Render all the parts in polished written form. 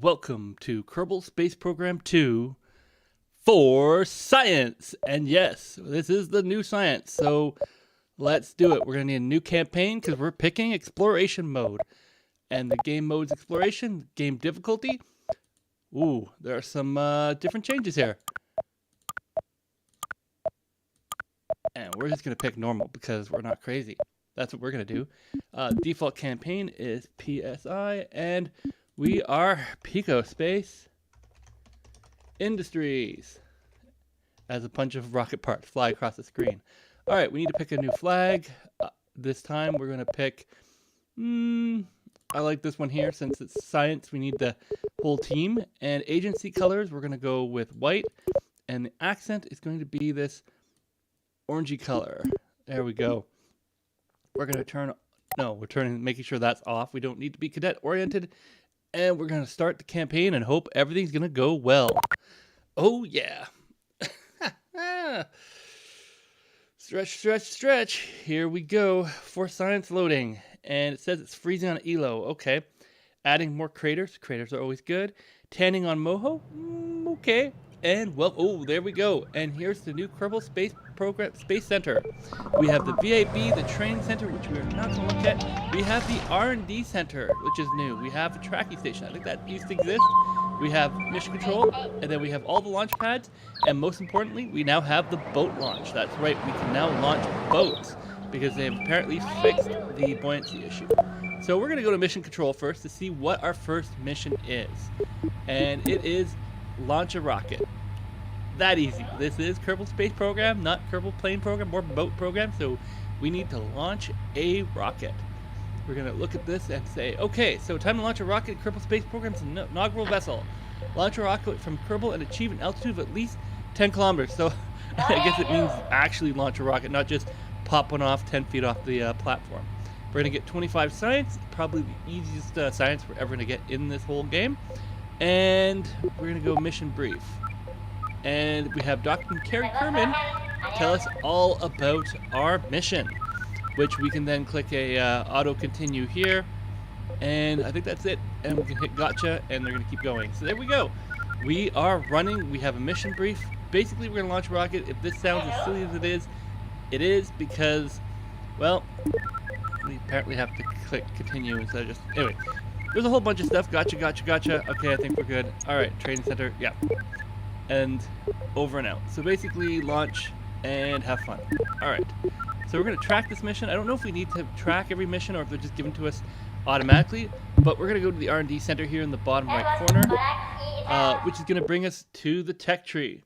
Welcome to Kerbal Space Program 2 for Science. And yes, this is the new science, so let's do it. We're going to need a new campaign because we're picking exploration mode. And the game mode's exploration, game difficulty. Ooh, there are some different changes here. And we're just going to pick normal because we're not crazy. That's what we're going to do. Default campaign is PSI, and we are Pico Space Industries. As a bunch of rocket parts fly across the screen. All right, we need to pick a new flag. This time we're going to pick... I like this one here since it's science. We need the whole team. And agency colors, we're going to go with white. And the accent is going to be this orangey color. There we go. We're going to turn... No, we're making sure that's off. We don't need to be cadet oriented. And we're going to start the campaign and hope everything's going to go well. Oh, yeah. Stretch, stretch, stretch. Here we go for science loading. And it says it's freezing on Elo. Okay. Adding more craters. Craters are always good. Tanning on Moho. Okay. And, well, oh, there we go. And here's the new Kerbal Space Program Space Center. We have the VAB, the Training Center, which we are not going to look at. We have the R&D Center, which is new. We have a tracking station. I think that used to exist. We have mission control, and then we have all the launch pads. And most importantly, we now have the boat launch. That's right, we can now launch boats because they have apparently fixed the buoyancy issue. So we're going to go to mission control first to see what our first mission is. And it is launch a rocket. That easy. This is Kerbal Space Program, not Kerbal Plane Program or Boat Program, so we need to launch a rocket. We're going to look at this and say, okay, so time to launch a rocket. Kerbal Space Program's inaugural vessel. Launch a rocket from Kerbal and achieve an altitude of at least 10 kilometers. So I guess it means actually launch a rocket, not just pop one off 10 feet off the platform. We're going to get 25 science, probably the easiest science we're ever going to get in this whole game. And we're going to go mission brief. And we have Dr. Carrie Kerman tell us all about our mission, which we can then click a auto continue here. And I think that's it. And we can hit gotcha, and they're going to keep going. So there we go. We are running. We have a mission brief. Basically, we're going to launch a rocket. If this sounds as silly as it is because, well, we apparently have to click continue instead of just... Anyway, there's a whole bunch of stuff. Gotcha, gotcha, gotcha. Okay, I think we're good. All right, training center. Yeah. And over and out. So basically, launch and have fun. All right. So we're going to track this mission. I don't know if we need to track every mission or if they're just given to us automatically, but we're going to go to the R&D center here in the bottom right corner, which is going to bring us to the tech tree.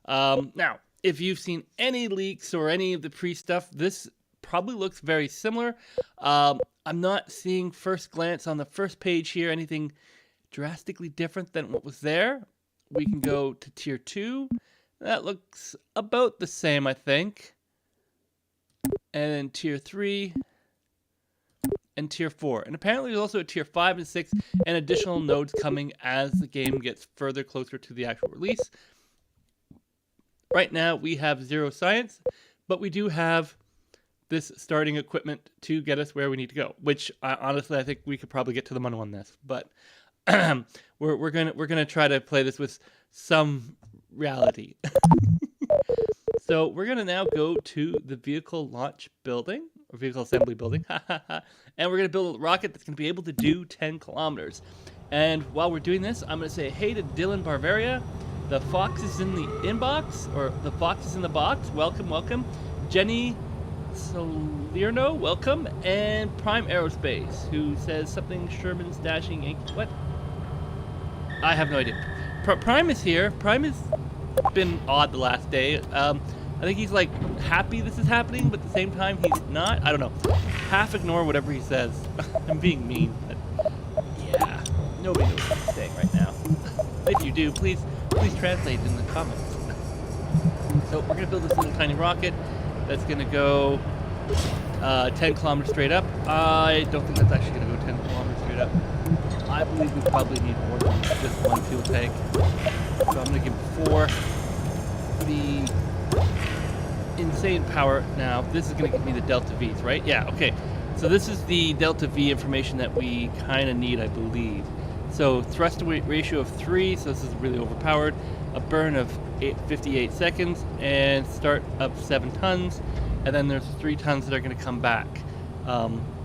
Now, if you've seen any leaks or any of the pre-stuff, this probably looks very similar. I'm not seeing first glance on the first page here anything drastically different than what was there. We can go to tier 2. That looks about the same, I think. And then tier 3 and tier 4. And apparently there's also a tier 5 and 6 and additional nodes coming as the game gets further closer to the actual release. Right now we have 0 science, but we do have this starting equipment to get us where we need to go, which honestly I think we could probably get to the moon on this, but we're gonna try to play this with some reality. So we're gonna now go to the vehicle launch building, or vehicle assembly building, and we're gonna build a rocket that's gonna be able to do 10 kilometers. And while we're doing this, I'm gonna say hey to Dylan Barvaria, the fox is in the inbox, or the fox is in the box. Welcome, welcome. Jenny Salerno, welcome, and Prime Aerospace, who says something Sherman's dashing Yankee. What? I have no idea. Prime is here. Prime has been odd the last day. I think he's like happy this is happening, but at the same time he's not. I don't know. Half ignore whatever he says. I'm being mean, but yeah, nobody knows what he's saying right now. If you do, please translate in the comments. So we're gonna build this little tiny rocket that's gonna go 10 kilometers straight up. I don't think that's actually gonna go 10 kilometers straight up. I believe we probably need more than just one fuel tank. So I'm going to give 4 the insane power. Now, this is going to give me the Delta V's, right? Yeah, okay. So this is the Delta V information that we kind of need, I believe. So thrust to weight ratio of 3, so this is really overpowered. A burn of 58 seconds, and start of 7 tons. And then there's 3 tons that are going to come back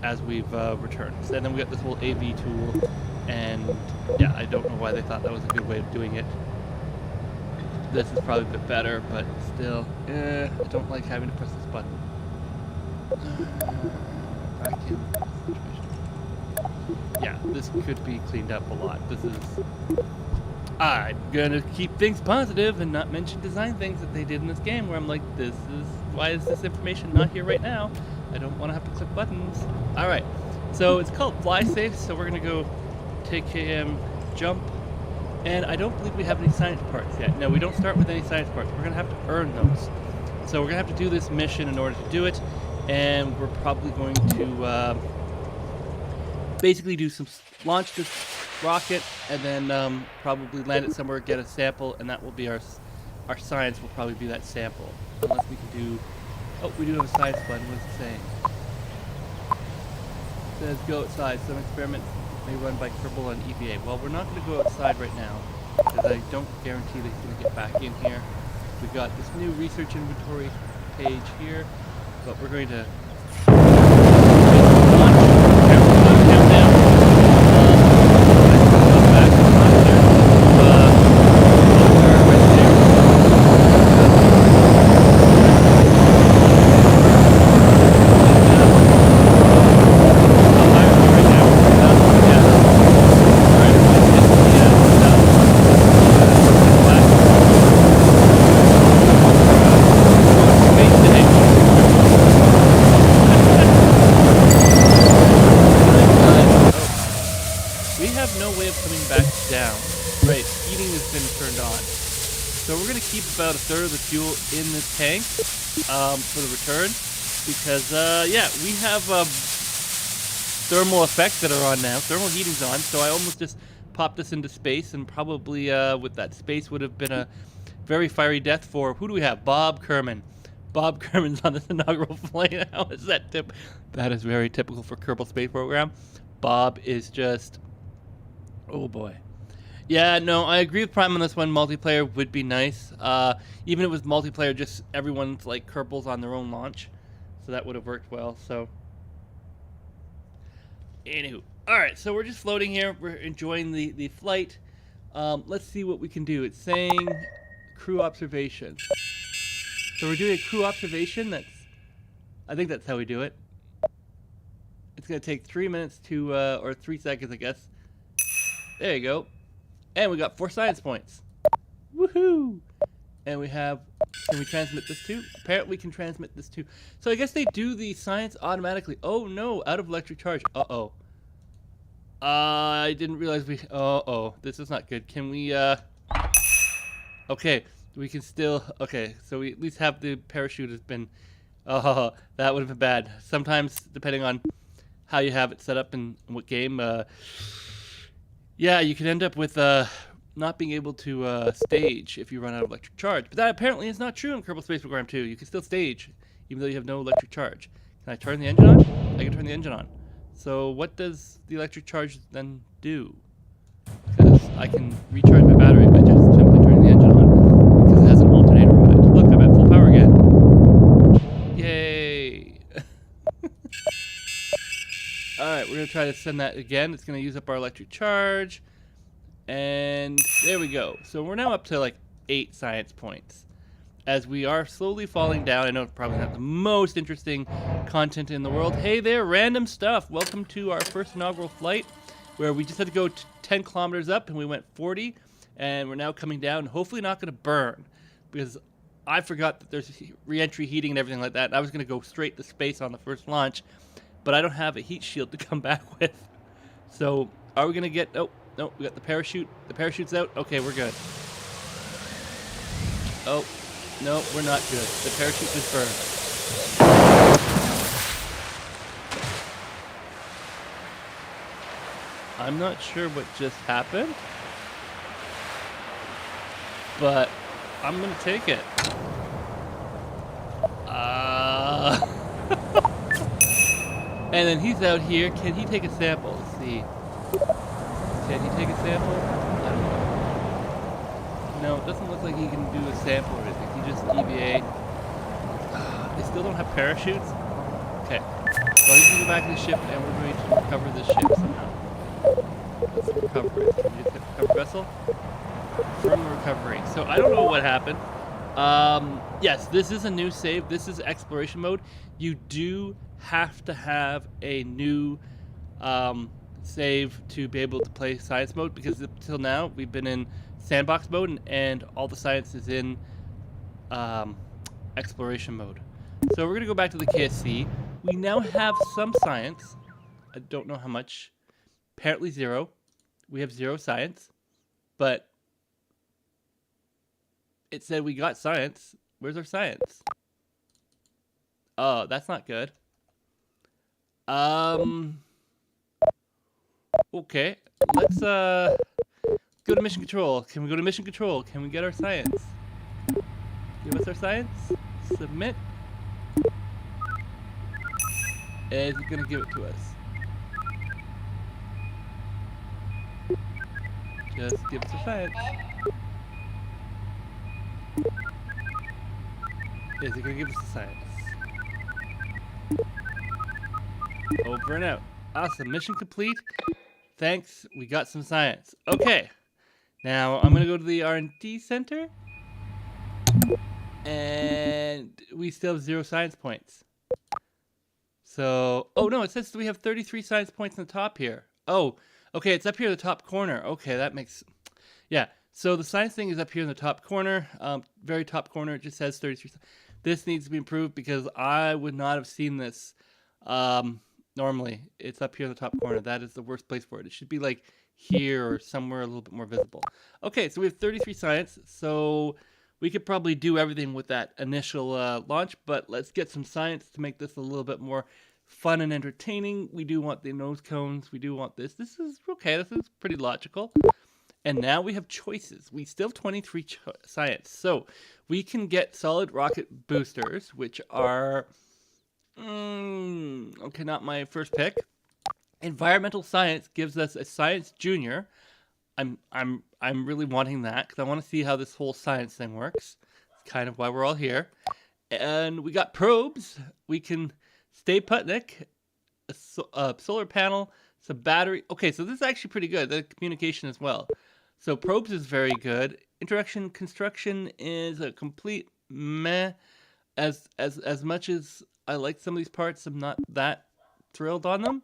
as we've returned. So, and then we got this whole AV tool, and yeah, I don't know why they thought that was a good way of doing it. This is probably a bit better, but still, I don't like having to press this button. Vacuum situation. Yeah, this could be cleaned up a lot. This is... I'm gonna keep things positive and not mention design things that they did in this game where I'm like, this is... Why is this information not here right now? I don't want to have to click buttons. Alright, so it's called Fly Safe, so we're gonna go take KM jump. And I don't believe we have any science parts yet. No, we don't start with any science parts. We're gonna have to earn those. So we're gonna have to do this mission in order to do it. And we're probably going to basically do some launch this rocket and then probably land it somewhere, get a sample, and that will be our science will probably be that sample. Unless we can do... Oh, we do have a science button. What does it say? It says go outside. Some experiments may run by Kerbol and EVA. Well, we're not going to go outside right now because I don't guarantee that he's going to get back in here. We've got this new research inventory page here, but we're going to about a third of the fuel in this tank for the return because yeah, we have thermal effects that are on now. Thermal heating's on, so I almost just popped this into space, and probably with that space would have been a very fiery death for... Who do we have? Bob Kerman. Bob Kerman's on this inaugural flight. How is that tip? That is very typical for Kerbal Space Program. Bob is just... Oh boy. Yeah, no, I agree with Prime on this one. Multiplayer would be nice. Even if it was multiplayer, just everyone's like Kerbal's on their own launch. So that would have worked well, so. Anywho. Alright, so we're just floating here. We're enjoying the flight. Let's see what we can do. It's saying crew observation. So we're doing a crew observation. I think that's how we do it. It's going to take 3 minutes to, or 3 seconds, I guess. There you go. And we got 4 science points. Woohoo! And we have... Can we transmit this too? Apparently we can transmit this too. So I guess they do the science automatically. Oh no, out of electric charge. Uh-oh. I didn't realize we... Uh-oh. This is not good. Can we, Okay. We can still... Okay, so we at least have the parachute has been... Oh, that would have been bad. Sometimes, depending on how you have it set up and what game... Yeah, you could end up with not being able to stage if you run out of electric charge. But that apparently is not true in Kerbal Space Program 2. You can still stage, even though you have no electric charge. Can I turn the engine on? I can turn the engine on. So what does the electric charge then do? Because I can recharge my battery by just simply turning the engine on, because it has an alternator on it. Look, I'm at full power again. Yay! Alright, we're going to try to send that again. It's going to use up our electric charge. And there we go. So we're now up to like 8 science points. As we are slowly falling down. I know it's probably not the most interesting content in the world. Hey there, random stuff. Welcome to our first inaugural flight, where we just had to go 10 kilometers up and we went 40. And we're now coming down. Hopefully not going to burn, because I forgot that there's re-entry heating and everything like that. I was going to go straight to space on the first launch. But I don't have a heat shield to come back with. So, are we going to get... Oh, no, we got the parachute. The parachute's out. Okay, we're good. Oh, no, we're not good. The parachute just burned. I'm not sure what just happened. But I'm going to take it. And then he's out here. Can he take a sample? Let's see. Can he take a sample? I don't know. No, it doesn't look like he can do a sample or anything. He just EVA. They still don't have parachutes? Okay. Well, he's going to go back to the ship, and we're going to recover this ship somehow. Let's recover it. Can we just get the recover vessel? From recovery. So I don't know what happened. Yes, this is a new save. This is exploration mode. You do have to have a new save to be able to play science mode, because up till now we've been in sandbox mode, and all the science is in exploration mode. So we're going to go back to the KSC. We now have some science. I don't know how much. Apparently 0. We have 0 science. But it said we got science. Where's our science? Oh, that's not good. Okay. Let's go to mission control. Can we go to mission control? Can we get our science? Give us our science. Submit. Is it going to give it to us? Just give us our science. Is it going to give us the science? Over and out. Awesome. Mission complete. Thanks. We got some science. Okay. Now I'm going to go to the R&D center. And we still have 0 science points. So, oh no, it says we have 33 science points on the top here. Oh, okay, it's up here in the top corner. Okay, that makes, yeah. So the science thing is up here in the top corner, very top corner. It just says 33. This needs to be improved because I would not have seen this normally. It's up here in the top corner. That is the worst place for it. It should be like here or somewhere a little bit more visible. Okay, so we have 33 science. So we could probably do everything with that initial launch, but let's get some science to make this a little bit more fun and entertaining. We do want the nose cones. We do want this. This is okay. This is pretty logical. And now we have choices. We still have 23 science. So we can get solid rocket boosters, which are, okay, not my first pick. Environmental science gives us a science junior. I'm really wanting that because I want to see how this whole science thing works. It's kind of why we're all here. And we got probes. We can stay Putnik, a solar panel, some battery. Okay, so this is actually pretty good. The communication as well. So probes is very good. Interaction construction is a complete meh. As much as I like some of these parts, I'm not that thrilled on them.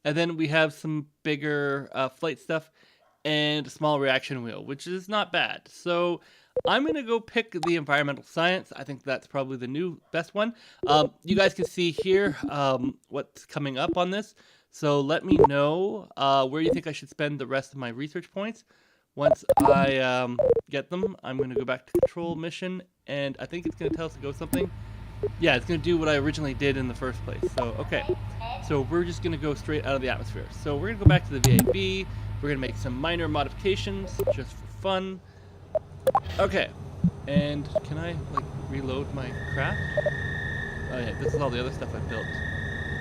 And then we have some bigger flight stuff and a small reaction wheel, which is not bad. So I'm going to go pick the environmental science. I think that's probably the new best one. You guys can see here what's coming up on this. So let me know where you think I should spend the rest of my research points. Once I get them, I'm going to go back to control mission, and I think it's going to tell us to go something. Yeah, it's going to do what I originally did in the first place. So, okay. So we're just going to go straight out of the atmosphere. So we're going to go back to the VAB. We're going to make some minor modifications just for fun. Okay. And can I, like, reload my craft? Oh, yeah, this is all the other stuff I built.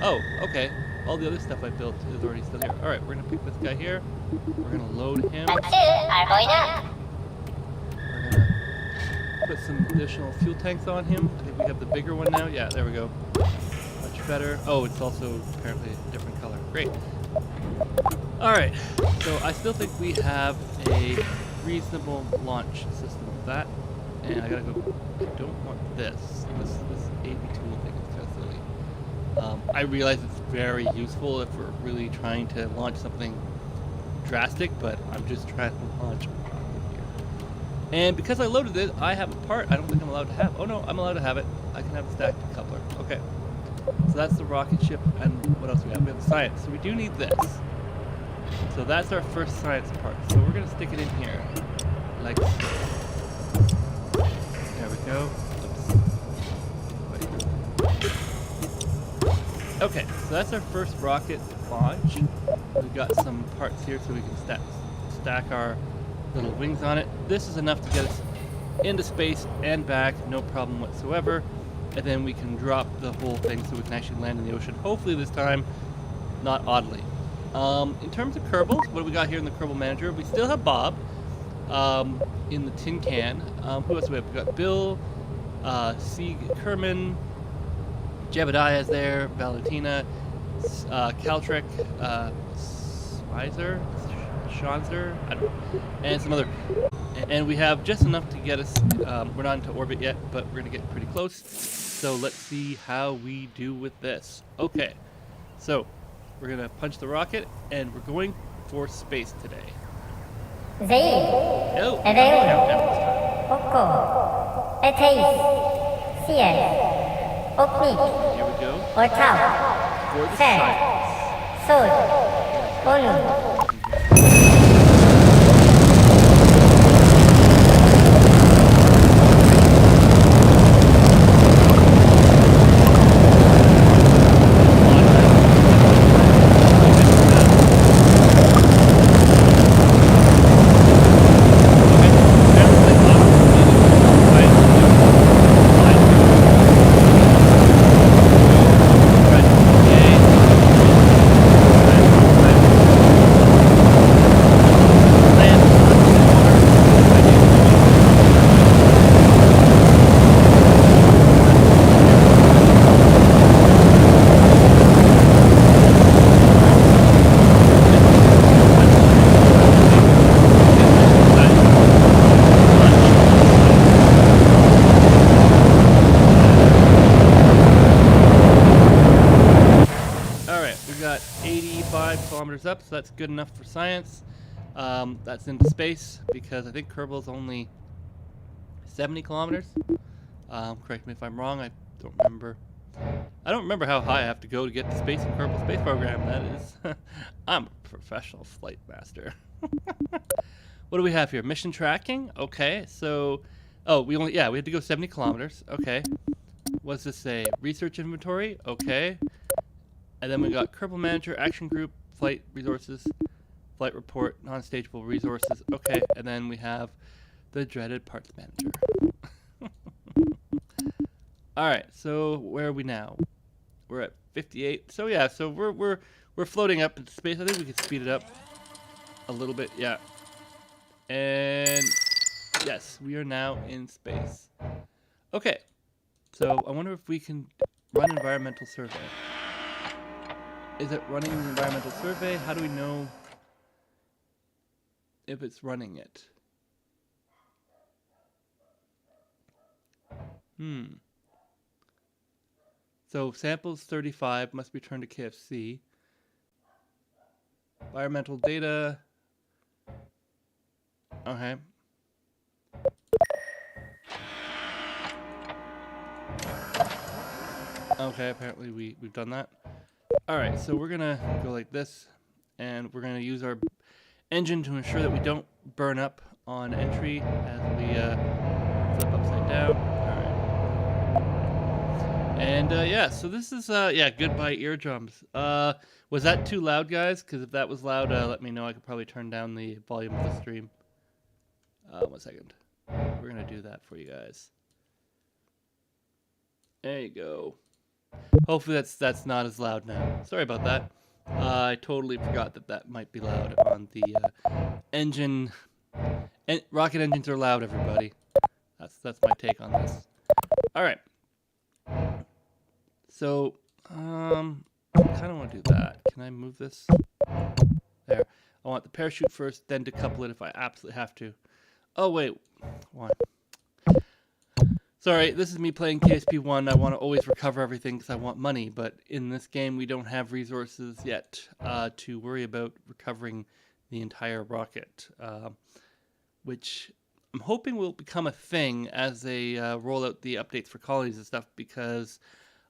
Oh, okay. All the other stuff I built is already still here. Alright, we're going to pick this guy here. We're going to load him. We're going to put some additional fuel tanks on him. I think we have the bigger one now. Yeah, there we go. Much better. Oh, it's also apparently a different color. Great. Alright, so I still think we have a reasonable launch system with that. And I gotta go. I don't want this. This AV tool thing is kind of silly. I realize it's very useful if we're really trying to launch something drastic, but I'm just trying to launch a rocket here. And because I loaded it, I have a part I don't think I'm allowed to have. Oh no, I'm allowed to have it. I can have a stacked coupler. Okay. So that's the rocket ship, and what else we have? We have the science. So we do need this. So that's our first science part. So we're going to stick it in here. Like so. There we go. Oops. Okay, so that's our first rocket launch. We've got some parts here so we can stack our little wings on it. This is enough to get us into space and back, no problem whatsoever. And then we can drop the whole thing so we can actually land in the ocean. Hopefully this time, not oddly. In terms of Kerbals, what do we got here in the Kerbal Manager? We still have Bob in the tin can. Who else do we have? We got Bill, Sieg Kerman, Jebediah is there, Valentina, Caltrek, Schweizer, Schanzer, I don't know, and some other. And we have just enough to get us, we're not into orbit yet, but we're going to get pretty close. So let's see how we do with this. Okay, so we're going to punch the rocket, and we're going for space today. Oh, here we go. For the science. Up, so that's good enough for science. That's into space because I think Kerbal's only 70 kilometers. Correct me if I'm wrong. I don't remember. I don't remember how high I have to go to get to space in Kerbal Space Program. That is, I'm a professional flight master. What do we have here? Mission tracking. Okay, so we had to go 70 kilometers. Okay, what's this say? Research inventory. Okay, and then we got Kerbal Manager, Action Group, Flight resources, flight report, non-stageable resources. Okay, and then we have the dreaded parts manager. All right, so where are we now? We're at 58. So yeah, so we're floating up into space. I think we can speed it up a little bit. Yeah, and yes, we are now in space. Okay, so I wonder if we can run environmental survey. Is it running the environmental survey? How do we know if it's running it? So samples 35 must be returned to KFC. Environmental data. Okay. Okay, apparently we've done that. Alright, so we're gonna go like this, and we're gonna use our engine to ensure that we don't burn up on entry as we flip upside down. Alright. And yeah, so this is, goodbye eardrums. Was that too loud, guys? Because if that was loud, let me know. I could probably turn down the volume of the stream. 1 second. We're gonna do that for you guys. There you go. Hopefully that's not as loud now. Sorry about that. I totally forgot that might be loud on the engine. Rocket engines are loud, everybody. That's my take on this. All right. So I kind of want to do that. Can I move this? There. I want the parachute first, then decouple it if I absolutely have to. Oh wait, why? Sorry, this is me playing KSP1. I want to always recover everything because I want money, but in this game we don't have resources yet to worry about recovering the entire rocket, which I'm hoping will become a thing as they roll out the updates for colonies and stuff, because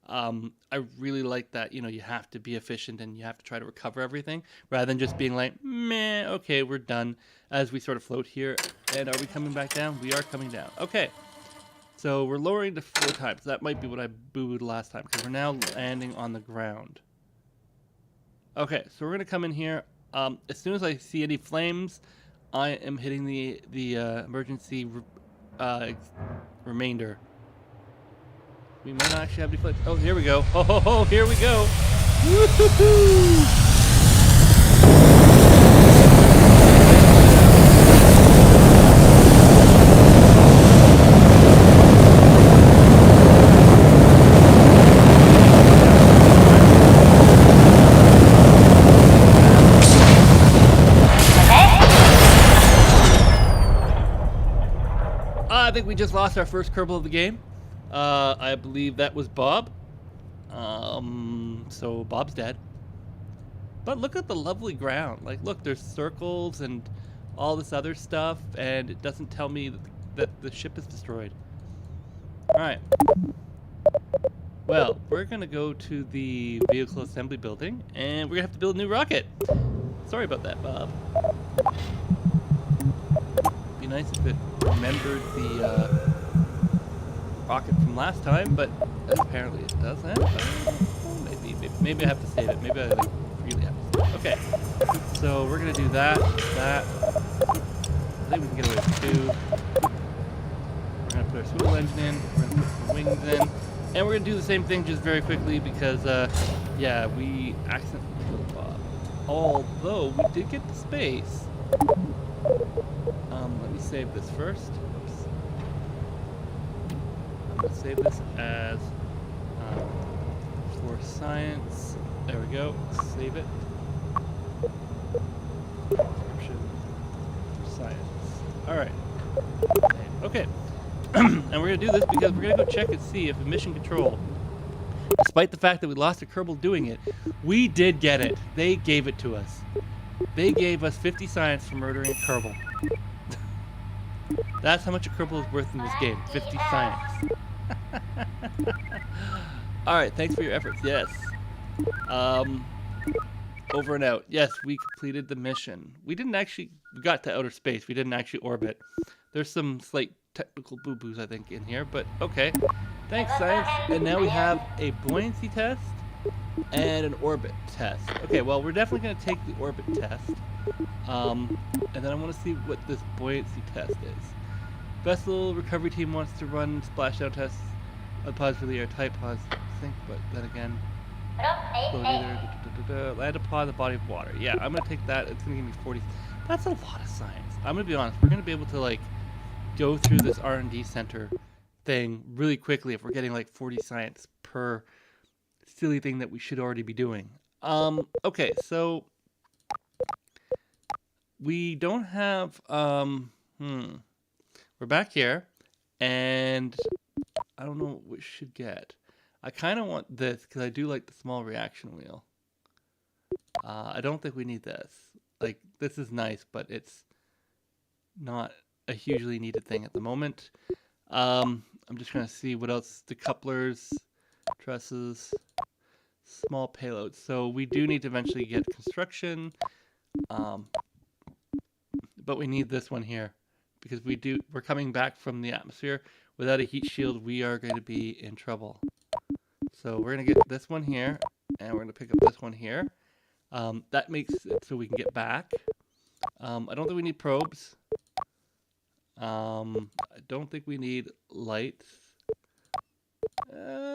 I really like that, you have to be efficient and you have to try to recover everything rather than just being like, meh, okay, we're done, as we sort of float here. And are we coming back down? We are coming down. Okay. So we're lowering to 4 times. That might be what I booed last time, because we're now landing on the ground. Okay, so we're going to come in here. As soon as I see any flames, I am hitting the emergency remainder. We might not actually have any flames. Oh, here we go. Oh, here we go. Woo-hoo-hoo! think we just lost our first Kerbal of the game. I believe that was Bob. So Bob's dead. But look at the lovely ground. Like, look, there's circles and all this other stuff, and it doesn't tell me that the ship is destroyed. Alright. Well, we're going to go to the vehicle assembly building, and we're going to have to build a new rocket. Sorry about that, Bob. Be nice if it remembered the rocket from last time, but apparently it doesn't. Maybe I have to save it. Maybe I really have to save it. Okay, so we're going to do that. I think we can get away with 2. We're going to put our swivel engine in. We're going to put some wings in. And we're going to do the same thing just very quickly because, yeah, we accidentally killed Bob. Although, we did get to space. Let me save this first. Oops. I'm going to save this as for science. There we go. Save it. Description for science. Alright. Okay. And we're going to do this because we're going to go check and see if mission control, despite the fact that we lost a Kerbal doing it, we did get it. They gave it to us. They gave us 50 science for murdering a Kerbal. That's how much a Kerbal is worth in this game. 50 science. Alright, thanks for your efforts. Yes. Over and out. Yes, we completed the mission. We got to outer space. We didn't actually orbit. There's some slight technical boo-boos, I think, in here, but okay. Thanks, science. And now we have a buoyancy test and an orbit test. Okay, well, we're definitely going to take the orbit test. And then I want to see what this buoyancy test is. Vessel recovery team wants to run splashdown tests. Pause really airtight, pause sink, but then again. Land upon the body of water. Yeah, I'm going to take that. It's going to give me 40. That's a lot of science. I'm going to be honest. We're going to be able to, like, go through this R&D center thing really quickly if we're getting, like, 40 science per silly thing that we should already be doing. Okay, so we don't have, we're back here, and I don't know what we should get. I kind of want this because I do like the small reaction wheel. I don't think we need this. Like, this is nice, but it's not a hugely needed thing at the moment. I'm just going to see what else. The couplers, trusses, small payloads. So we do need to eventually get construction. But we need this one here because we're coming back from the atmosphere. Without a heat shield, we are going to be in trouble. So we're going to get this one here, and we're going to pick up this one here. That makes it so we can get back. I don't think we need probes. I don't think we need lights.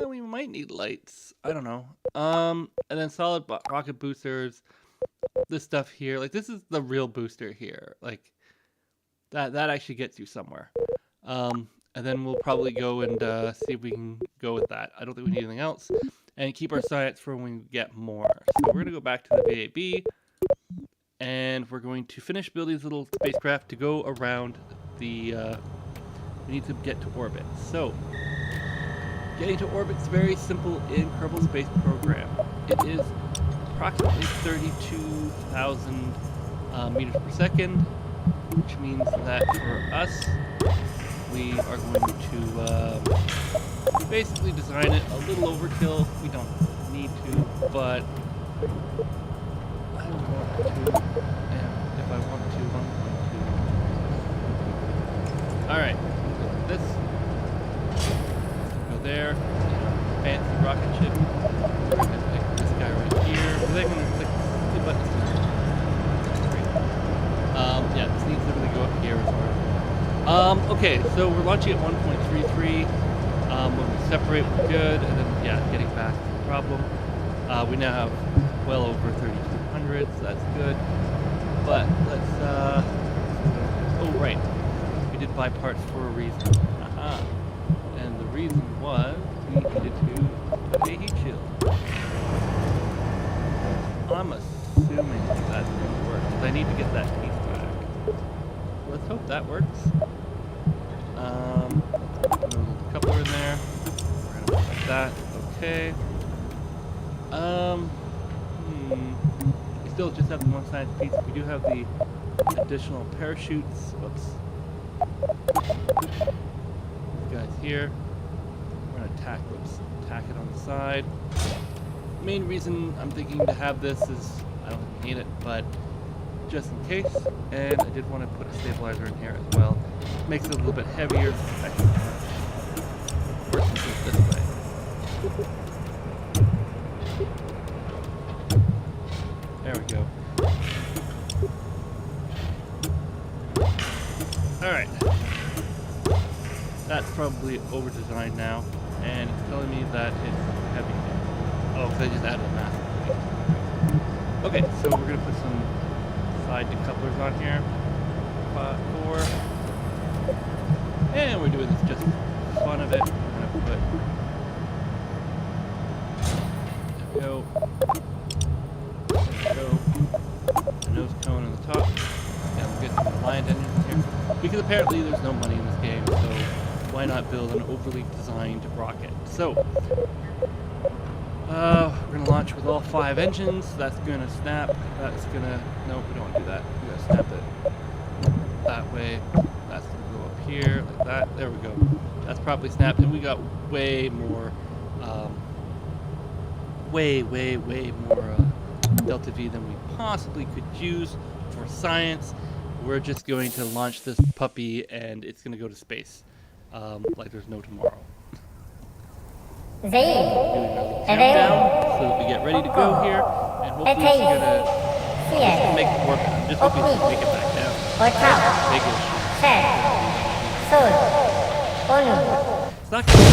We might need lights. I don't know. And then solid rocket boosters. This stuff here. Like, this is the real booster here. Like, that actually gets you somewhere. And then we'll probably go and see if we can go with that. I don't think we need anything else. And keep our science for when we get more. So we're going to go back to the VAB. And we're going to finish building this little spacecraft to go around the... we need to get to orbit. So, getting to orbit is very simple in Kerbal Space Program. It is approximately 32,000 meters per second, which means that for us, we are going to basically design it a little overkill. We don't need to, but I want to, and if I want to, I'm going to. Alright, this, go there, fancy rocket ship. We're going to pick this guy right here. We're then going to click the buttons. Yeah, this needs to really go up here as well. Okay, so we're launching at 1.33. When we separate, we're good, and then, yeah, getting back is the problem. We now have well over 3,200, so that's good. But let's, oh, right. We did buy parts for a reason. Aha. And the reason was we needed to put a heat shield. I'm assuming that's going to work, because I need to get that piece back. Let's hope that works. Put a little coupler in there. We're gonna put it like that. Okay. We still just have the one science piece. We do have the additional parachutes. Whoops. These guys here. We're gonna tack it on the side. Main reason I'm thinking to have this is I don't need it, but just in case. And I did want to put a stabilizer in here as well. Makes it a little bit heavier. Actually, works this way. There we go. Alright. That's probably over-designed now. And it's telling me that it's heavy. Oh, because I just added a mask. Okay, so we're going to put some side decouplers on here. 4. And we're doing this just for fun of it. We're going to put... There we go. A nose cone on the top. And we'll get some aligned engines here. Because apparently there's no money in this game, so why not build an overly designed rocket? So, we're going to launch with all 5 engines. That's going to snap. That's going to... No, we don't want to do that. We're going to snap it that way. That's going to go up here, like that. There we go. That's probably snapped, and we got way more... way more Delta V than we possibly could use for science. We're just going to launch this puppy, and it's going to go to space. Like there's no tomorrow. Countdown so that we get ready to go here, and hopefully it's gonna make it work. I'm just hoping to make it back down. It's not gonna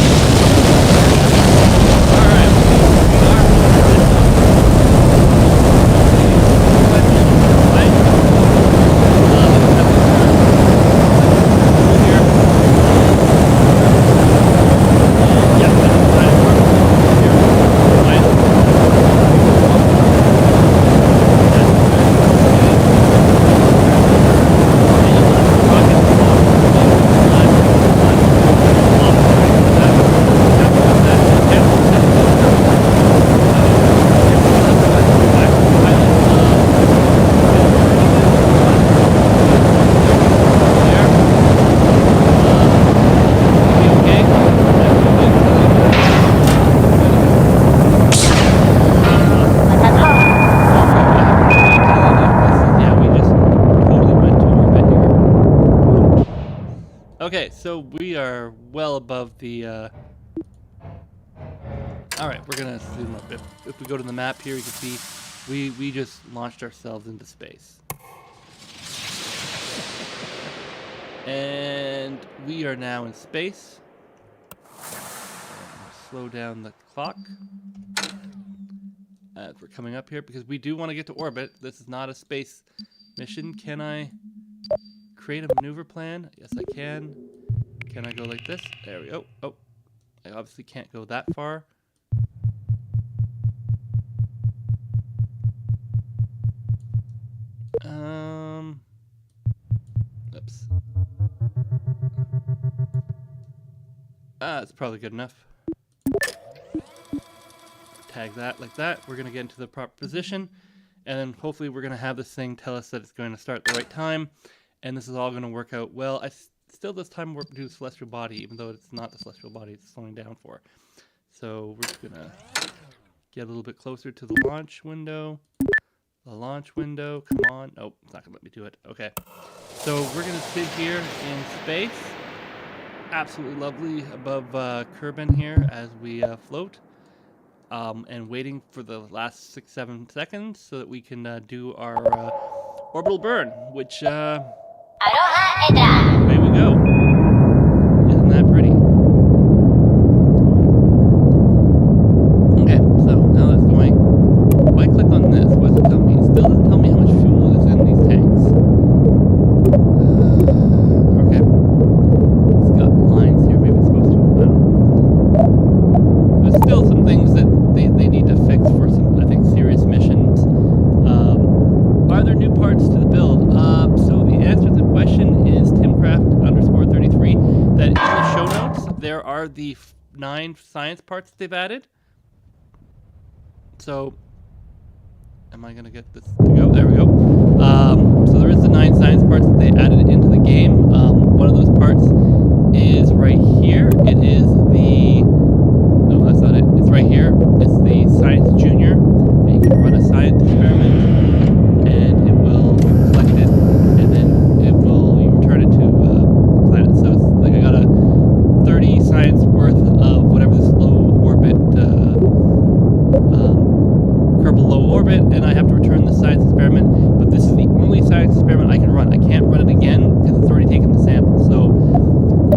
Okay, so we are well above the, Alright, we're gonna zoom up. If we go to the map here, you can see we just launched ourselves into space. And we are now in space. Slow down the clock as we're coming up here, because we do want to get to orbit. This is not a space mission. Can I create a maneuver plan? Yes, I can. Can I go like this? There we go. Oh, I obviously can't go that far. Oops. That's probably good enough. Tag that like that. We're going to get into the proper position, and then hopefully we're going to have this thing tell us that it's going to start the right time, and this is all going to work out well. Still this time we're do the celestial body, even though it's not the celestial body it's slowing down for. So we're just going to get a little bit closer to the launch window. The launch window, come on. Oh, it's not going to let me do it. Okay. So we're going to sit here in space. Absolutely lovely above Kerbin here as we float. And waiting for the last 6-7 seconds so that we can do our orbital burn, which away we go. Isn't that pretty? Okay, so now that's going. If I click on this, what does it tell me? It still doesn't tell me how much fuel is in these tanks. Okay. It's got lines here. Maybe it's supposed to. I don't know. There's still some things that they need to fix for some, I think, serious missions. Are there new parts to the build? So the answer to the question is, Timcraft, are the 9 science parts that they've added. So, am I going to get this to go? There we go. So there is the 9 science parts that they added into the game. One of those parts is right here. It is the... No, that's not it. It's right here. It's the Science Junior. And you can run a science experiment, and it will collect it, and then it will you return it to the planet. So it's like I got a 30 science worth of whatever this low orbit, Kerbal low orbit, and I have to return the science experiment. But this is the only science experiment I can run. I can't run it again because it's already taken the sample. So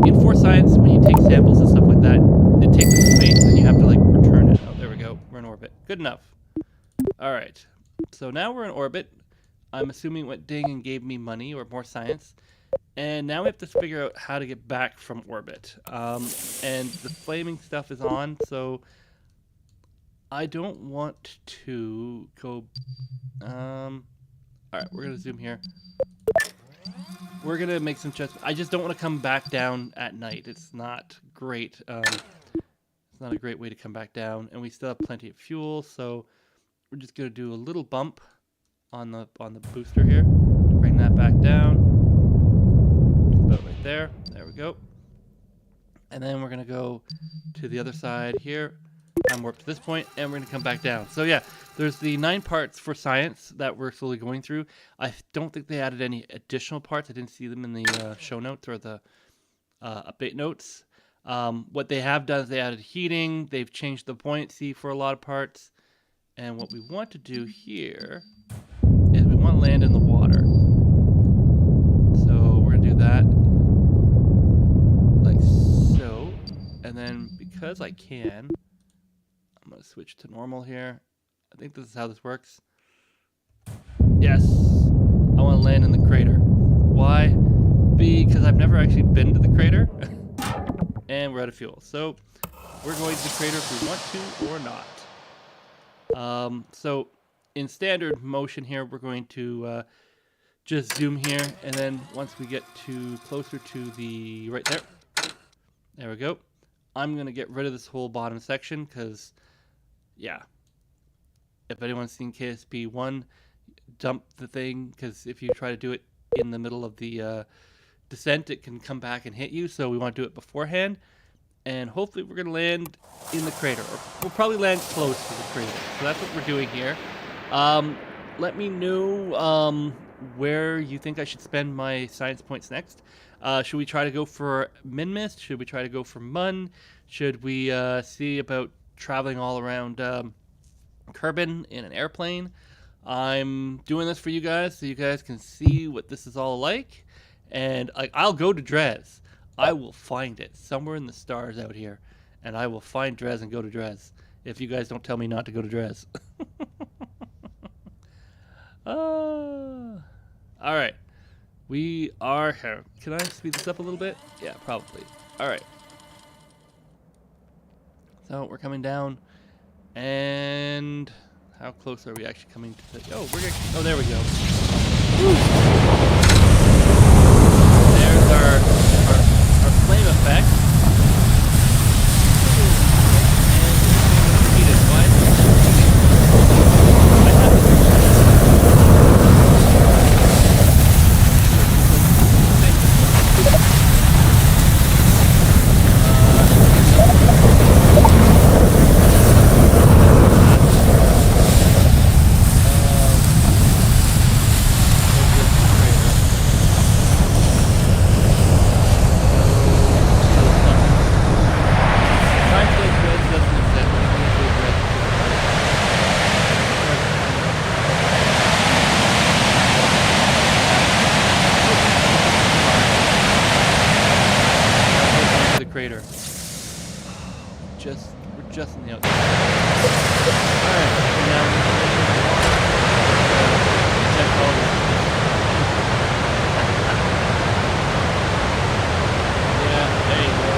in 4 science, when you take samples and stuff like that, it takes up space, and you have to like return it. Oh, there we go. We're in orbit. Good enough. All right. So now we're in orbit. I'm assuming it went ding and gave me money or more science. And now we have to figure out how to get back from orbit. And the flaming stuff is on, so I don't want to go... all right, we're going to zoom here. We're going to make some checks. I just don't want to come back down at night. It's not great. It's not a great way to come back down. And we still have plenty of fuel, so we're just going to do a little bump on the booster here. Bring that back down. About right there. There we go. And then we're going to go to the other side here. I'm warped to this point, and we're going to come back down. So yeah, there's the 9 parts for science that we're slowly going through. I don't think they added any additional parts. I didn't see them in the show notes or the update notes. What they have done is they added heating. They've changed the buoyancy for a lot of parts. And what we want to do here is we want to land in the water. So we're going to do that like so. And then because I can... I'm going to switch to normal here. I think this is how this works. Yes. I want to land in the crater. Why? Because I've never actually been to the crater. And we're out of fuel. So we're going to the crater if we want to or not. So in standard motion here, we're going to just zoom here. And then once we get to closer to the... right there. There we go. I'm going to get rid of this whole bottom section because... yeah, if anyone's seen KSP 1, dump the thing, because if you try to do it in the middle of the descent, it can come back and hit you, so we want to do it beforehand, and hopefully we're going to land in the crater, or we'll probably land close to the crater, so that's what we're doing here. Let me know where you think I should spend my science points next. Should we try to go for Minmist? Should we try to go for Mun? Should we see about traveling all around Kerbin in an airplane? I'm doing this for you guys so you guys can see what this is all like. And I'll go to Dres. I will find it somewhere in the stars out here. And I will find Dres and go to Dres. If you guys don't tell me not to go to Dres. Alright. We are here. Can I speed this up a little bit? Yeah, probably. Alright. So we're coming down, and how close are we actually coming to the... oh, we're actually... oh, there we go. Woo. There's our flame effect. And heated. Why? I have it. Crater. We're just in the outside. Alright, now check all this. Yeah, there you go.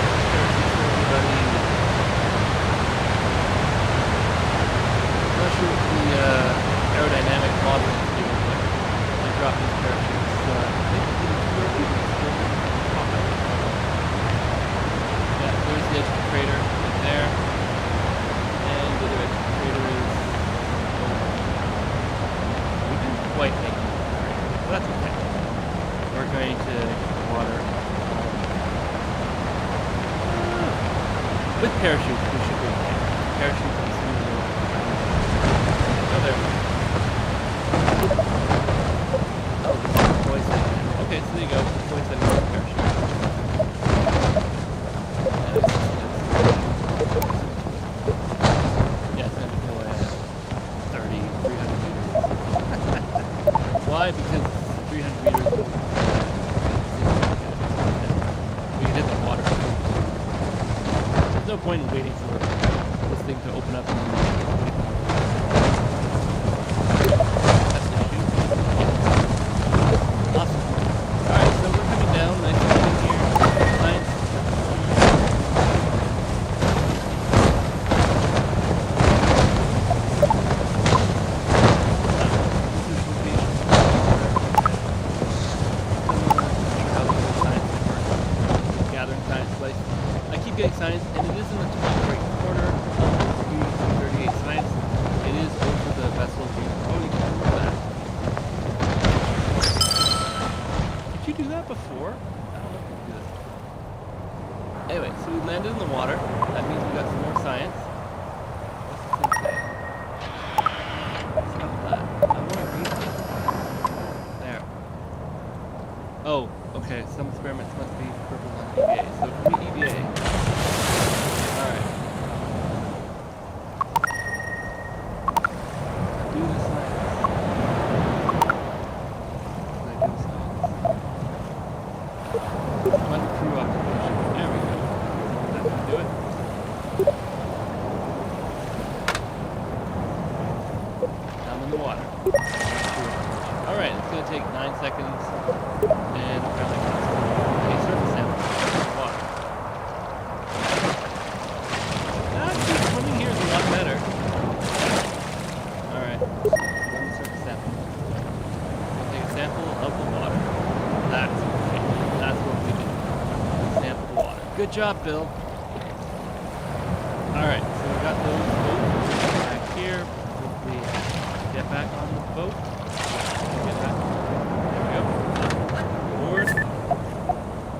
I'm not sure what the aerodynamic model is doing, but I dropped these parachutes. I think it's working. There's the edge of quite making it. So that's okay. We're going to water with parachutes. We should be okay. Parachutes is usually. Oh, there we go. Oh, deploy setting. Okay, so there you go. Deploy setting with parachute. Yeah, it's going to deploy at 30, 300 meters. Why? Because 300 meters. We can hit the water. There's no point in waiting for this thing to open up and that's the issue. Awesome. Alright, so we're coming down nice and clean here. Science. Gathering science place. I keep getting science, and it is in the top right corner of the 38 science. It is over the vessel view. Oh, you can do that. Did you do that before? I don't know if you did that before. Anyway, so we landed in the water. That means we got some more science. What's this thing say? Stop that. I want to read it. There. Oh, okay. Some experiments must be purple on EVA. So can we EVA? Alright. Do the science. Can I do the science? Run crew occupation. There we go. That can do it. Down in the water. Alright, it's going to take 9 seconds. And apparently that's a surface sample in the water. Actually, swimming here is a lot better. Alright, run the surface sample. We'll take a sample of the water. That's okay. That's what we do. Sample the water. Good job, Bill. Alright, so we got those boats back here. Hopefully get back on the boat. Get back. There we go. Board.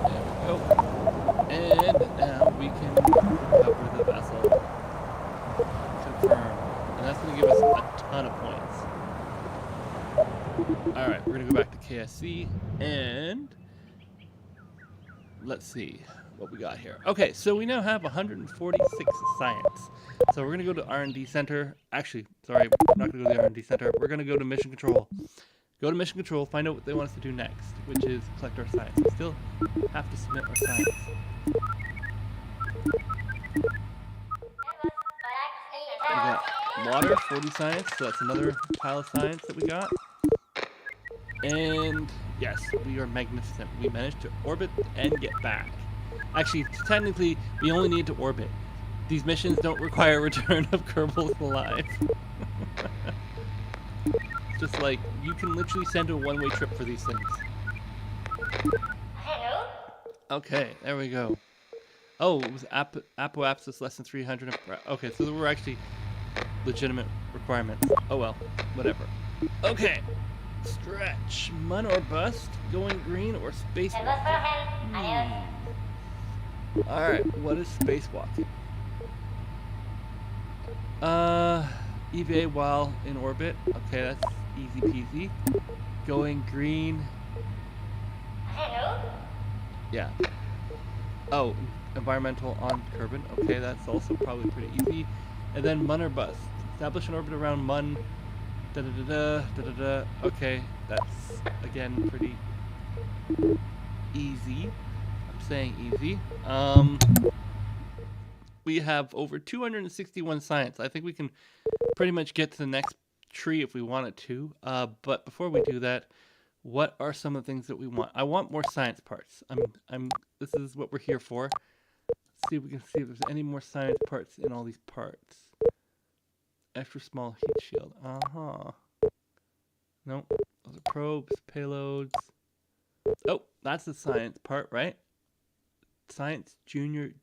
There we go. And now we can cover the vessel. Confirm. And that's going to give us a ton of points. Alright, we're going to go back to KSC and let's see what we got here. Okay, so we now have 146 science. So we're going to go to R&D Center. Actually, sorry, we're not going to go to the R&D Center. We're going to go to Mission Control. Go to Mission Control, find out what they want us to do next, which is collect our science. We still have to submit our science. We got water, 40 science, so that's another pile of science that we got. And yes, we are magnificent. We managed to orbit and get back. Actually, technically, we only need to orbit. These missions don't require return of Kerbals alive. It's just like, you can literally send a one-way trip for these things. Okay, there we go. Oh, it was apoapsis less than 300. Okay, so there were actually legitimate requirements. Oh well, whatever. Okay, stretch. Mun or bust, going green or spacewalking. Alright, what is spacewalking? EVA while in orbit. Okay, that's easy peasy. Going green. Yeah. Oh, environmental on Kerbin. Okay, that's also probably pretty easy. And then Mun or bust. Establish an orbit around Mun. Da da da da da da da. Okay, that's again pretty easy. I'm saying easy. We have over 261 science. I think we can pretty much get to the next tree if we wanted to. But before we do that, what are some of the things that we want? I want more science parts. This is what we're here for. Let's see if we can see if there's any more science parts in all these parts. Extra small heat shield. Nope. Those are probes, payloads. Oh, that's the science part, right? Science Junior.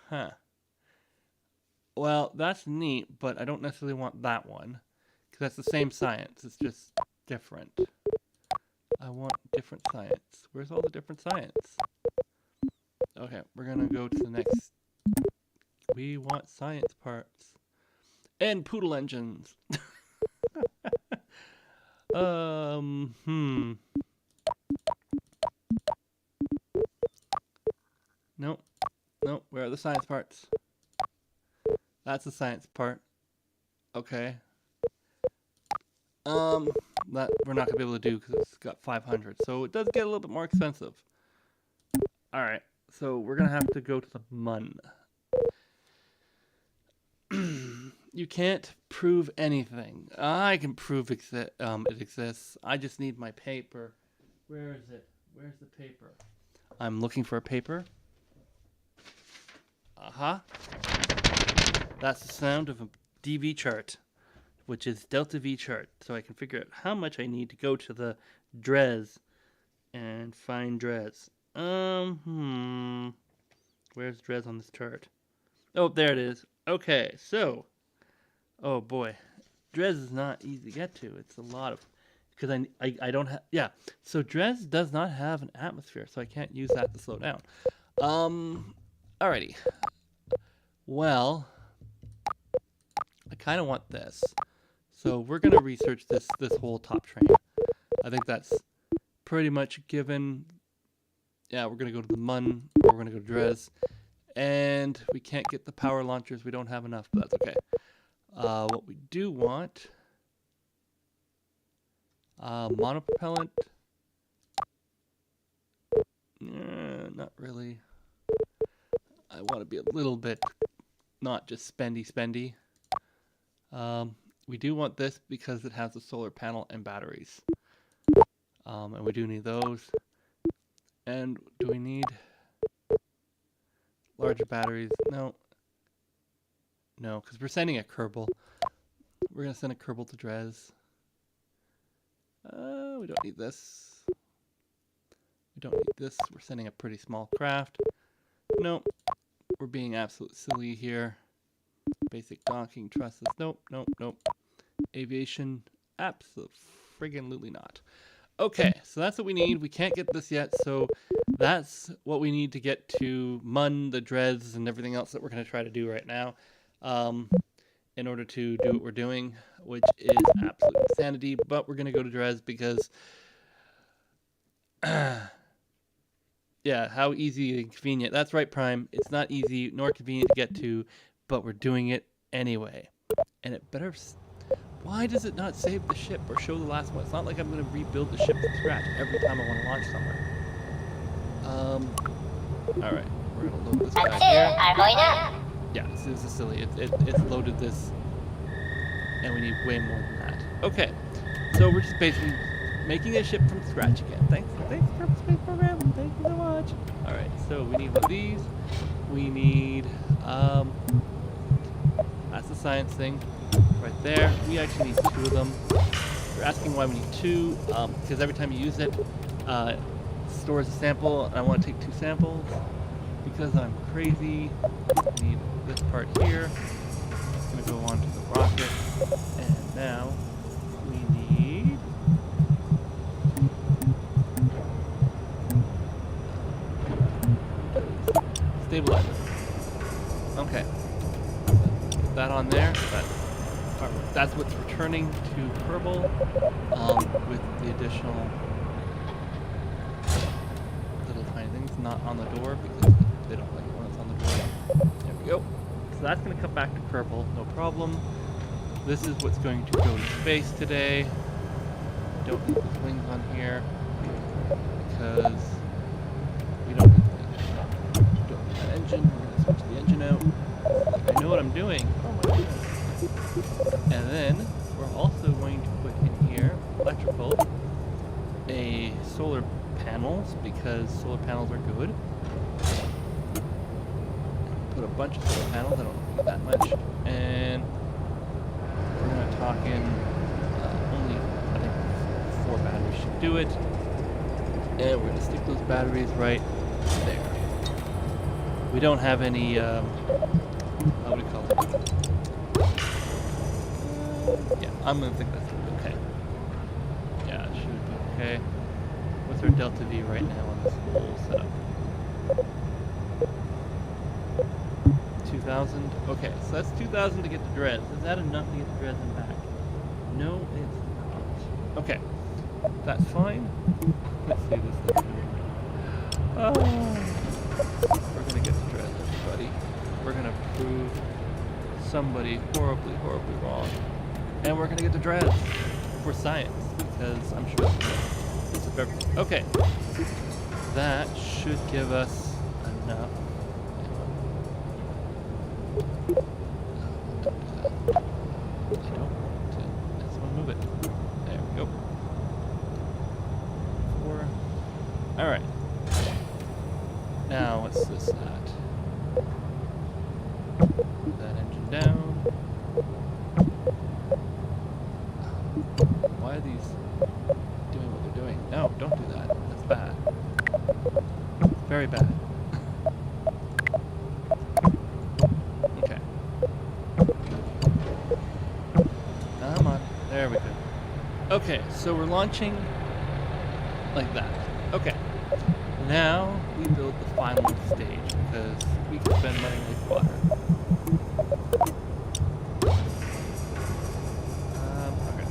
Huh. Well, that's neat, but I don't necessarily want that one. Because that's the same science. It's just different. I want different science. Where's all the different science? Okay, we're going to go to the next. We want science parts. And poodle engines. Nope. Nope. Where are the science parts? That's the science part. Okay. That we're not gonna be able to do because it's got 500. So it does get a little bit more expensive. All right. So we're gonna have to go to the MUN. You can't prove anything. I can prove it exists. I just need my paper. Where is it? Where's the paper? I'm looking for a paper. Aha. That's the sound of a DV chart, which is delta V chart. So I can figure out how much I need to go to the Dres and find Dres. Where's Dres on this chart? Oh, there it is. Okay, so, oh boy, Dres is not easy to get to. It's a lot of, because I don't have, yeah. So Dres does not have an atmosphere, so I can't use that to slow down. Alrighty. Well, I kind of want this, so we're gonna research this whole top train. I think that's pretty much given. Yeah, we're gonna go to the MUN, or we're gonna go to Dres. And we can't get the power launchers. We don't have enough, but that's okay. What we do want... monopropellant. Not really. I want to be a little bit not just spendy. We do want this because it has a solar panel and batteries. And we do need those. And do we need... larger batteries? No, because we're sending a Kerbal. We're going to send a Kerbal to Dres. We don't need this. We don't need this. We're sending a pretty small craft. Nope. We're being absolutely silly here. Basic docking trusses. Nope. Aviation. Absolutely not. Okay, so that's what we need. We can't get this yet, so that's what we need to get to MUN, the Dres, and everything else that we're going to try to do right now in order to do what we're doing, which is absolute insanity. But we're going to go to Dres because, yeah, how easy and convenient. That's right, Prime. It's not easy nor convenient to get to, but we're doing it anyway. And it better... Why does it not save the ship or show the last one? It's not like I'm going to rebuild the ship from scratch every time I want to launch somewhere. Alright, we're going to load this guy here. Yeah, this is silly. It's loaded this, and we need way more than that. Okay, so we're just basically making a ship from scratch again. Thanks Kerbal Space Program. Thank you so much. Alright, so we need one of these. We need, that's the science thing. Right there. We actually need 2 of them. You're asking why we need 2, because every time you use it, it stores a sample, and I want to take 2 samples because I'm crazy. I need this part here. It's going to go onto the rocket, and now we need stabilizer. Okay, put that on there. That's what's returning to Kerbal with the additional little tiny things not on the door because they don't like it when it's on the door. There we go. So that's going to come back to Kerbal, no problem. This is what's going to go to space today. Don't need the wings on here because we don't need that engine. We're going to switch the engine out. I know what I'm doing. Oh my goodness. And then we're also going to put in here electrical, solar panels because solar panels are good. Put a bunch of solar panels. I don't need that much, and we're going to talk in only I think 4 batteries should do it, and we're going to stick those batteries right there. We don't have any what do you call it? Yeah, I'm gonna think that's okay. Yeah, it should be okay. What's our delta V right now on this whole setup? 2,000? Okay, so that's 2,000 to get to Dres. Is that enough to get to Dres and back? No, it's not. Okay, that's fine. Let's see this thing. Oh, we're gonna get to Dres, everybody. We're gonna prove somebody horribly, horribly wrong. And we're gonna get to Dres for science, because I'm sure it's of everything. Okay, that should give us enough. Alright. Now, what's this at? Put that engine down. Why are these doing what they're doing? No, don't do that. That's bad. Very bad. Okay. Come on. There we go. Okay, so we're launching like that. Okay. Now we build the final stage because we can spend money like water. Okay.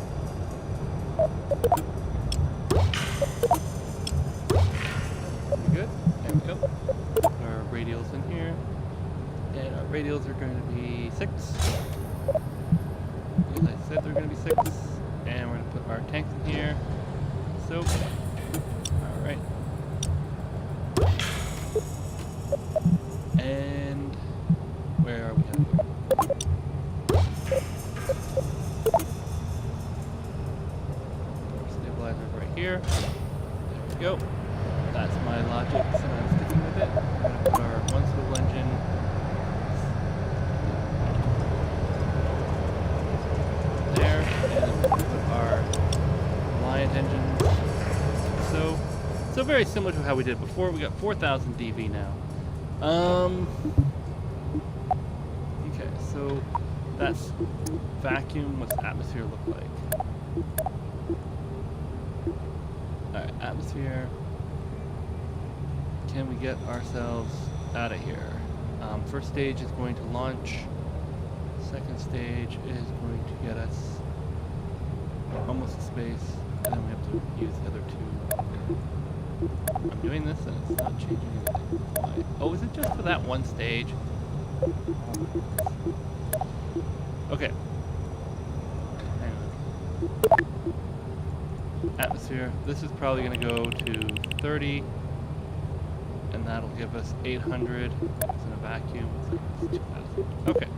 Good. There we go. Put our radials in here. And our radials are going to be 6. As I said, they're going to be 6. And we're going to put our tanks in here. So, alright. And where are we at? Stabilizers right here. There we go. That's my logic, so I'm sticking with it. I'm going to put our one swivel engine there, and then we'll put our Reliant engines. So very similar to how we did before. We got 4,000 dV now. Okay, so that's vacuum. What's atmosphere look like? Alright, atmosphere. Can we get ourselves out of here? First stage is going to launch. Second stage is going to get us almost to space. And then we have to use the other 2. I'm doing this and it's not changing anything. Why? Oh, is it just for that one stage? Okay. Hang on. Atmosphere. This is probably going to go to 30. And that'll give us 800. It's in a vacuum. It's 2,000. Okay.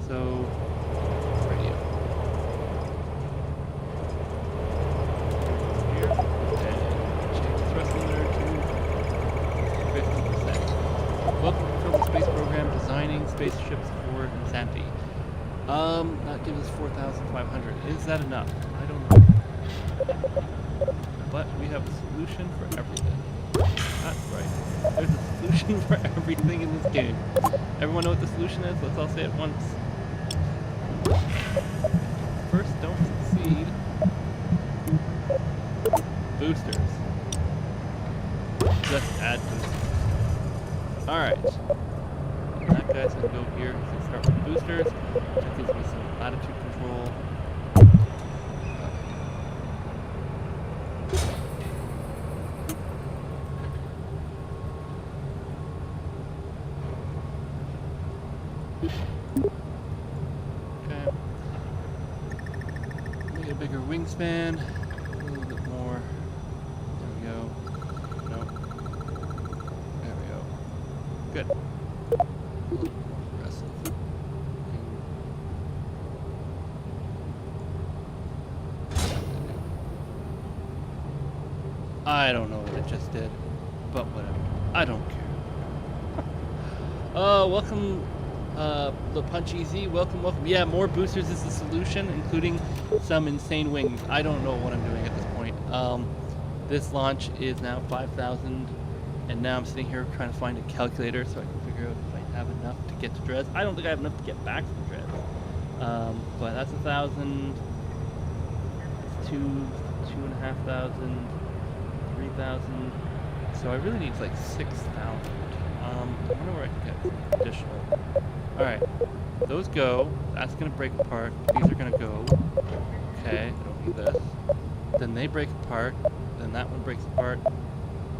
So, radio. Welcome to Kerbal Space Program, designing spaceships for insanity. That gives us 4,500. Is that enough? I don't know. But we have a solution for everything. That's right. There's a solution for everything in this game. Everyone know what the solution is? Let's all say it once. First, don't succeed. Boosters. Just add boosters. Alright. That guy's gonna go here. He's gonna start with boosters. That gives me some latitude control. Okay. Make a bigger wingspan. A little bit more. There we go. Nope. There we go. Good. A little more aggressive. I don't know what it just did, but whatever. I don't care. Welcome, the Punch Easy. Welcome. Yeah, more boosters is the solution, including some insane wings. I don't know what I'm doing at this point. This launch is now 5,000, and now I'm sitting here trying to find a calculator so I can figure out if I have enough to get to Dres. I don't think I have enough to get back from Dres. But that's 1,000. 2,500, 3,000. So I really need like 6,000. I wonder where I can get additional. Alright, those go. That's gonna break apart. These are gonna go. Okay, I don't need this. Then they break apart. Then that one breaks apart.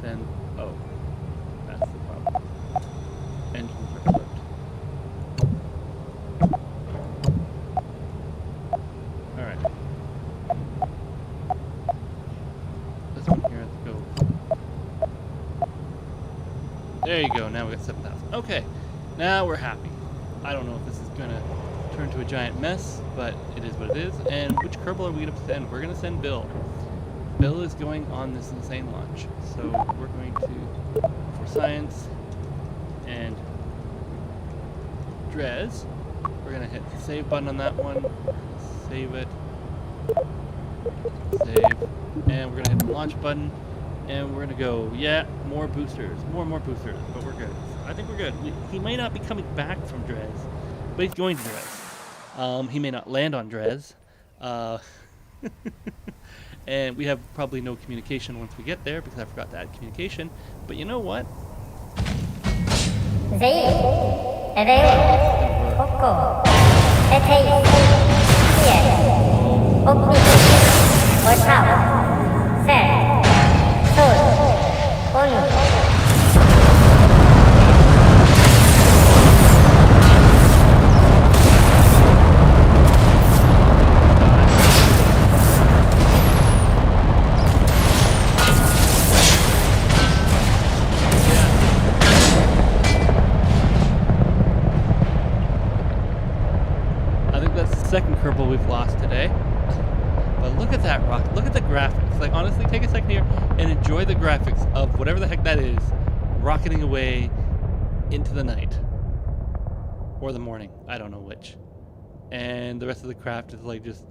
Then, oh, that's the problem. Engines are flipped. Alright. This one here, let's go. There you go, now we got 7,000. Okay, now we're happy. I don't know if this is gonna turn to a giant mess, but it is what it is. And which Kerbal are we gonna send? We're gonna send Bill. Bill is going on this insane launch. So we're going to, for science and Dres, we're gonna hit the save button on that one. Save it. Save. And we're gonna hit the launch button. And we're gonna go, yeah, more boosters. More boosters, but we're good. I think we're good. He may not be coming back from Dres, but he's going to Dres. He may not land on Dres. And we have probably no communication once we get there because I forgot to add communication. But you know what? Second Kerbal we've lost today. But look at that rocket. Look at the graphics. Like, honestly, take a second here and enjoy the graphics of whatever the heck that is rocketing away into the night. Or the morning. I don't know which. And the rest of the craft is like just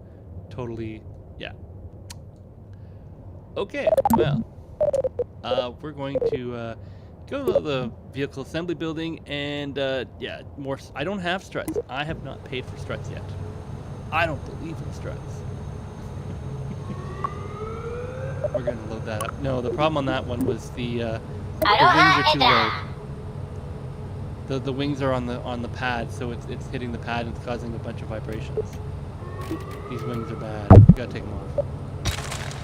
totally, yeah. Okay, well. We're going to go to the vehicle assembly building and, yeah, more. I don't have struts. I have not paid for struts yet. I don't believe in struts. We're going to load that up. No, the problem on that one was the wings are too low. The wings are on the pad, so it's hitting the pad and it's causing a bunch of vibrations. These wings are bad. You gotta take them off.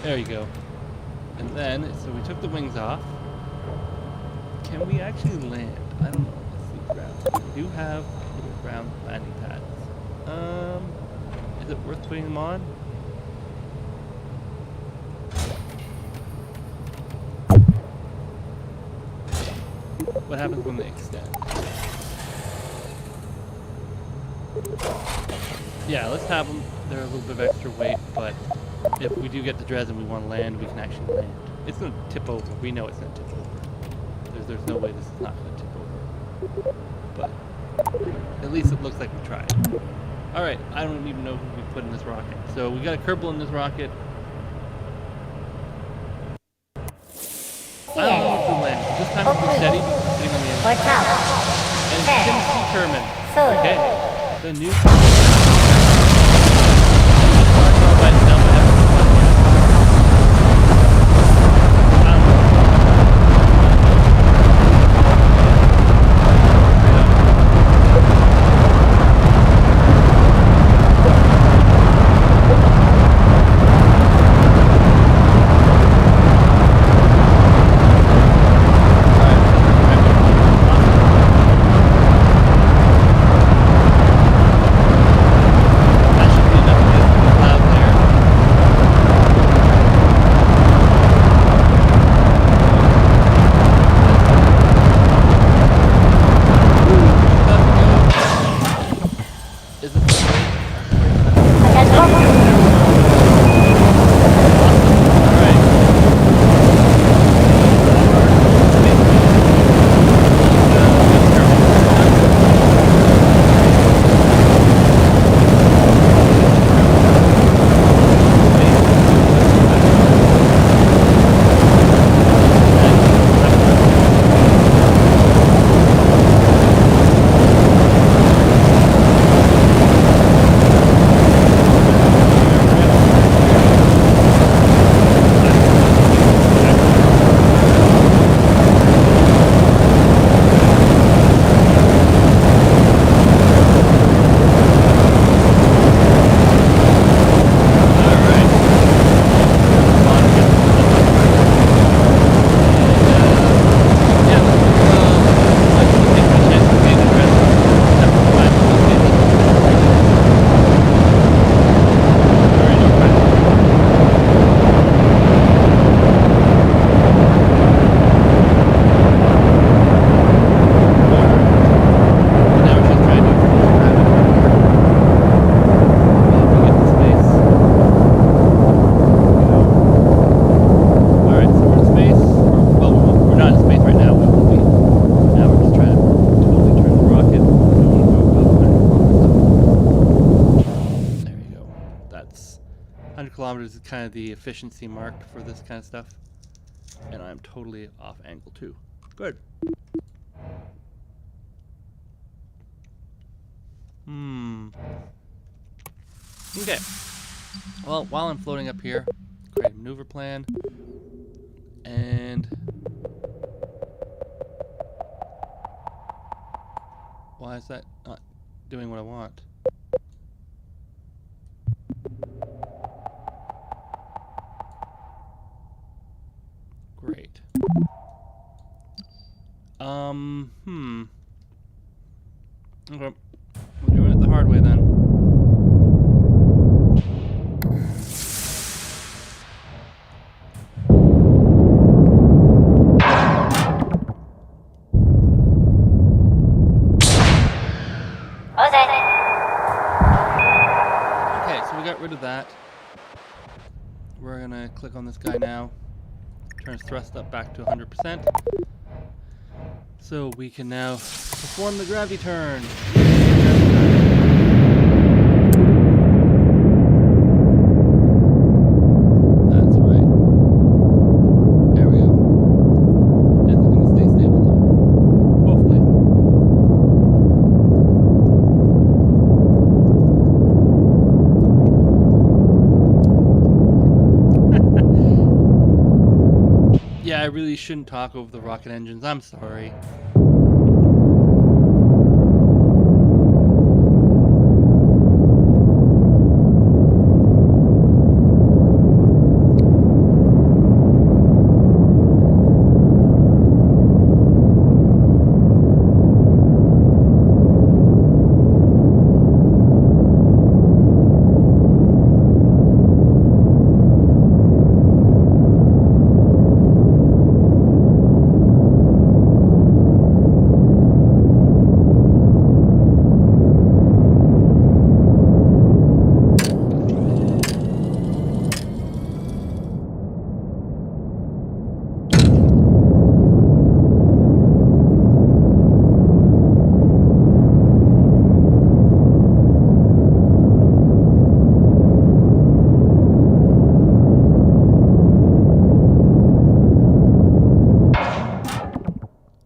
There you go. And then, so we took the wings off. Can we actually land? I don't know. Let's see ground. We do have ground landing pads. Is it worth putting them on? What happens when they extend? Yeah, let's have them. They're a little bit of extra weight, but if we do get the Dres and we want to land, we can actually land. It's going to tip over. We know it's going to tip over. There's no way this is not going to tip over. But at least it looks like we tried. Alright, I don't even know who we put in this rocket. So we got a Kerbal in this rocket. I don't know if we'll land. This time it's steady because it's sitting on the end. And it's determined. Okay. The new kilometers is kind of the efficiency mark for this kind of stuff. And I'm totally off angle too. Good. Okay. Well, while I'm floating up here, create a maneuver plan. And why is that not doing what I want? Great. Okay. We're doing it the hard way then. Okay, so we got rid of that. We're gonna click on this guy now. Turn his thrust up back to 100%. So we can now perform the gravity turn. That's right. There we go. Is it going to stay stable though? Hopefully. Yeah, I really shouldn't talk over the rocket engines. I'm sorry.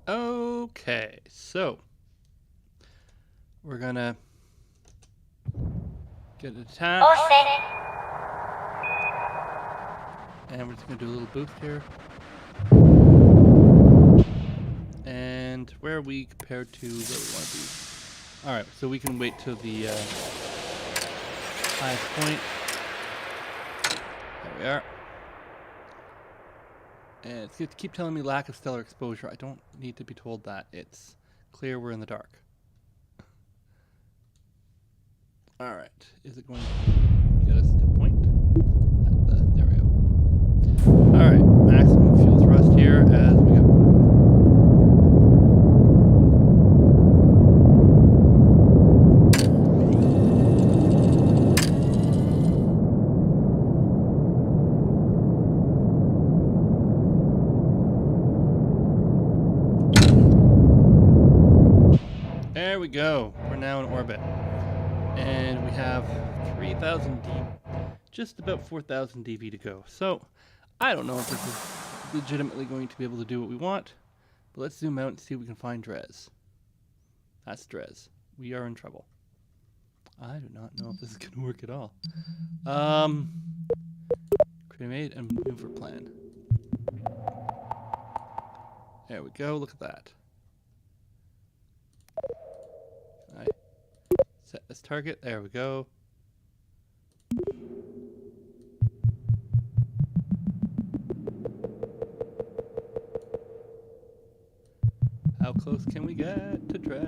Okay, so we're gonna get it attached, and we're just gonna do a little boost here. And where are we compared to where we want to be? All right, so we can wait till the highest point. There we are. And it's going to keep telling me lack of stellar exposure. I don't need to be told that. It's clear we're in the dark. Alright. Is it going to get us to point? There we go. Alright. Maximum fuel thrust here as we go. There we go. We're now in orbit. And we have 3,000 dB, just about 4,000 dB to go. So, I don't know if this is legitimately going to be able to do what we want, but let's zoom out and see if we can find Dres. That's Dres. We are in trouble. I do not know if this is going to work at all. Create a maneuver plan. There we go. Look at that. Can I set this target? There we go. How close can we get to Dres?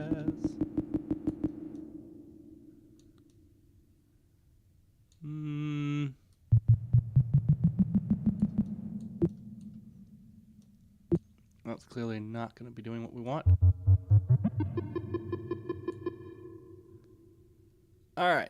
Well, it's clearly not going to be doing what we want. All right.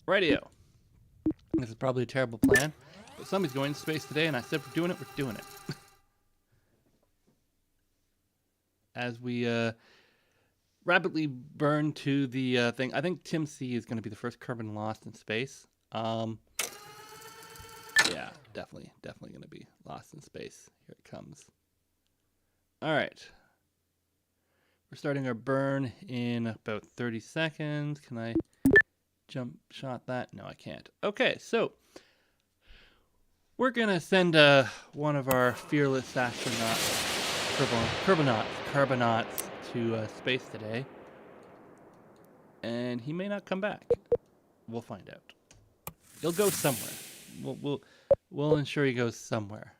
Radio. This is probably a terrible plan, but somebody's going to space today, and I said we're doing it, we're doing it. As we rapidly burn to the thing. I think Tim C is going to be the first carbon lost in space. Yeah, definitely going to be lost in space. Here it comes. All right. We're starting our burn in about 30 seconds. Can I jump shot that? No, I can't. Okay, so we're going to send one of our fearless astronauts, kerbonauts to space today. And he may not come back. We'll find out. He'll go somewhere. We'll ensure he goes somewhere.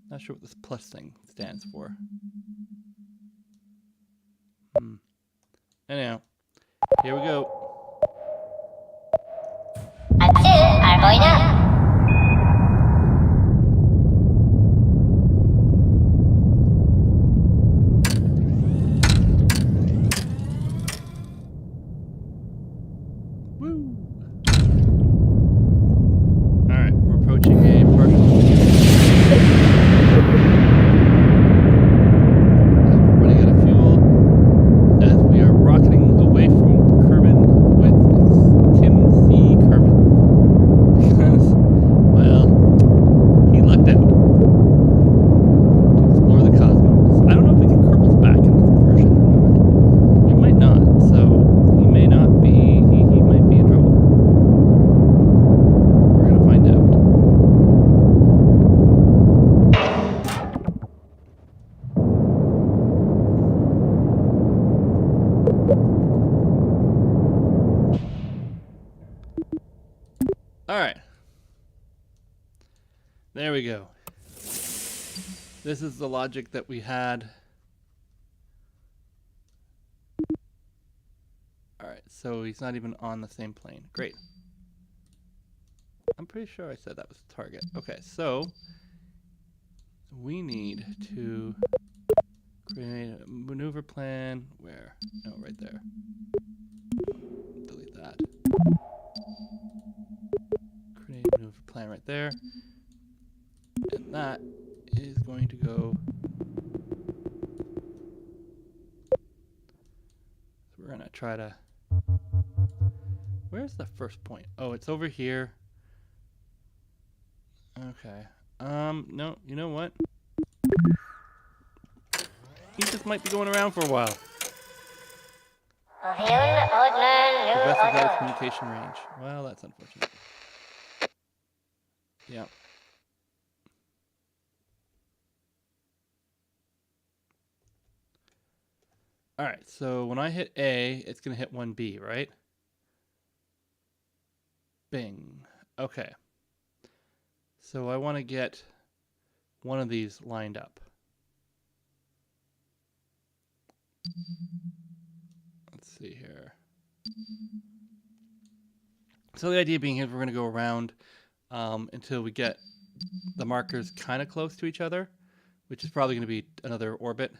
Not sure what this plus thing stands for. Anyhow, here we go. And 2 are going up. Woo! Alright, we're approaching a partial. Running out of fuel as we are rocketing away from Kerbin with Tim C. Kerbin. Because, well, he lucked out to explore the cosmos. I don't know if we get Kerbals back in this version or not. We might not, so he may not be, he might be in trouble. We're going to find out. Alright. There we go. This is the logic that we had. Alright, so he's not even on the same plane. Great. I'm pretty sure I said that was the target. Okay, so we need to create a maneuver plan. Where? No, right there. Delete that. Create a maneuver plan right there. And that is going to go. So we're going to try to. Where's the first point? Oh, it's over here. Okay. No, you know what? He just might be going around for a while. The vessel's out of communication range. Well, that's unfortunate. Yeah. Alright, so when I hit A, it's going to hit 1B, right? Bing. Okay. So I want to get one of these lined up. Let's see here. So the idea being is we're going to go around until we get the markers kind of close to each other, which is probably going to be another orbit.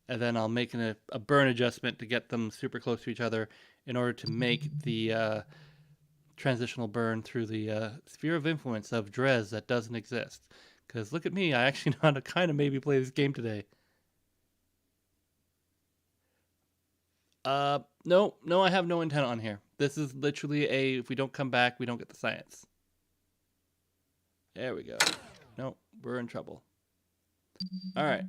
And then I'll make a burn adjustment to get them super close to each other in order to make the transitional burn through the sphere of influence of Dres that doesn't exist. Because look at me, I actually know how to kind of maybe play this game today. No, I have no intent on here. This is literally if we don't come back, we don't get the science. There we go. No, we're in trouble. All right.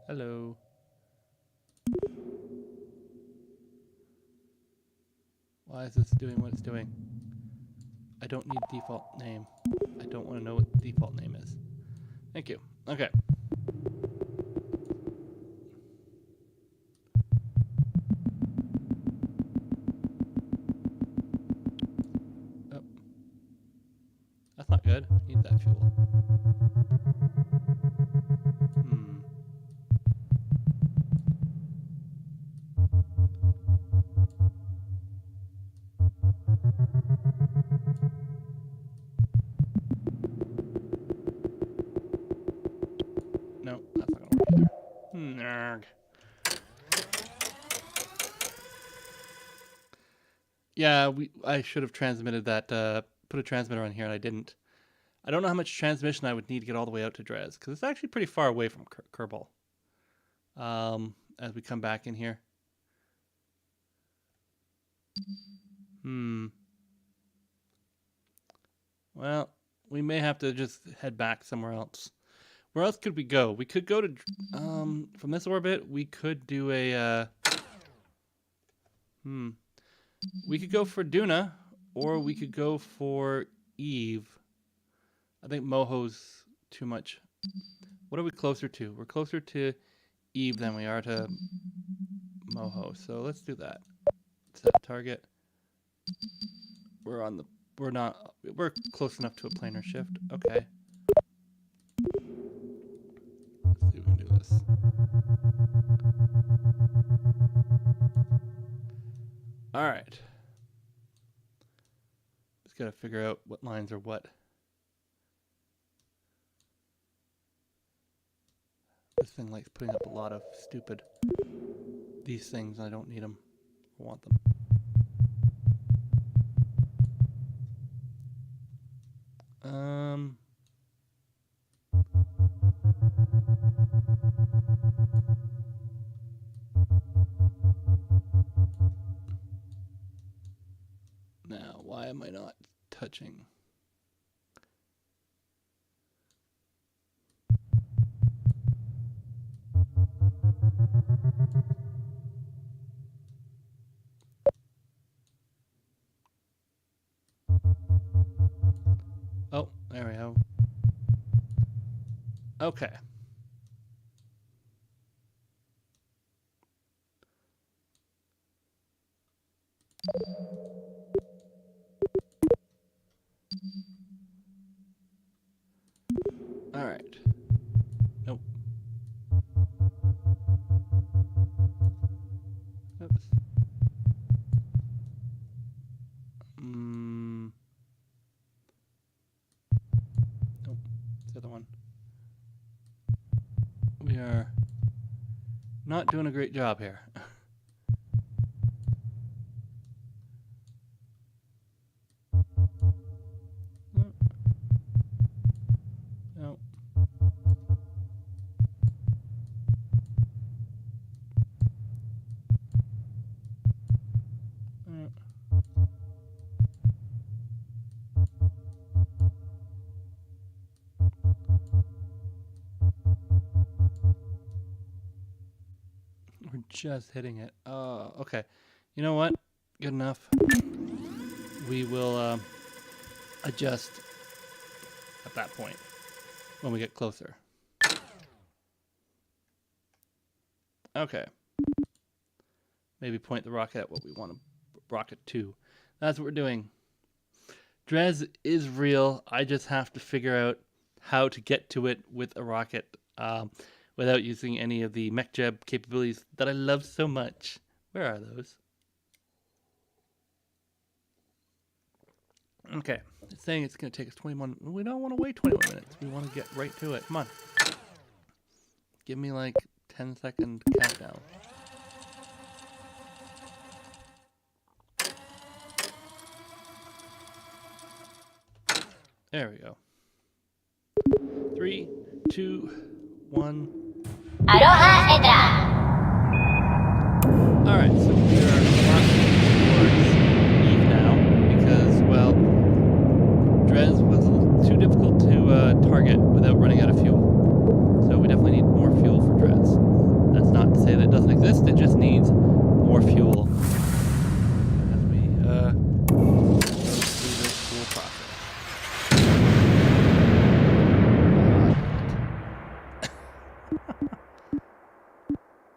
Hello. Why is this doing what it's doing? I don't need default name. I don't want to know what the default name is. Thank you. Okay. Oh. That's not good. Need that fuel. Yeah, I should have transmitted that, put a transmitter on here, and I didn't. I don't know how much transmission I would need to get all the way out to Dres, because it's actually pretty far away from Kerbal. As we come back in here. Well, we may have to just head back somewhere else. Where else could we go? We could go to, from this orbit, we could do a, we could go for Duna, or we could go for Eve. I think Moho's too much. What are we closer to? We're closer to Eve than we are to Moho, so let's do that. Set target. We're close enough to a planar shift. Okay. Let's see if we can do this. All right. Just gotta figure out what lines are what. This thing likes putting up a lot of stupid these things. I don't need them. I want them. Now, why am I not touching? Oh, there we go. Okay. All right. Nope. Oops. Nope. It's the other one. We are not doing a great job here. No. We're just hitting it. Oh, okay. You know what? Good enough. We will adjust at that point when we get closer. Okay. Maybe point the rocket at what we want to rocket to. That's what we're doing. Dres is real. I just have to figure out how to get to it with a rocket without using any of the mech-jeb capabilities that I love so much. Where are those? Okay. It's saying it's going to take us 21. We don't want to wait 21 minutes. We want to get right to it. Come on. Give me like 10-second countdown. There we go. 3, 2, 1. Aloha Edra. Alright, so we are walking towards Eve now because, well, Dres was a little too difficult to target without running out of fuel. So we definitely need more fuel for Dres. That's not to say that it doesn't exist, it just needs more fuel. As we go through this cool process.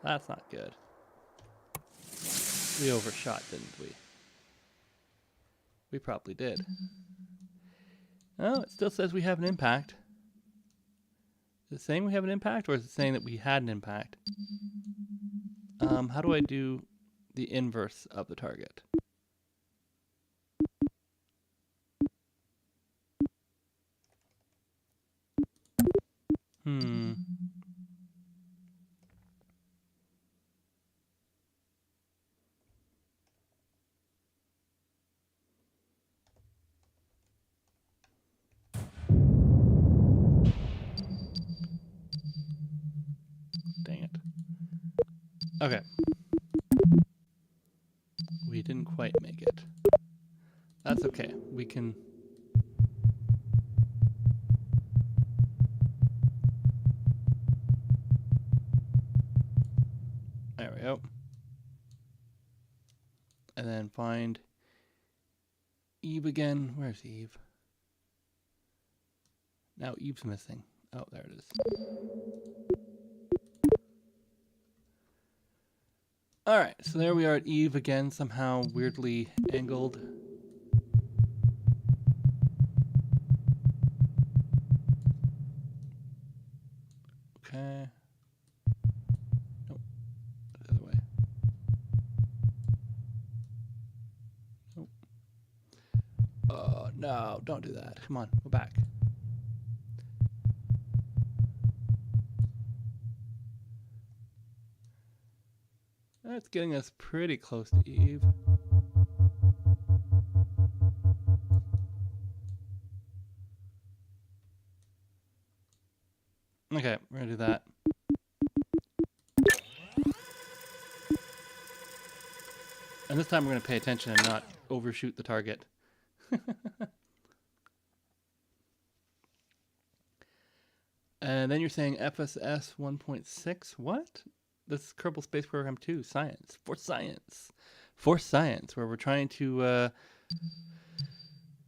That's not good. We overshot, didn't we? We probably did. Oh, it still says we have an impact. Is it saying we have an impact, or is it saying that we had an impact? How do I do the inverse of the target? Okay. We didn't quite make it. That's okay. We can... There we go. And then find Eve again. Where's Eve? Now Eve's missing. Oh, there it is. Alright, so there we are at Eve again, somehow weirdly angled. Okay. Nope. The other way. Nope. Oh, no, don't do that. Come on, go back. That's getting us pretty close to Eve. Okay, we're gonna do that. And this time we're gonna pay attention and not overshoot the target. And then you're saying FSS 1.6? What? This is Kerbal Space Program 2, Science. For Science. For Science, where we're trying to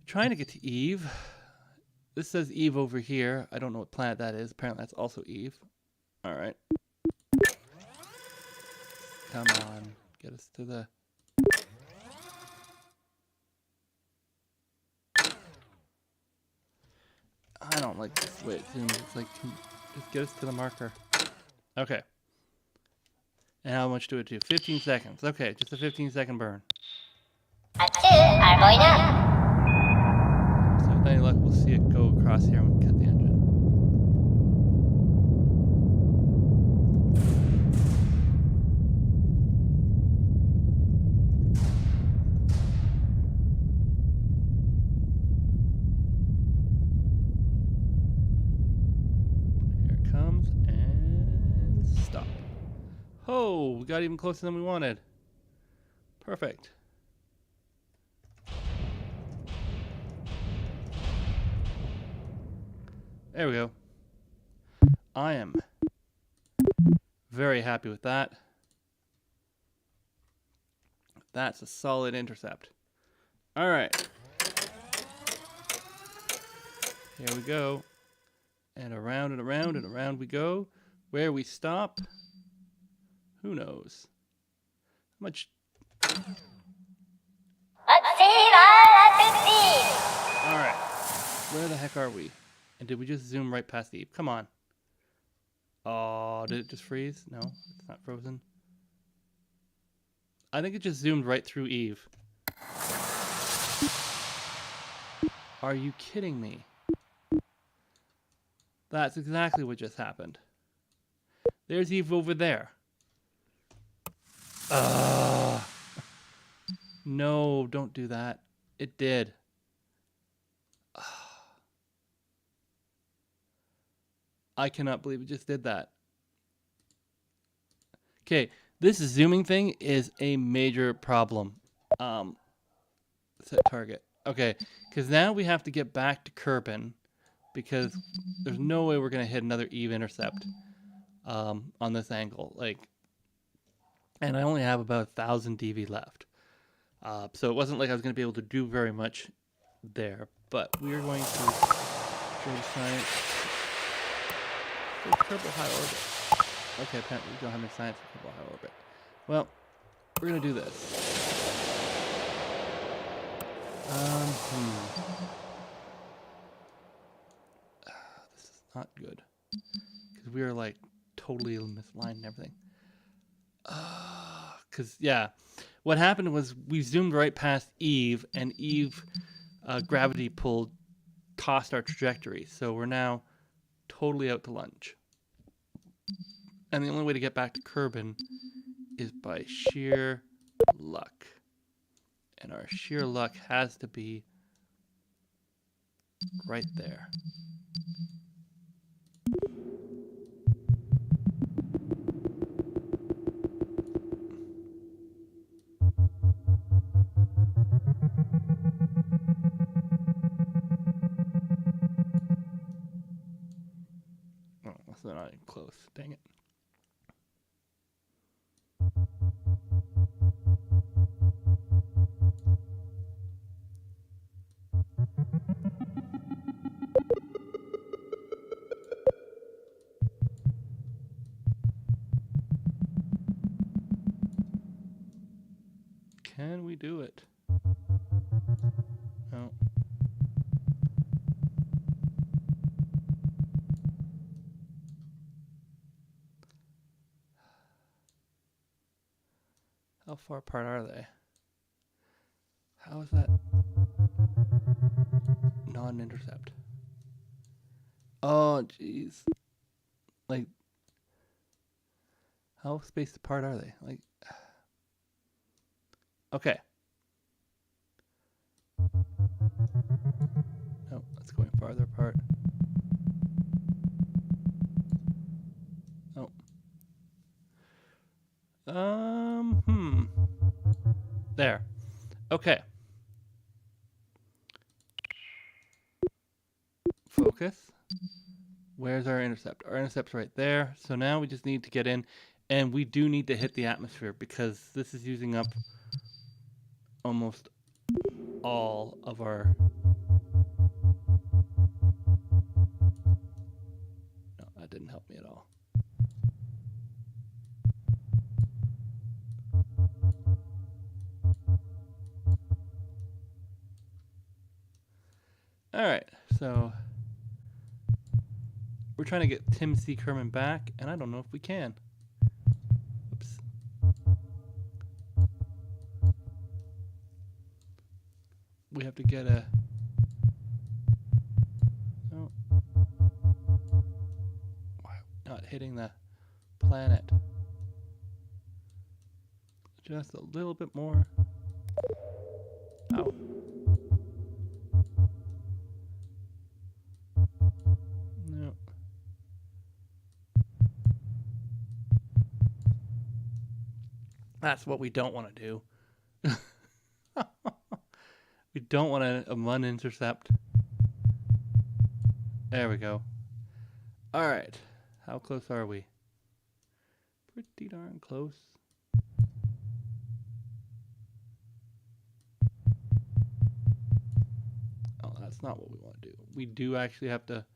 get to Eve. This says Eve over here. I don't know what planet that is. Apparently that's also Eve. Alright. Come on. Get us to the... I don't like this way it zooms. It's like, just get us to the marker. Okay. And how much do it do? 15 seconds. Okay, just a 15-second burn. At 2 are going up. So with any luck, we'll see it go across here and we can cut the engine. Here it comes and stop. Oh, we got even closer than we wanted. Perfect. There we go. I am very happy with that. That's a solid intercept. All right. Here we go. And around and around and around we go. Where we stop, who knows? How much? Let's see what I see. All right. Where the heck are we? And did we just zoom right past Eve? Come on. Oh, did it just freeze? No, it's not frozen. I think it just zoomed right through Eve. Are you kidding me? That's exactly what just happened. There's Eve over there. No, don't do that. It did. I cannot believe it just did that. Okay, this zooming thing is a major problem. Set target. Okay, because now we have to get back to Kerbin because there's no way we're going to hit another Eve intercept on this angle. And I only have about 1,000 DV left. So it wasn't like I was going to be able to do very much there. But we are going to go to science. Kerbal high orbit. Okay, apparently we don't have any science for Kerbal high orbit. Well, we're going to do this. This is not good. Because we are like totally misaligned and everything. Because, yeah, what happened was we zoomed right past Eve, and Eve gravity pull tossed our trajectory. So we're now totally out to lunch. And the only way to get back to Kerbin is by sheer luck. And our sheer luck has to be right there. even close. Dang it. Can we do it? No. How far apart are they? How is that non-intercept? Oh, jeez. Like, how spaced apart are they? Like, okay. No, that's going farther apart. Oh. There. Okay. Focus. Where's our intercept? Our intercept's right there. So now we just need to get in, and we do need to hit the atmosphere because this is using up almost all of our... No, that didn't help me at all. All right, so we're trying to get Tim C. Kerman back, and I don't know if we can. Oops. We have to get a... Oh. Wow, not hitting the planet. Just a little bit more. Ow. No. That's what we don't want to do. We don't want a mun intercept. There we go. All right. How close are we? Pretty darn close. Oh, that's not what we want to do. We do actually have to...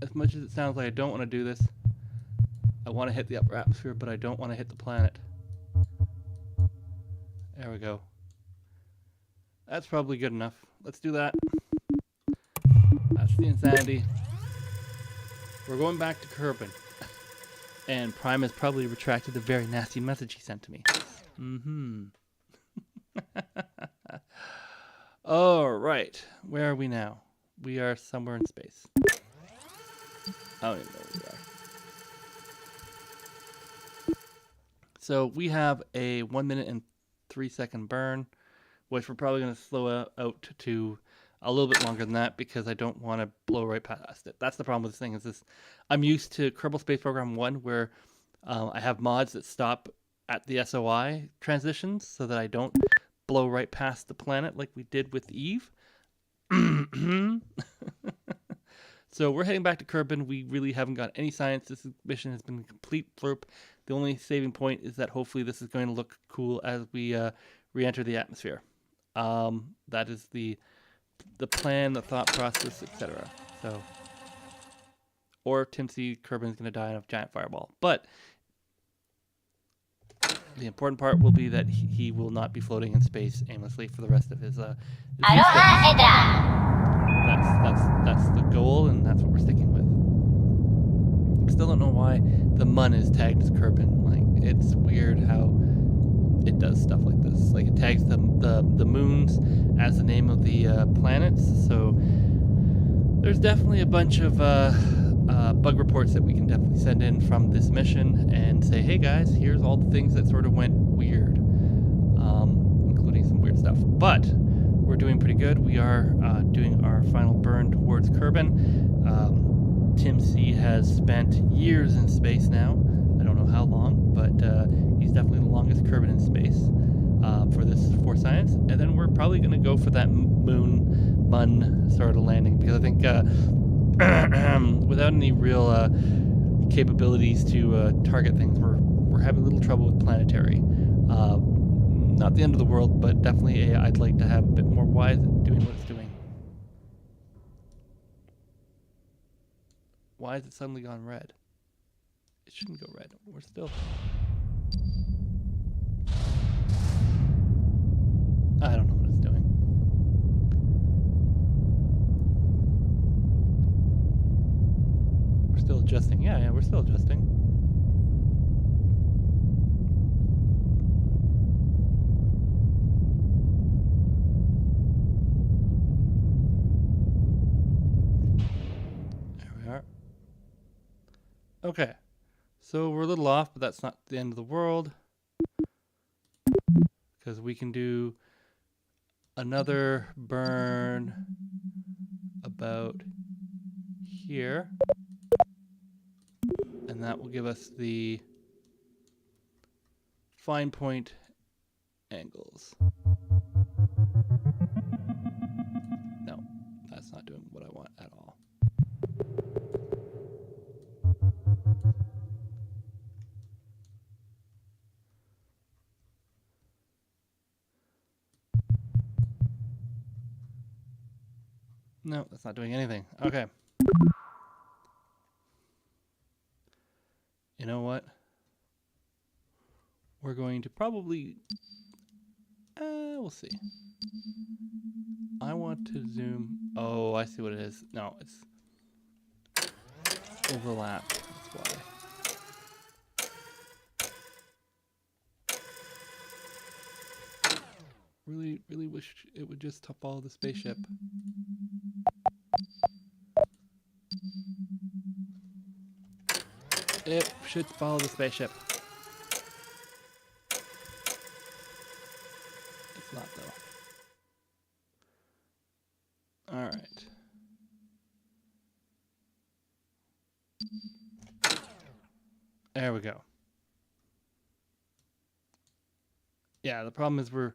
As much as it sounds like I don't want to do this, I want to hit the upper atmosphere, but I don't want to hit the planet. There we go. That's probably good enough. Let's do that. That's the insanity. We're going back to Kerbin. And Prime has probably retracted the very nasty message he sent to me. Alright. Where are we now? We are somewhere in space. I don't even know where we are. So we have a 1 minute and 3 second burn, which we're probably going to slow out to a little bit longer than that because I don't want to blow right past it. That's the problem with this thing is this. I'm used to Kerbal Space Program 1 where I have mods that stop at the SOI transitions so that I don't blow right past the planet like we did with Eve. So we're heading back to Kerbin. We really haven't got any science. This mission has been a complete flurp. The only saving point is that hopefully this is going to look cool as we re-enter the atmosphere. That is the plan, the thought process, etc. So, or Tim C. Kerbin is going to die in a giant fireball. But the important part will be that he will not be floating in space aimlessly for the rest of his Aloha Edra! That's the goal, and that's what we're sticking with. Still don't know why the mun is tagged as Kerbin. Like, it's weird how it does stuff like this. Like, it tags the moons as the name of the planets. So there's definitely a bunch of bug reports that we can definitely send in from this mission and say, hey guys, here's all the things that sort of went weird, including some weird stuff. But we're doing pretty good. We are doing our final burn towards Kerbin. Tim C has spent years in space now. I don't know how long, but he's definitely the longest Kerbin in space for science. And then we're probably going to go for that mun sort of landing because I think without any real capabilities to target things. We're having a little trouble with planetary. Not the end of the world, but definitely I'd like to have a bit more. Why is it doing what it's doing? Why has it suddenly gone red? It shouldn't go red. We're still... I don't know what it's doing. We're still adjusting. Yeah, we're still adjusting. There we are. Okay. So we're a little off, but that's not the end of the world. Because we can do another burn about here. And that will give us the fine point angles. No, that's not doing what I want at all. No, that's not doing anything. Okay. You know what? We're going to probably... we'll see. I want to zoom... Oh, I see what it is. No, it's... overlap. That's why. Really, really wish it would just follow the spaceship. It should follow the spaceship. It's not though. Alright. There we go. Yeah, the problem is I'm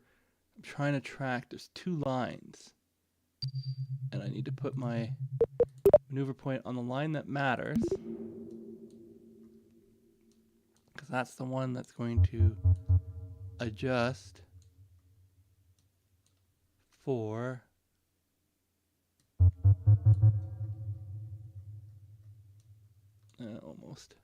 trying to track, there's two lines. And I need to put my maneuver point on the line that matters. Because that's the one that's going to adjust for almost.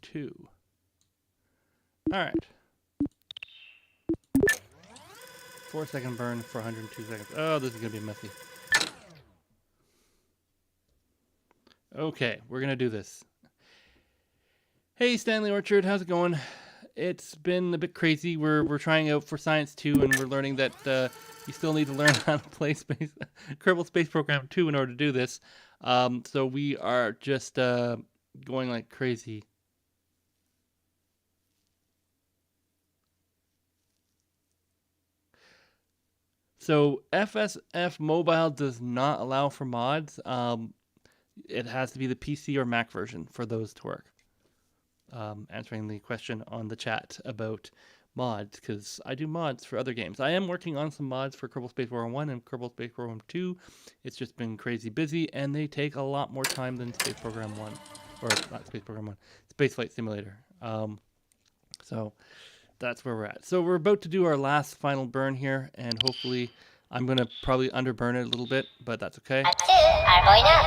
Two. All right. 4-second burn for 102 seconds. Oh, this is gonna be messy. Okay, we're gonna do this. Hey, Stanley Orchard, how's it going? It's been a bit crazy. We're trying out for Science 2, and we're learning that you still need to learn how to play Kerbal Space Program 2 in order to do this. So we are just going like crazy. So FSF Mobile does not allow for mods. It has to be the PC or Mac version for those to work. Answering the question on the chat about mods, because I do mods for other games. I am working on some mods for Kerbal Space Program 1 and Kerbal Space Program 2. It's just been crazy busy, and they take a lot more time than Space Program 1. Or not Space Program 1, Space Flight Simulator. So that's where we're at. So we're about to do our last final burn here, and hopefully I'm going to probably underburn it a little bit, but that's okay. Two are going up.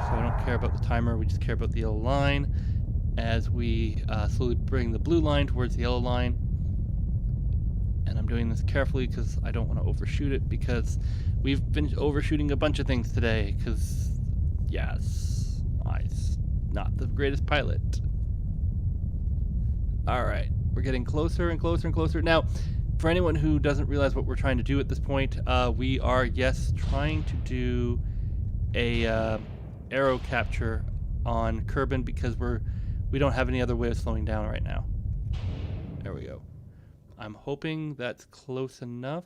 So I don't care about the timer, we just care about the yellow line as we slowly bring the blue line towards the yellow line. And I'm doing this carefully because I don't want to overshoot it, because we've been overshooting a bunch of things today, because yes, I'm not the greatest pilot. Alright, We're getting closer and closer and closer. Now, for anyone who doesn't realize what we're trying to do at this point, we are, yes, trying to do a arrow capture on Kerbin because we don't have any other way of slowing down right now. There we go. I'm hoping that's close enough.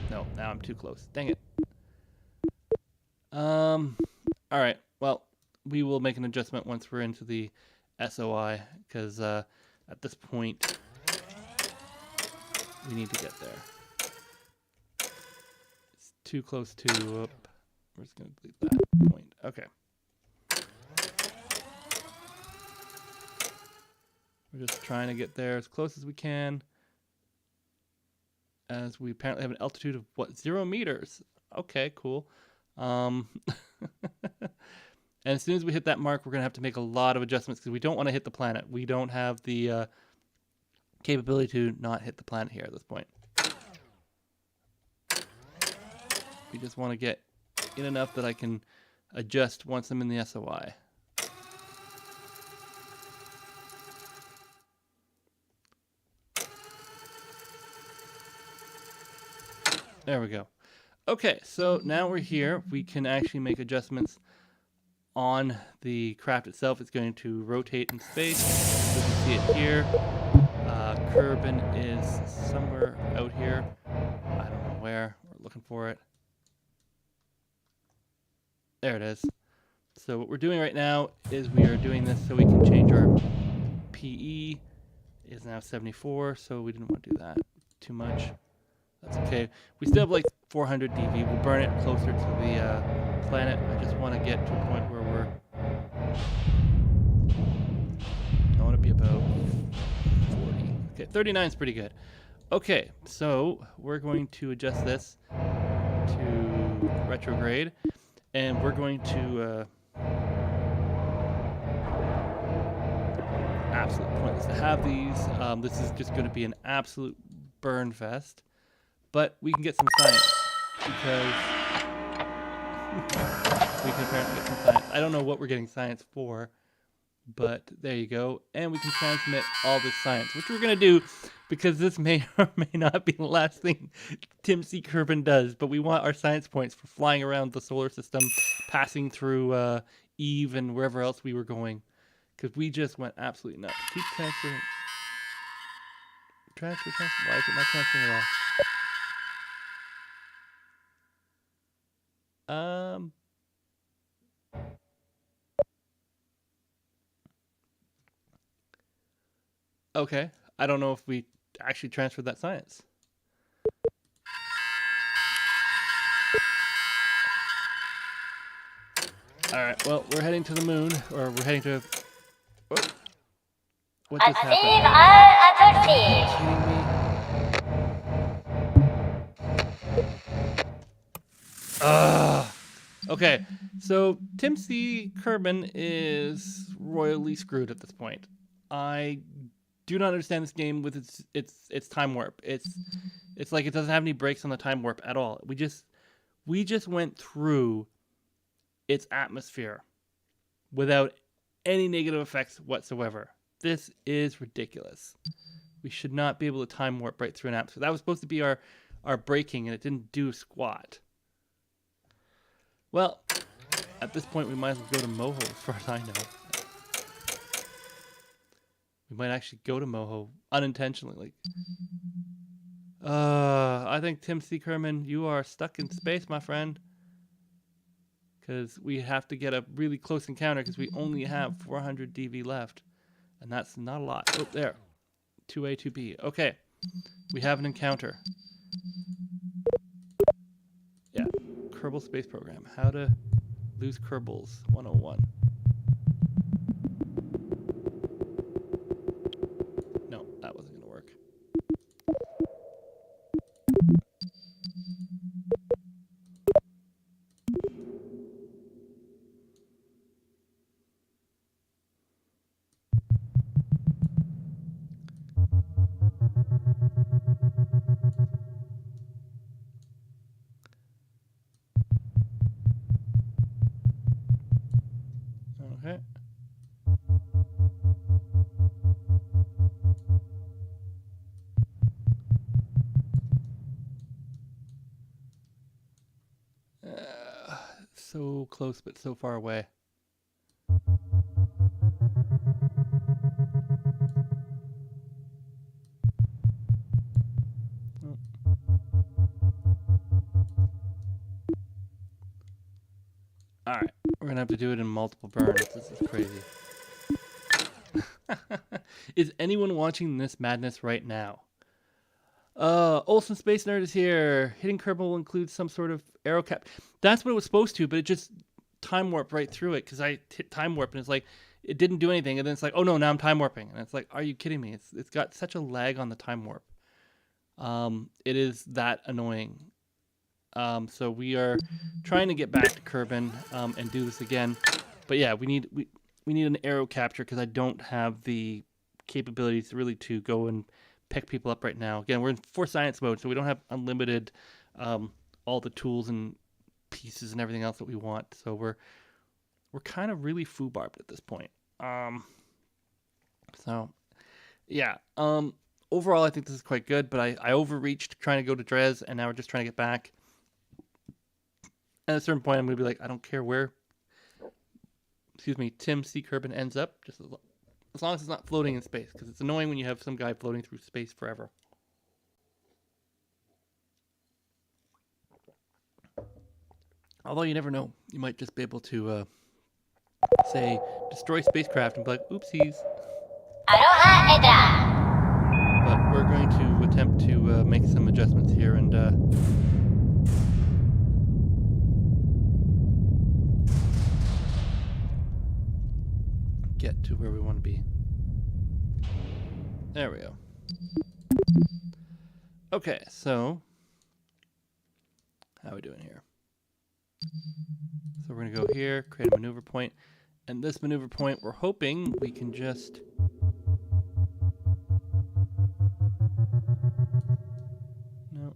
No, now I'm too close. Dang it. All right. Well, we will make an adjustment once we're into the SOI because at this point we need to get there. It's too close to. We're just gonna delete that point. Okay. We're just trying to get there as close as we can. As we apparently have an altitude of what, 0 meters. Okay, cool. And as soon as we hit that mark, we're gonna have to make a lot of adjustments because we don't want to hit the planet. We don't have the capability to not hit the planet here at this point. We just want to get in enough that I can adjust once I'm in the SOI. There we go. Okay, so now we're here. We can actually make adjustments on the craft itself. It's going to rotate in space. You can see it here. Kerbin is somewhere out here. I don't know where. We're looking for it. There it is. So what we're doing right now is we are doing this so we can change our PE. It is now 74, so we didn't want to do that too much. That's okay. We still have like 400 DV. We'll burn it closer to the planet. I just want to get to a point where I want to be about 40. Okay, 39 is pretty good. Okay, so we're going to adjust this to retrograde, and we're going to absolute pointless to have these. This is just going to be an absolute burn fest. But we can get some science because we can apparently get some science. I don't know what we're getting science for, but there you go. And we can transmit all this science, which we're going to do because this may or may not be the last thing Tim C. Kerbin does. But we want our science points for flying around the solar system, passing through Eve and wherever else we were going. Because we just went absolutely nuts. Keep transferring. Transfer. Why is it not transferring at all? Okay. I don't know if we actually transferred that science. Alright, well, we're heading to the moon, or we're heading to... Oh. What just happened? Okay, so Tim C. Kerbin is royally screwed at this point. I do not understand this game with its time warp. It's like it doesn't have any breaks on the time warp at all. We just went through its atmosphere without any negative effects whatsoever. This is ridiculous. We should not be able to time warp right through an atmosphere. That was supposed to be our braking, and it didn't do squat. Well, at this point, we might as well go to Moho, as far as I know. We might actually go to Moho unintentionally. I think Tim C. Kerbin, you are stuck in space, my friend. Because we have to get a really close encounter because we only have 400 DV left. And that's not a lot. Oh, there. 2A, 2B. Okay. We have an encounter. Yeah. Kerbal Space Program. How to lose Kerbals 101. No, that wasn't going to work. so close but so far away. Oh. Alright, we're gonna have to do it in multiple burns. This is crazy. Is anyone watching this madness right now? Olsen Space Nerd is here. Hitting Kerbal includes some sort of arrow cap. That's what it was supposed to, but it just time warped right through it because I hit time warp and it's like it didn't do anything, and then it's like, oh no, now I'm time warping, and it's like, are you kidding me? It's got such a lag on the time warp. It is that annoying. So we are trying to get back to Kerbin and do this again, but yeah, we need an arrow capture because I don't have the capabilities really to go and pick people up right now. Again, we're in for science mode, so we don't have unlimited all the tools and pieces and everything else that we want. So we're kind of really foobarbed at this point. So yeah. Overall, I think this is quite good, but I overreached trying to go to Dres, and now we're just trying to get back. At a certain point, I'm going to be like, I don't care where, Tim C. Kerbin ends up, just as long as it's not floating in space, because it's annoying when you have some guy floating through space forever. Although you never know. You might just be able to, say, destroy spacecraft and be like, oopsies. Aroha Edra. But we're going to attempt to make some adjustments here and get to where we want to be. There we go. Okay, so how are we doing here? So we're going to go here, create a maneuver point, and this maneuver point, we're hoping we can just no.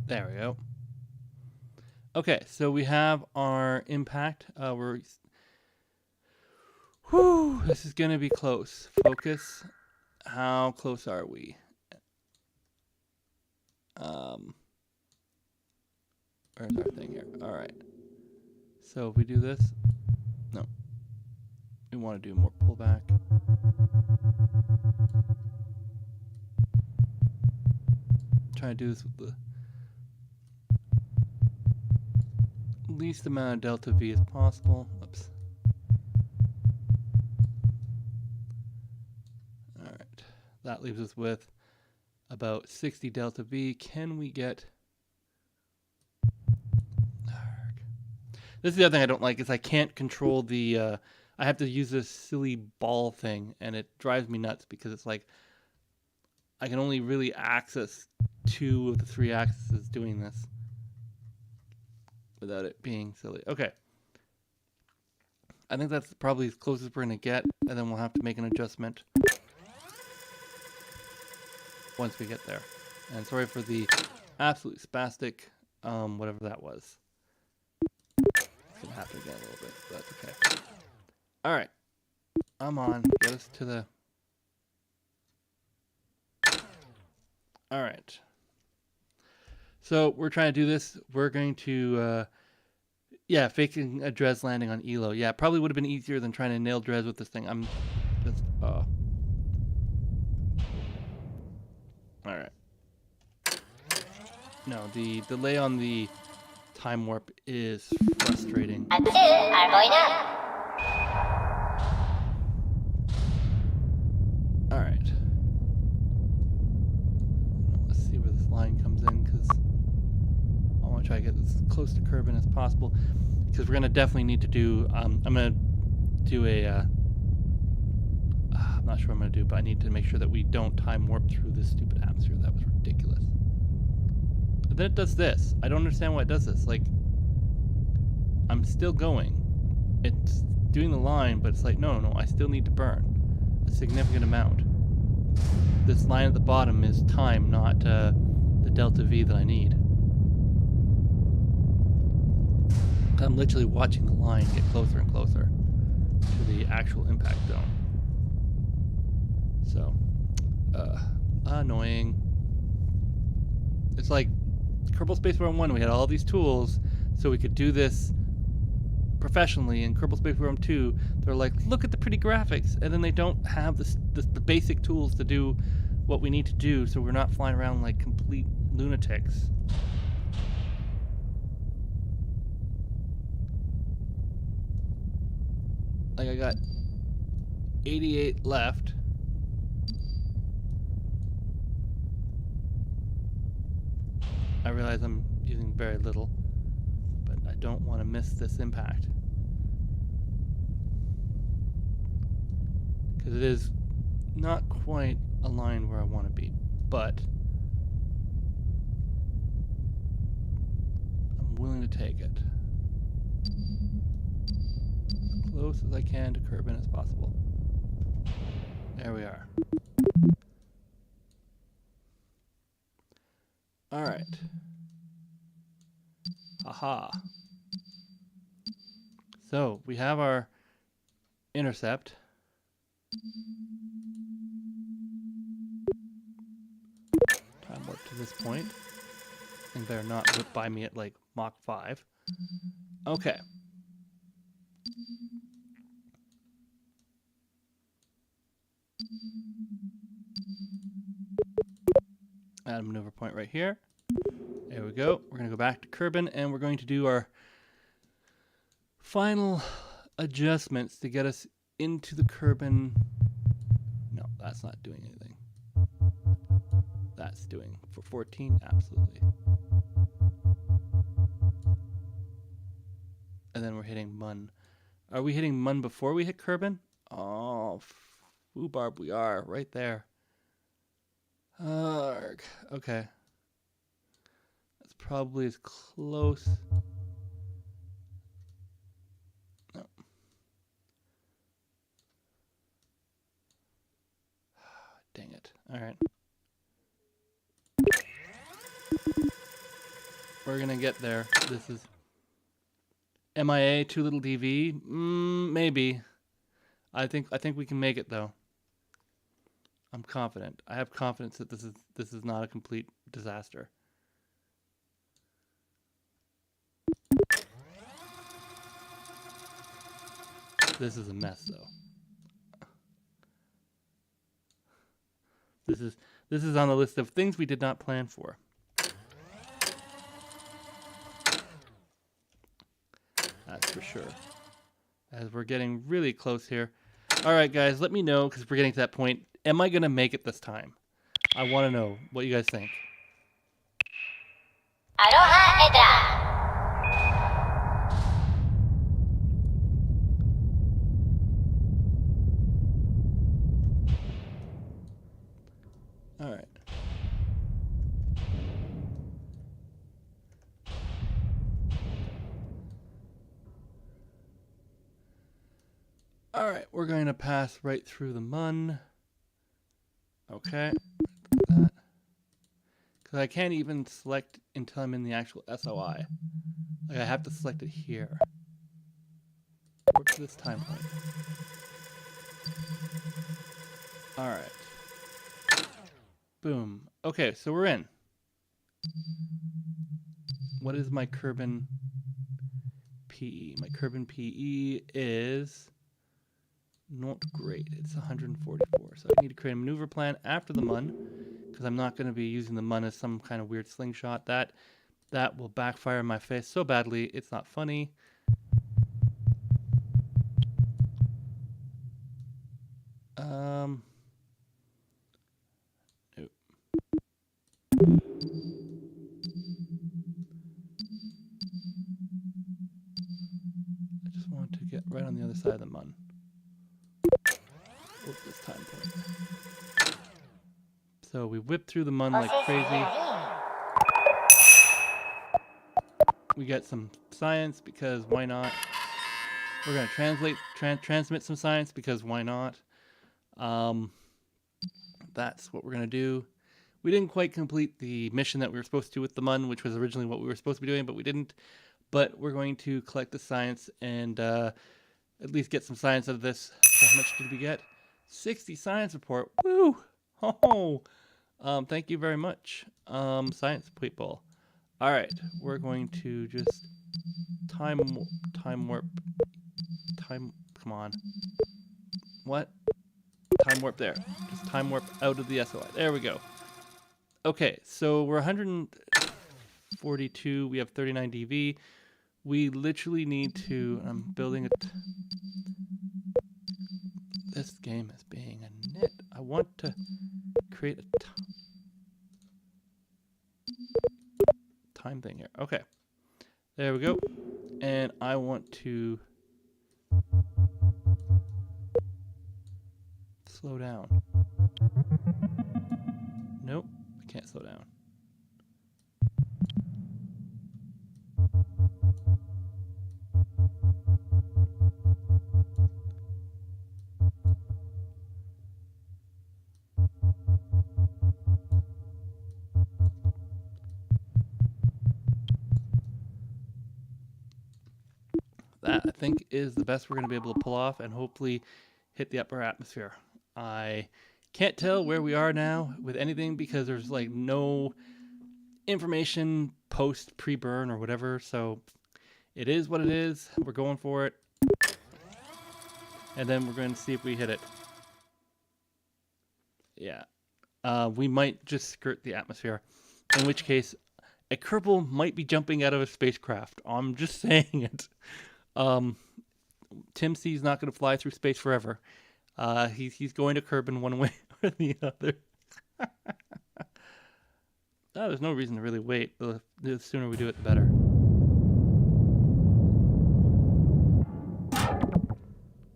There we go. Okay, so we have our impact. This is going to be close. Focus. How close are we? Where's our thing here? All right. So if we do this, no. We want to do more pullback. Trying to do this with the least amount of delta V as possible. Oops. Alright. That leaves us with about 60 delta V. Can we get... This is the other thing I don't like, is I can't control the... I have to use this silly ball thing, and it drives me nuts because it's like I can only really access 2 of the 3 axes doing this without it being silly. Okay. I think that's probably as close as we're going to get, and then we'll have to make an adjustment once we get there. And sorry for the absolute spastic, whatever that was. It's going to happen again a little bit, but that's okay. Alright. I'm on. Get us to the... Alright. So we're trying to do this. We're going to, yeah, faking a Dres landing on Elo. Yeah, probably would have been easier than trying to nail Dres with this thing. I'm just, Alright. No, the delay on the time warp is frustrating. Alright. Let's see where this line comes in, because I want to try to get as close to Kerbin as possible, because we're going to definitely need to do, I'm going to do a, I'm not sure what I'm going to do, but I need to make sure that we don't time warp through this stupid atmosphere. That was ridiculous. And then it does this. I don't understand why it does this. Like, I'm still going. It's doing the line, but it's like, no, I still need to burn a significant amount. This line at the bottom is time, not the delta V that I need. I'm literally watching the line get closer and closer to the actual impact zone. So, annoying. It's like Kerbal Space Program 1, we had all these tools so we could do this professionally. In Kerbal Space Program 2, they're like, look at the pretty graphics, and then they don't have the basic tools to do what we need to do, so we're not flying around like complete lunatics. Like, I got 88 left. I realize I'm using very little, but I don't want to miss this impact. Because it is not quite aligned where I want to be, but I'm willing to take it. As close as I can to Kerbin as possible. There we are. Alright. Aha. So, we have our intercept. Time warp to this point. And better not whip by me at like Mach 5. Okay. Add a maneuver point right here. There we go. We're going to go back to Kerbin and we're going to do our final adjustments to get us into the Kerbin. No, that's not doing anything. That's doing for 14, absolutely. And then we're hitting Mun. Are we hitting Mun before we hit Kerbin? Oh, foobarb, we are right there. Arg. Okay. That's probably as close. No. Dang it. All right. We're gonna get there. This is MIA, too little DV. Maybe. I think we can make it though. I'm confident. I have confidence that this is not a complete disaster. This is a mess though. This is on the list of things we did not plan for. That's for sure. As we're getting really close here. All right, guys, let me know, because we're getting to that point. Am I going to make it this time? I want to know what you guys think. Aloha Edra. All right. All right, we're going to pass right through the Mun. Okay. That. Because I can't even select until I'm in the actual SOI. Like, I have to select it here. What's this time point? All right. Boom. Okay, so we're in. What is my Kerbin PE? My Kerbin PE is not great. It's 144. So I need to create a maneuver plan after the Mun, because I'm not going to be using the Mun as some kind of weird slingshot. That will backfire in my face so badly, it's not funny. Nope. I just want to get right on the other side of the Mun. What's this time point? So we whip through the Mun like crazy. We get some science, because why not? We're going to transmit some science, because why not? That's what we're going to do. We didn't quite complete the mission that we were supposed to with the Mun, which was originally what we were supposed to be doing, but we didn't. but we're going to collect the science and at least get some science out of this. So how much did we get? 60 science report. Woo! Oh, thank you very much. Science people. All right, we're going to just time warp. Come on. What? Time warp there. Just time warp out of the SOI. There we go. Okay, so we're 142. We have 39 DV. We literally need to. I'm building a. This game is being a nit. I want to create a time thing here. Okay, there we go. And I want to slow down. Nope, I can't slow down. That, I think, is the best we're going to be able to pull off and hopefully hit the upper atmosphere. I can't tell where we are now with anything because there's like no information post pre-burn or whatever, so it is what it is. We're going for it, and then we're going to see if we hit it. Yeah, we might just skirt the atmosphere, in which case a Kerbal might be jumping out of a spacecraft. I'm just saying it. Tim C's not going to fly through space forever. He's going to Kerbin one way or the other. There's no reason to really wait. The sooner we do it, the better.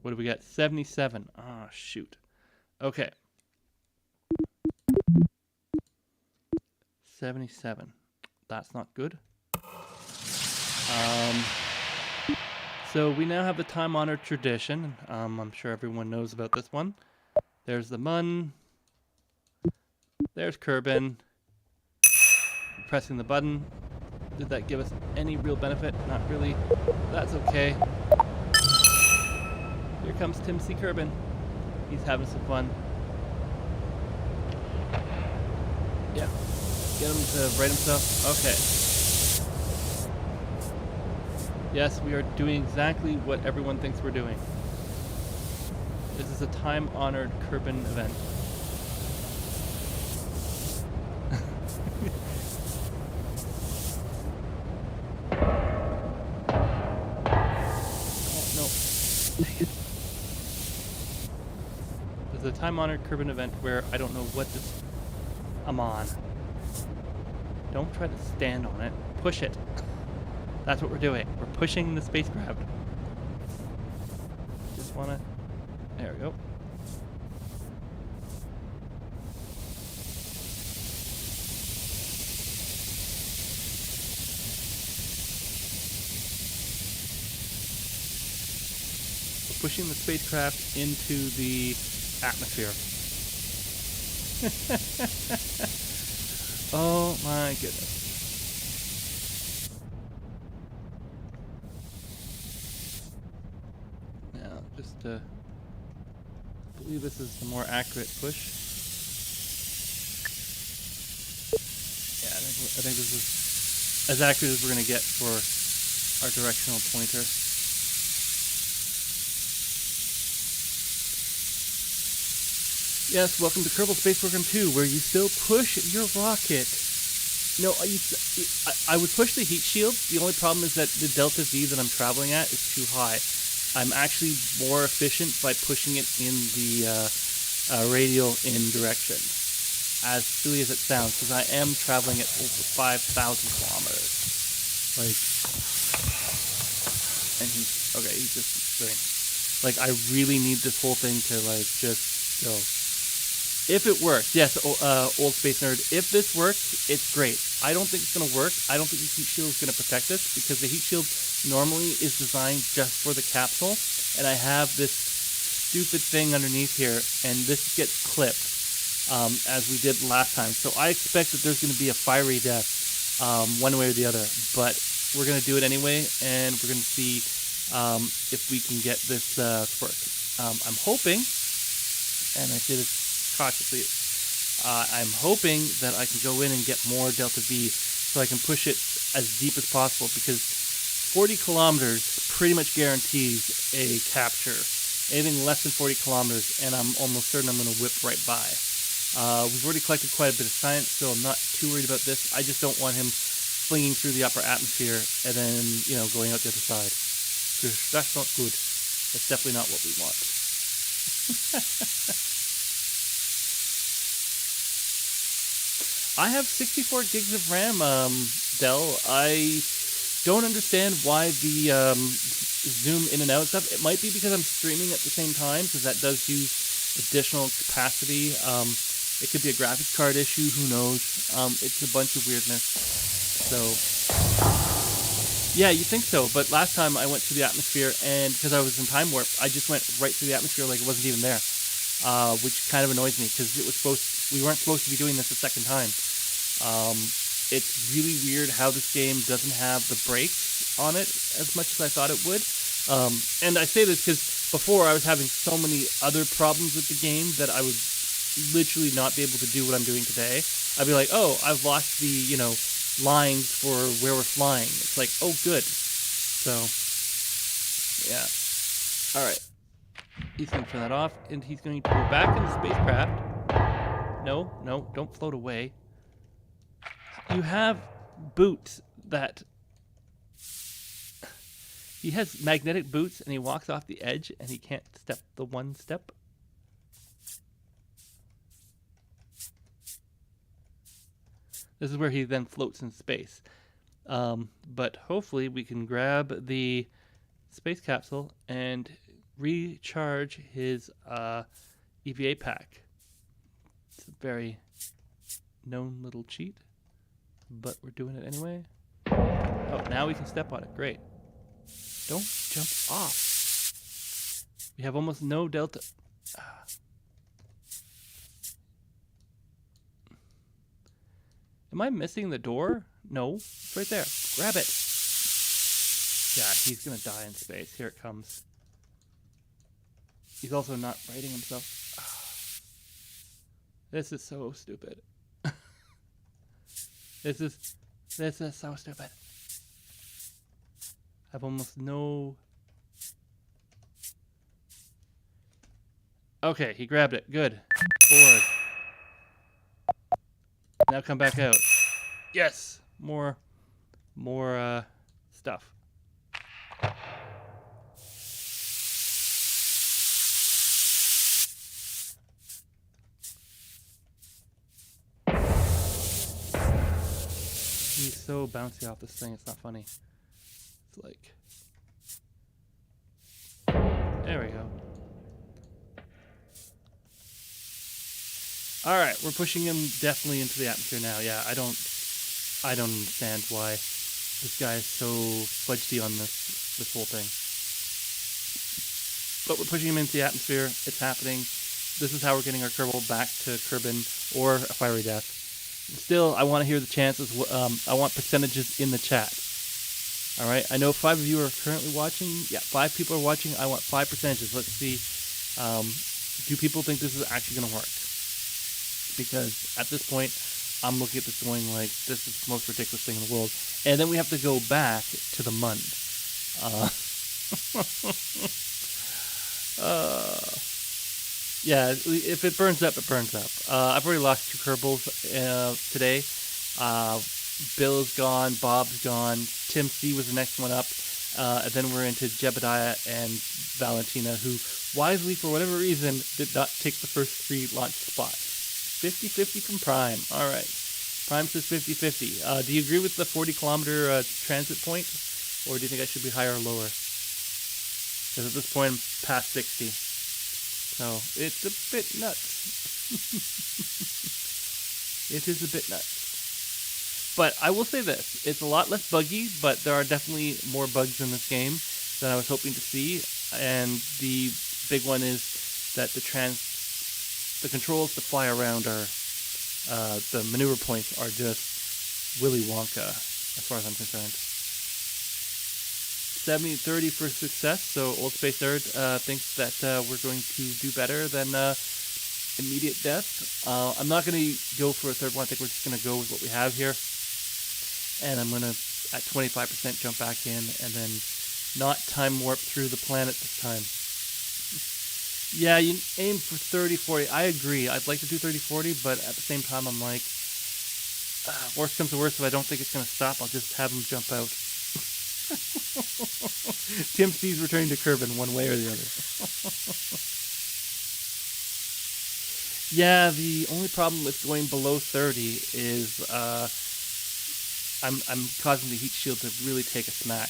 What do we got? 77. Ah, shoot. Okay. 77. That's not good. So we now have the time-honored tradition. I'm sure everyone knows about this one. There's the Mun. There's Kerbin. Pressing the button. Did that give us any real benefit? Not really. That's okay. Here comes Tim C. Kerbin. He's having some fun. Yeah. Get him to right himself. Okay. Yes, we are doing exactly what everyone thinks we're doing. This is a time-honored Kerbin event. Oh, no. Dang it. This is a time-honored Kerbin event where I don't know what this... I'm on. Don't try to stand on it. Push it. That's what we're doing. We're pushing the spacecraft. Just wanna... There we go. We're pushing the spacecraft into the atmosphere. Oh my goodness. I believe this is the more accurate push. Yeah, I think this is as accurate as we're going to get for our directional pointer. Yes, welcome to Kerbal Space Program 2, where you still push your rocket. No, I would push the heat shield. The only problem is that the delta V that I'm traveling at is too high. I'm actually more efficient by pushing it in the radial in direction. As silly as it sounds, because I am traveling at over 5,000 kilometers. Like, and he's just doing. Like, I really need this whole thing to like just go. If it works, yes, old space nerd. If this works, it's great. I don't think it's going to work. I don't think the heat shield is going to protect us because the heat shield normally is designed just for the capsule, and I have this stupid thing underneath here, and this gets clipped as we did last time. So I expect that there's going to be a fiery death one way or the other, but we're going to do it anyway, and we're going to see if we can get this to work. I'm hoping, and I say this cautiously, I'm hoping that I can go in and get more Delta V so I can push it as deep as possible, because 40 kilometers pretty much guarantees a capture. Anything less than 40 kilometers, and I'm almost certain I'm going to whip right by. We've already collected quite a bit of science, so I'm not too worried about this. I just don't want him flinging through the upper atmosphere and then, going out the other side. Because that's not good. That's definitely not what we want. I have 64 gigs of RAM, Dell. I don't understand why the zoom in and out stuff. It might be because I'm streaming at the same time, because that does use additional capacity. It could be a graphics card issue, who knows. It's a bunch of weirdness. So, yeah, you think so, but last time I went through the atmosphere, and because I was in time warp, I just went right through the atmosphere like it wasn't even there, which kind of annoys me, because we weren't supposed to be doing this a second time. It's really weird how this game doesn't have the brakes on it as much as I thought it would. And I say this because before I was having so many other problems with the game that I would literally not be able to do what I'm doing today. I'd be like, oh, I've lost the, lines for where we're flying. It's like, oh, good. So, yeah. All right. He's going to turn that off, and he's going to go back in the spacecraft. No, don't float away. You have boots that... He has magnetic boots, and he walks off the edge, and he can't step the one step. This is where he then floats in space. But hopefully we can grab the space capsule and recharge his EVA pack. It's a very known little cheat, but we're doing it anyway. Oh, now we can step on it. Great. Don't jump off. We have almost no delta. Am I missing the door? No, it's right there. Grab it. Yeah, he's gonna die in space. Here it comes. He's also not righting himself. This is so stupid. This is so stupid. I have almost no... Okay, he grabbed it. Good. Forward. Now come back out. Yes! More stuff. He's so bouncy off this thing, it's not funny. It's like... There we go. Alright, we're pushing him definitely into the atmosphere now. Yeah, I don't understand why this guy is so fudgy on this whole thing. But we're pushing him into the atmosphere. It's happening. This is how we're getting our Kerbal back to Kerbin or a fiery death. Still, I want to hear the chances. I want percentages in the chat. Alright, I know 5 of you are currently watching. Yeah, 5 people are watching. I want 5 percentages. Let's see. Do people think this is actually going to work? Because at this point, I'm looking at this going like, this is the most ridiculous thing in the world. And then we have to go back to the Mun. Yeah, if it burns up, it burns up. I've already lost 2 Kerbals today. Bill's gone, Bob's gone, Tim C was the next one up. And then we're into Jebediah and Valentina, who wisely, for whatever reason, did not take the first 3 launch spots. 50-50 from Prime. All right. Prime says 50-50. Do you agree with the 40-kilometer transit point? Or do you think I should be higher or lower? Because at this point, I'm past 60. So, it's a bit nuts. It is a bit nuts. But I will say this. It's a lot less buggy, but there are definitely more bugs in this game than I was hoping to see. And the big one is that the controls to fly around are, the maneuver points are just Willy Wonka, as far as I'm concerned. 70-30 for success. So Old Space Third thinks that we're going to do better than immediate death. I'm not going to go for a third one. I think we're just going to go with what we have here. And I'm going to, at 25%, jump back in and then not time warp through the planet this time. Yeah, you aim for 30-40. I agree. I'd like to do 30-40, but at the same time, I'm like, worst comes to worst, if I don't think it's going to stop, I'll just have him jump out. Tim C's returning to Kerbin one way or the other. Yeah, the only problem with going below 30 is I'm causing the heat shield to really take a smack.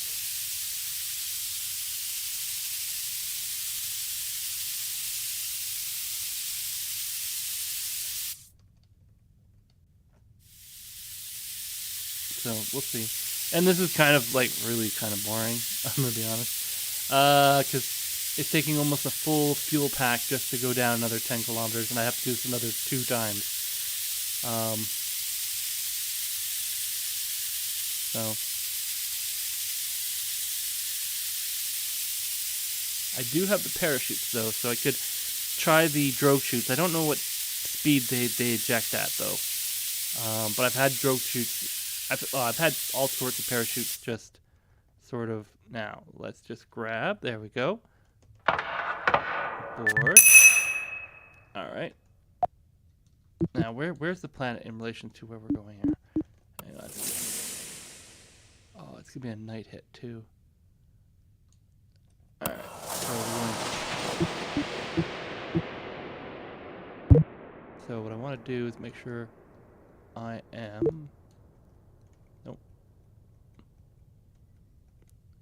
So we'll see. And this is kind of like really kind of boring, I'm gonna be honest, because it's taking almost a full fuel pack just to go down another 10 kilometers, and I have to do this another 2 times. So I do have the parachutes though, so I could try the drogue chutes. I don't know what speed they eject at though, but I've had drogue chutes. I've had all sorts of parachutes just sort of. Now, let's just grab. There we go. Board. All right. Now, where's the planet in relation to where we're going here? Hang on. Oh, it's going to be a night hit, too. All right. So what I want to do is make sure I am... Nope.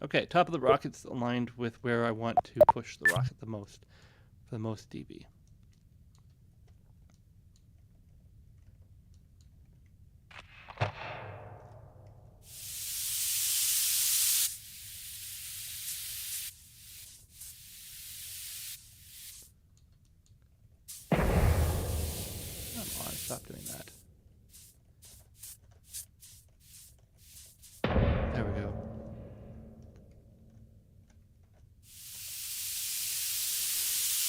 Okay, top of the rocket's aligned with where I want to push the rocket the most, for the most dB. Come on, stop doing that. There we go.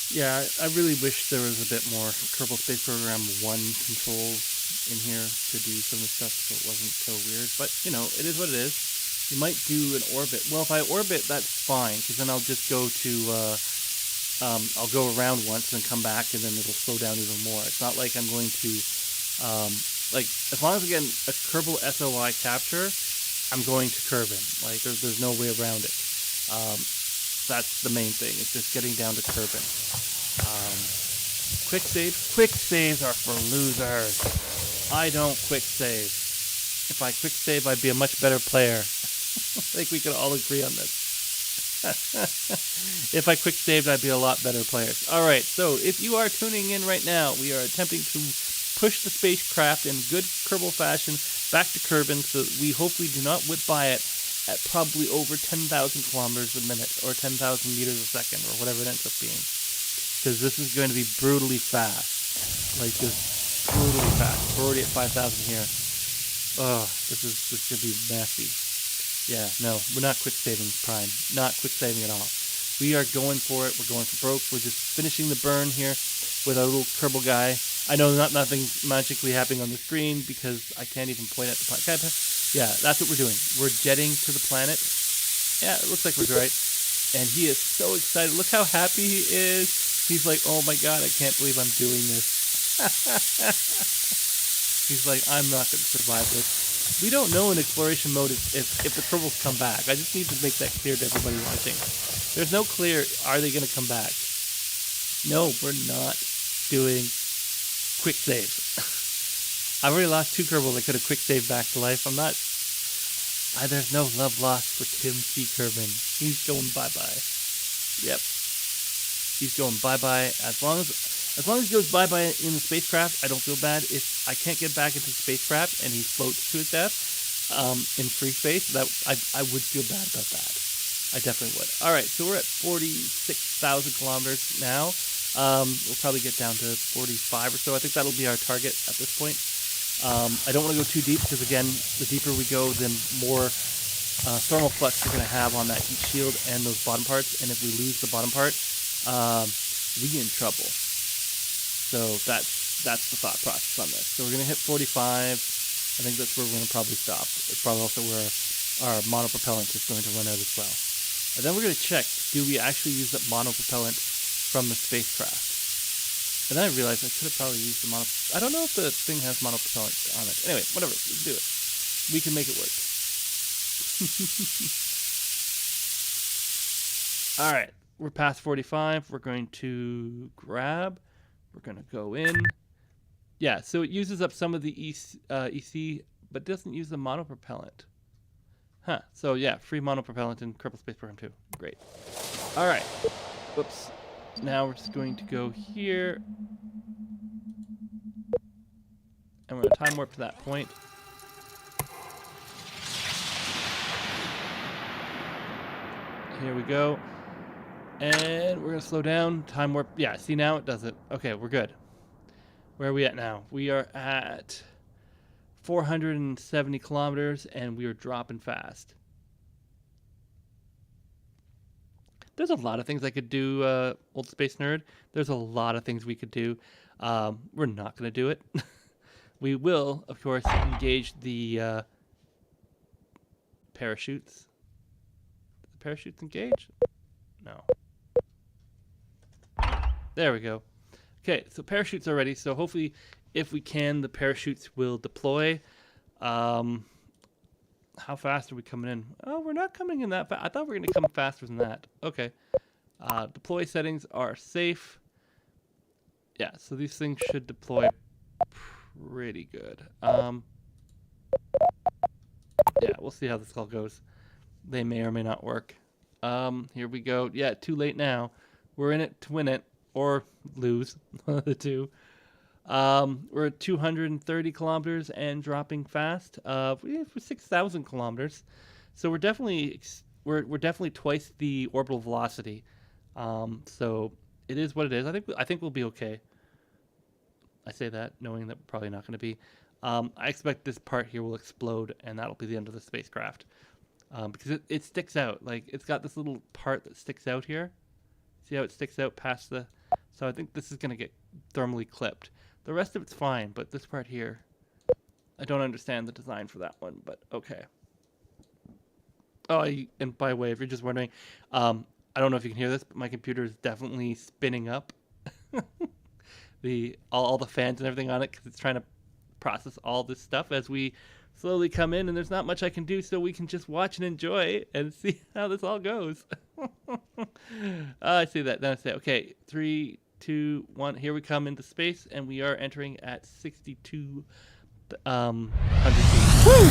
Yeah, I really wish there was a bit more Kerbal Space Program 1 controls in here to do some of the stuff so it wasn't so weird. But, you know, it is what it is. You might do an orbit. Well, if I orbit, that's fine, because then I'll just go to, I'll go around once and come back, and then it'll slow down even more. It's not like I'm going to, like, as long as I get a Kerbal SOI capture, I'm going to Kerbin. Like, there's no way around it. That's the main thing. It's just getting down to Kerbin. Quick saves. Quick saves are for losers. I don't quick save. If I quick save, I'd be a much better player. I think we can all agree on this. If I quick saved, I'd be a lot better players. All right, so if you are tuning in right now, we are attempting to push the spacecraft in good Kerbal fashion back to Kerbin so that we hopefully do not whip by it at probably over 10,000 kilometers a minute or 10,000 meters a second or whatever it ends up being. Because this is going to be brutally fast. Like just brutally fast. We're already at 5,000 here. Oh, this is going to be messy. Yeah, no, we're not quick saving Prime. Not quick saving at all. We are going for it. We're going for broke. We're just finishing the burn here with our little Kerbal guy. I know nothing's magically happening on the screen because I can't even point at the planet. Yeah, that's what we're doing. We're jetting to the planet. Yeah, it looks like we're right. And he is so excited. Look how happy he is. He's like, oh my god, I can't believe I'm doing this. He's like, I'm not going to survive this. We don't know in exploration mode if the Kerbals come back. I just need to make that clear to everybody watching. There's no clear, are they going to come back? No, we're not doing quick save. I've already lost 2 Kerbals I could have quick saved back to life. I'm not... there's no love lost for Tim C. Kerbin. He's going bye-bye. Yep. He's going bye-bye. As long as he goes bye-bye in the spacecraft, I don't feel bad. If I can't get back into the spacecraft and he floats to his death in free space, that I would feel bad about that. I definitely would. All right, so we're at 46,000 kilometers now. We'll probably get down to 45 or so. I think that'll be our target at this point. I don't want to go too deep because, again, the deeper we go, the more thermal flux you're going to have on that heat shield and those bottom parts. And if we lose the bottom part, we get in trouble. So that's the thought process on this. So we're going to hit 45. I think that's where we're going to probably stop. It's probably also where our monopropellant is going to run out as well. And then we're going to check, do we actually use the monopropellant from the spacecraft? And then I realized I could have probably used the I don't know if the thing has monopropellant on it. Anyway, whatever, we can do it. We can make it work. All right, we're past 45. We're going to grab. We're going to go in. Yeah, so it uses up some of the EC, but doesn't use the monopropellant. Huh, so yeah, free monopropellant in Kerbal Space Program 2. Great. All right. Whoops. Now we're just going to go here. And we're going to time warp to that point. Here we go. And we're going to slow down. Time warp. Yeah, see now it does it. Okay, we're good. Where are we at now? We are at 470 kilometers, and we are dropping fast. There's a lot of things I could do, Old Space Nerd. There's a lot of things we could do. We're not going to do it. We will, of course, engage the parachutes. The parachutes engage? No. There we go. Okay, so parachutes are ready. So hopefully, if we can, the parachutes will deploy. How fast are we coming in? Oh, we're not coming in that fast. I thought we were going to come faster than that. Okay. Deploy settings are safe. Yeah, so these things should deploy pretty good. Yeah, we'll see how this all goes. They may or may not work. Here we go. Yeah, too late now. We're in it to win it or lose. One of the two. We're at 230 kilometers and dropping fast. We're 6,000 kilometers, so we're definitely twice the orbital velocity. So it is what it is. I think we'll be okay. I say that knowing that we're probably not going to be. I expect this part here will explode, and that'll be the end of the spacecraft. Because it sticks out. Like, it's got this little part that sticks out here. See how it sticks out past the... So I think this is going to get thermally clipped. The rest of it's fine, but this part here, I don't understand the design for that one, but okay. Oh, and by the way, if you're just wondering, I don't know if you can hear this, but my computer is definitely spinning up. All the fans and everything on it, because it's trying to process all this stuff as we slowly come in, and there's not much I can do, so we can just watch and enjoy and see how this all goes. I see that. Then I say, okay, 3, 2, 1. Here we come into space, and we are entering at 6,200 feet. Woo!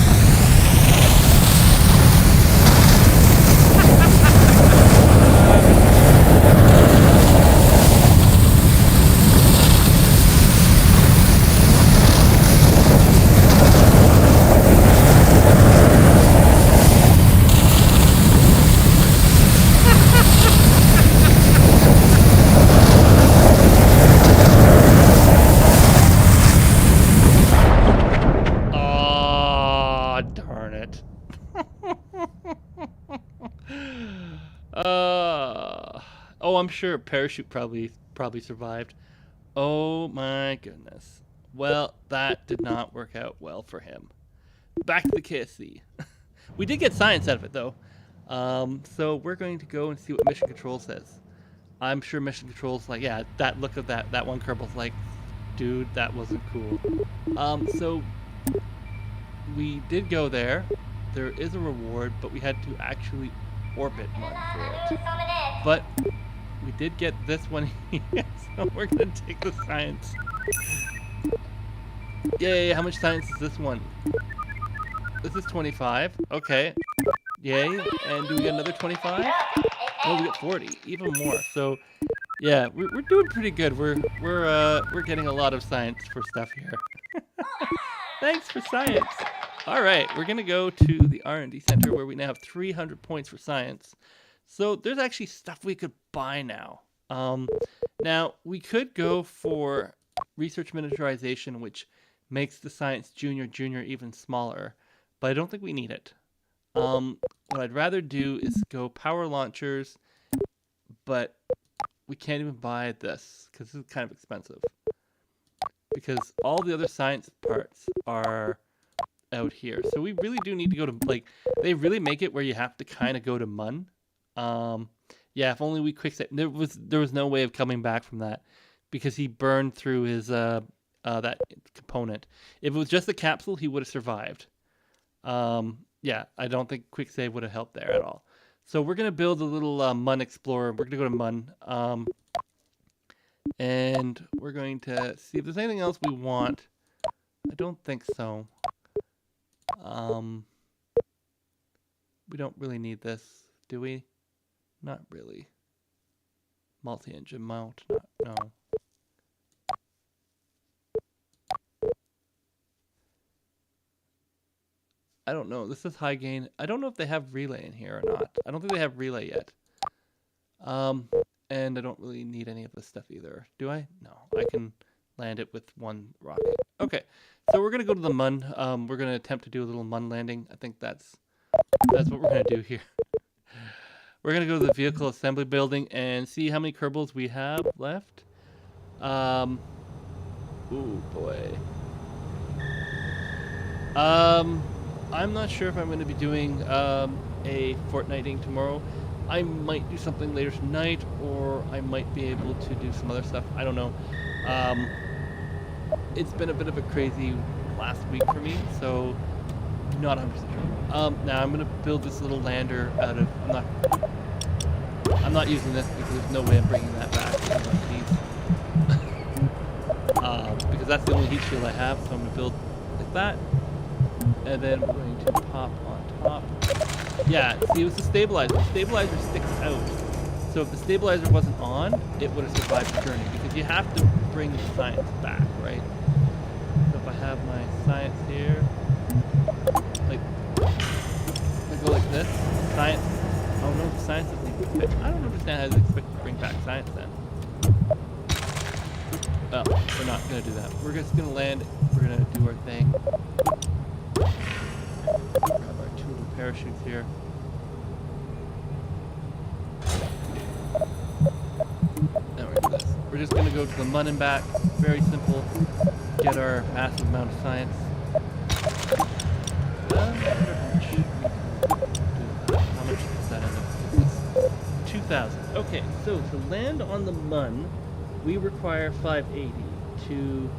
Darn it. Oh, I'm sure parachute probably survived. Oh my goodness. Well, that did not work out well for him. Back to the KSC. We did get science out of it though. So we're going to go and see what mission control says. I'm sure mission control's like, yeah, that look of that one Kerbal's like, dude, that wasn't cool. So we did go there. There is a reward, but we had to actually orbit one for it. But we did get this one here, so we're gonna take the science. Yay, how much science is this one? This is 25. Okay. Yay. And do we get another 25? Oh, we get 40. Even more. So yeah, we're doing pretty good. We're getting a lot of science for stuff here. Thanks for science. All right, we're gonna go to the R&D center where we now have 300 points for science. So there's actually stuff we could buy now. Now we could go for research miniaturization, which makes the science junior even smaller, but I don't think we need it. What I'd rather do is go power launchers, but we can't even buy this because this is kind of expensive. Because all the other science parts are out here. So we really do need to go to, like, they really make it where you have to kind of go to Mun. Yeah, if only we quick save. There was no way of coming back from that because he burned through his that component. If it was just the capsule, he would have survived. Yeah, I don't think quick save would have helped there at all. So we're gonna build a little Mun Explorer. We're gonna go to Mun, and we're going to see if there's anything else we want. I don't think so. We don't really need this, do we? Not really. Multi-engine mount, no. I don't know. This is high gain. I don't know if they have relay in here or not. I don't think they have relay yet. And I don't really need any of this stuff either. Do I? No. I can land it with one rocket. Okay. So we're going to go to the Mun. We're going to attempt to do a little Mun landing. I think that's what we're going to do here. We're going to go to the vehicle assembly building and see how many Kerbals we have left. Ooh, boy. I'm not sure if I'm going to be doing a fortnighting tomorrow. I might do something later tonight, or I might be able to do some other stuff. I don't know. It's been a bit of a crazy last week for me, so not 100% sure. Now I'm going to build this little lander out of... I'm not using this because there's no way I'm bringing that back. Because that's the only heat shield I have, so I'm going to build like that. And then we're going to pop on top. Yeah, see, it was the stabilizer. The stabilizer sticks out. So if the stabilizer wasn't on, it would have survived the journey. Because you have to bring the science back, right? So if I have my science here, like, I go like this, science. Oh no, the science doesn't even fit. I don't understand how they expect to bring back science then. Oh, we're not going to do that. We're just going to land. We're going to do our thing. Grab our two little parachutes here. Now we're going to do this. We're just going to go to the Mun and back. Very simple. Get our massive amount of science. How much does that end up? 2,000. Okay, so to land on the Mun, we require 580. To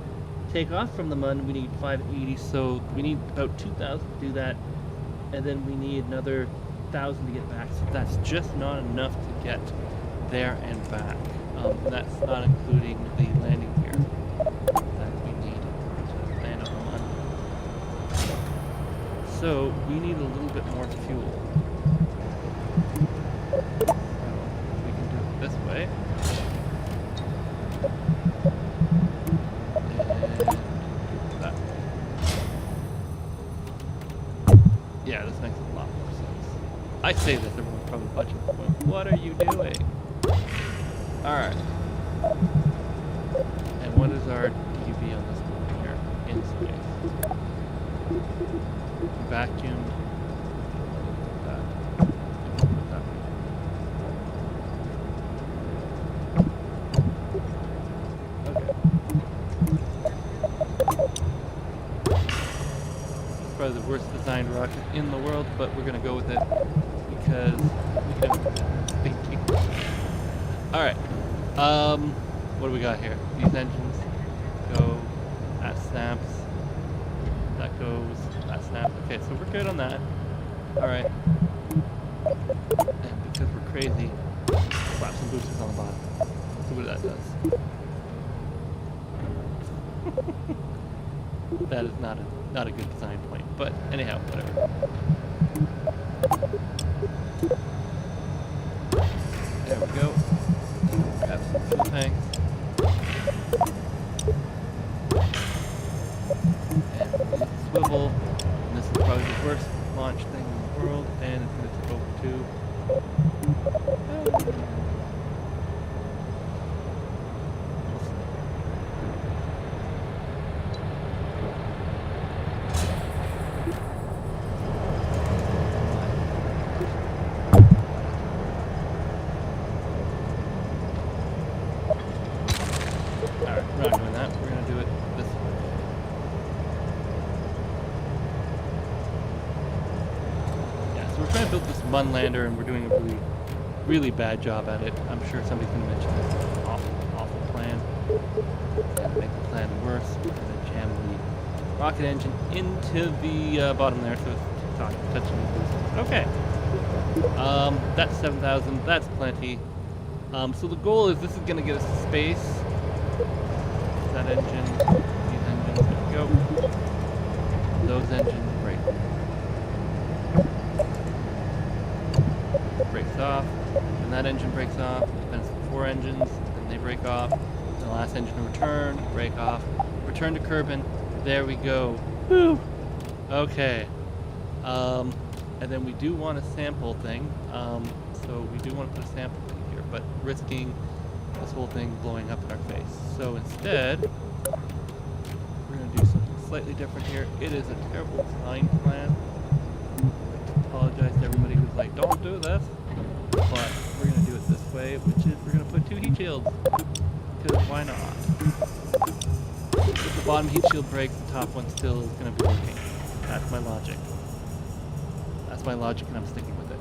take off from the Mun, we need 580, so we need about 2,000 to do that, and then we need another 1,000 to get back, so that's just not enough to get there and back. And that's not including the landing gear that we need to land on the Mun. So we need a little bit more fuel. So we can do it this way. Yeah, this makes a lot more sense. I say this, everyone's probably watching this going, what are you doing? Alright. And what is our DV on this one here? In space. Vacuum. That. Probably the worst designed rocket in the world, but we're gonna go with it because we don't thinking. Alright. What do we got here? These engines go, that snaps, that goes, that snaps. Okay, so we're good on that. Alright. And because we're crazy, slap some boosters on the bottom. See what that does. That is not a good design point, but anyhow, whatever. There we go. Grab some fuel tanks. And swivel. And this is probably the worst launch thing in the world, and it's going to tip over too. we're trying to build this Mun lander, and we're doing a really, really bad job at it. I'm sure somebody's going to mention this awful, awful plan. And make the plan worse. We're going to jam the rocket engine into the bottom there, so it's touching the boosters. Okay. That's 7,000. That's plenty. So the goal is this is going to get us to space. That engine, these engines, there we go. Those engines breaks off, and that engine breaks off. Then it's the 4 engines, then they break off. The last engine to return, break off, return to Kerbin. There we go. Woo! Okay. And then we do want a sample thing. So we do want to put a sample thing here, but risking this whole thing blowing up in our face. So instead, we're going to do something slightly different here. It is a terrible design plan. I apologize to everybody who's like, don't do this. But we're going to do it this way, which is we're going to put 2 heat shields. Because why not? If the bottom heat shield breaks, the top one still is going to be working. That's my logic. That's my logic, and I'm sticking with it.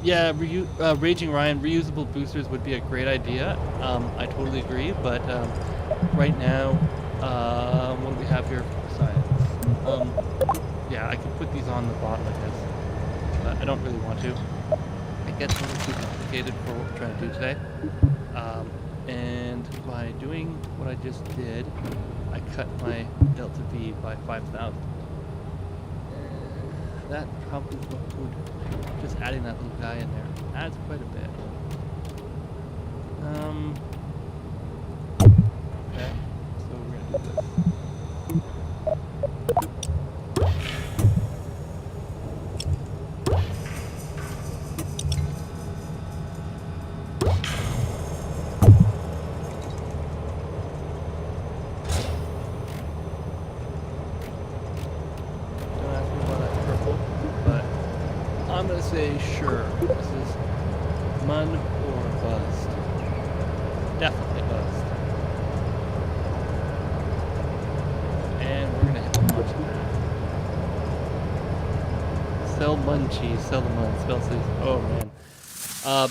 Yeah, Raging Ryan, reusable boosters would be a great idea. I totally agree, but right now, what do we have here for science? Yeah, I could put these on the bottom, I guess. But I don't really want to. It gets a little too complicated for what we're trying to do today. And by doing what I just did, I cut my delta V by 5,000. That probably would, just adding that little guy in there adds quite a bit. Okay, so we're gonna do this. I'm gonna say sure. This is Mun or bust. Definitely bust. And we're gonna hit the launch of that. Sell Mun cheese, sell the Mun, spell cheese. Oh man.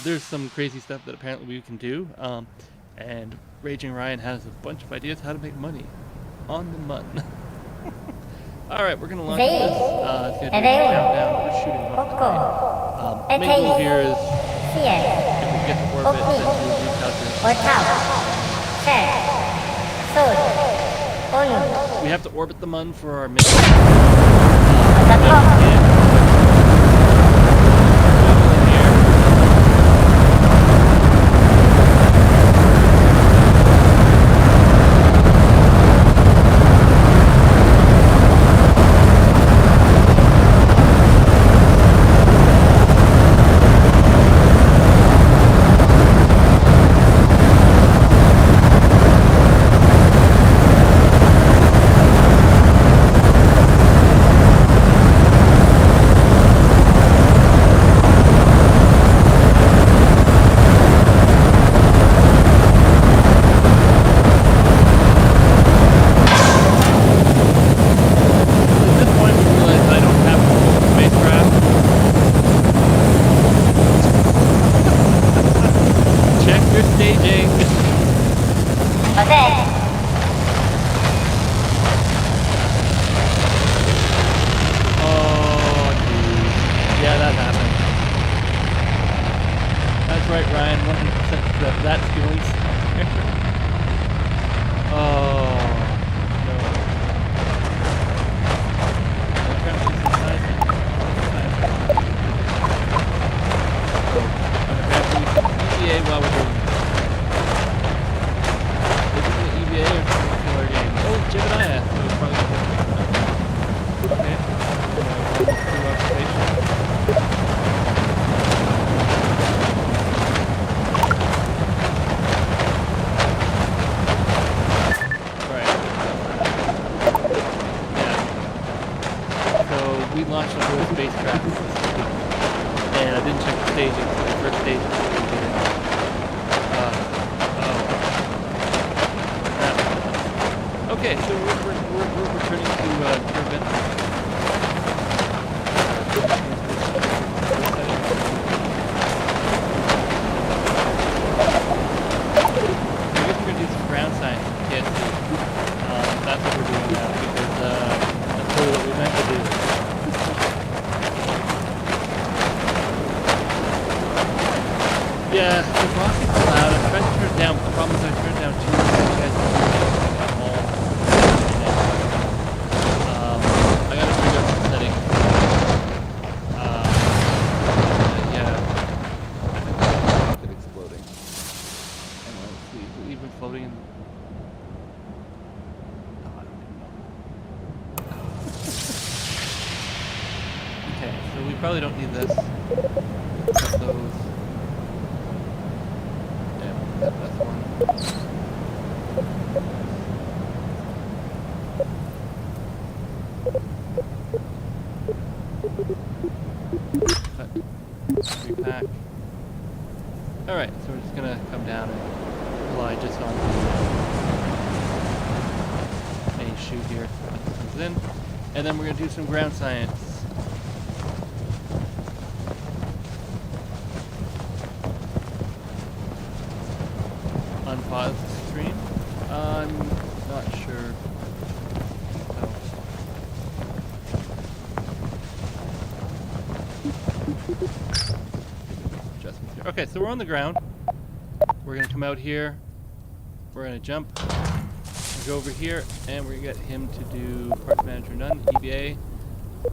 There's some crazy stuff that apparently we can do. And Raging Ryan has a bunch of ideas how to make money on the Mun. Alright, we're gonna launch this. It's gonna do a countdown. We're shooting off the main goal here is if we get to orbit, then do a recalculation. We have to orbit the Mun for our mission. Right, Ryan, 100% that's feelings. Oh, no. I'm trying to do some sizing. I'm going to grab some EVA while we're doing this. Is it an EVA or something killer game? Oh, Gemini, so it's probably going to okay. We launched a whole spacecraft, and I didn't check the staging, so the first stage is what we did. Okay, so we're returning to Kerbin. probably don't need this. Put those. Yeah, that's one. Repack. Alright, so we're just gonna come down and rely just on any chute here that comes in. And then we're gonna do some ground science. Unpause the stream. I'm not sure. Adjustments here. Okay, so we're on the ground. We're gonna come out here. We're gonna jump. We'll go over here, and we're gonna get him to do parts manager none, EBA,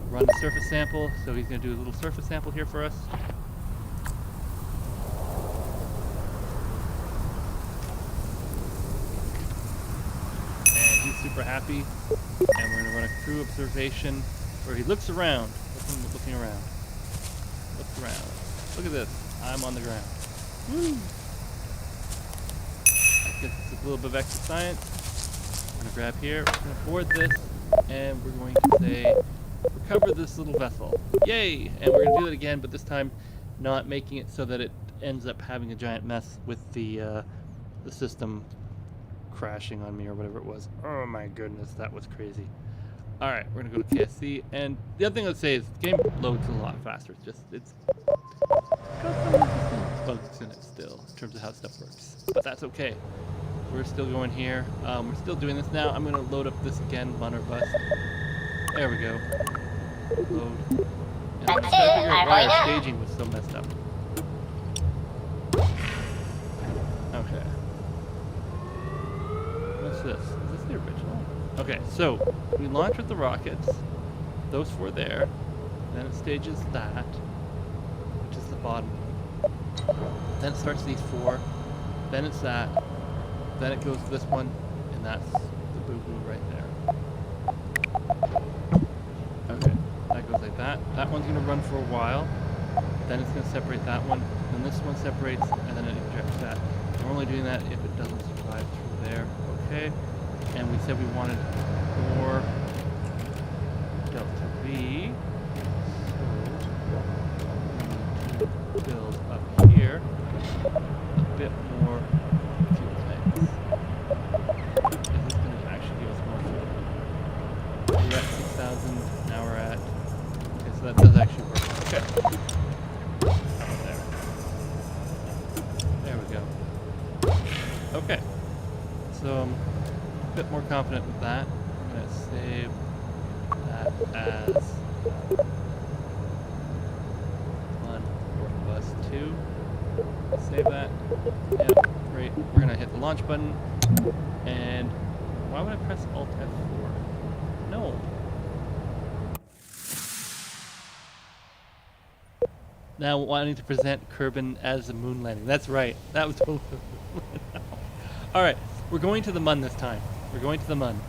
run the surface sample. So he's gonna do a little surface sample here for us. And he's super happy. And we're gonna run a crew observation where he looks around, looking around. Looks around. Look at this. I'm on the ground. Woo! Gets a little bit of extra science. We're gonna grab here. We're gonna board this, and we're going to say recover this little vessel. Yay! And we're gonna do that again, but this time not making it so that it ends up having a giant mess with the system crashing on me or whatever it was. Oh my goodness, that was crazy. All right, we're gonna go to KSC, and the other thing I'd say is the game loads a lot faster. It's got some bugs in it still in terms of how stuff works, but that's okay. We're still going here. We're still doing this now. I'm gonna load up this again on our bus. There we go. Load. And I'm trying to figure out why our staging was so messed up. Okay. What's this? Is this the original? Okay, so we launch with the rockets. Those 4 there. Then it stages that, which is the bottom one. Then it starts these 4. Then it's that. Then it goes to this one, and that's the boo-boo right there. Okay, that goes like that. That one's gonna run for a while. Then it's gonna separate that one. Then this one separates, and then it ejects that. We're only doing that if it doesn't survive through there. Okay. And we said we wanted more delta V. So we need to build up here a bit more fuel tanks. Is this going to actually give us more fuel? We're at 6,000, now we're at... Okay, so that does actually work. Okay. There we go. Okay. So I'm a bit more confident with that. I'm going to save that as on bus 2. Save that. Yep, great. We're going to hit the launch button. And why would I press Alt F4? No. Now wanting to present Kerbin as a moon landing. That's right. That was totally... Alright, we're going to the Mun this time. We're going to the Mun.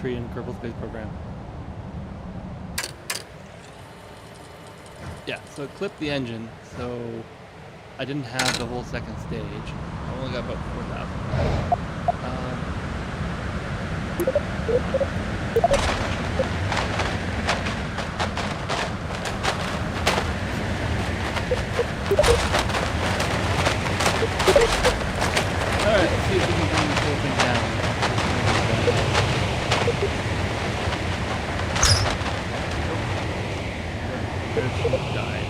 In Kerbal Space Program. Yeah, so it clipped the engine, so I didn't have the whole second stage. only got about 4,000. Alright, let's see if we can bring this whole thing down. Their ship died.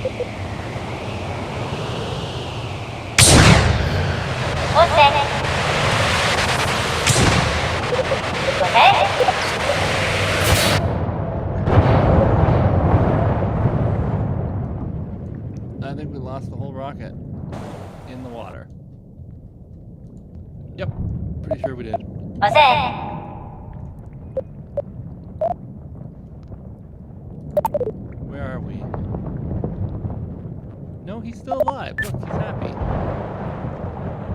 I think we lost the whole rocket in the water. Yep, pretty sure we did. Where are we? No, he's still alive. Look, he's happy.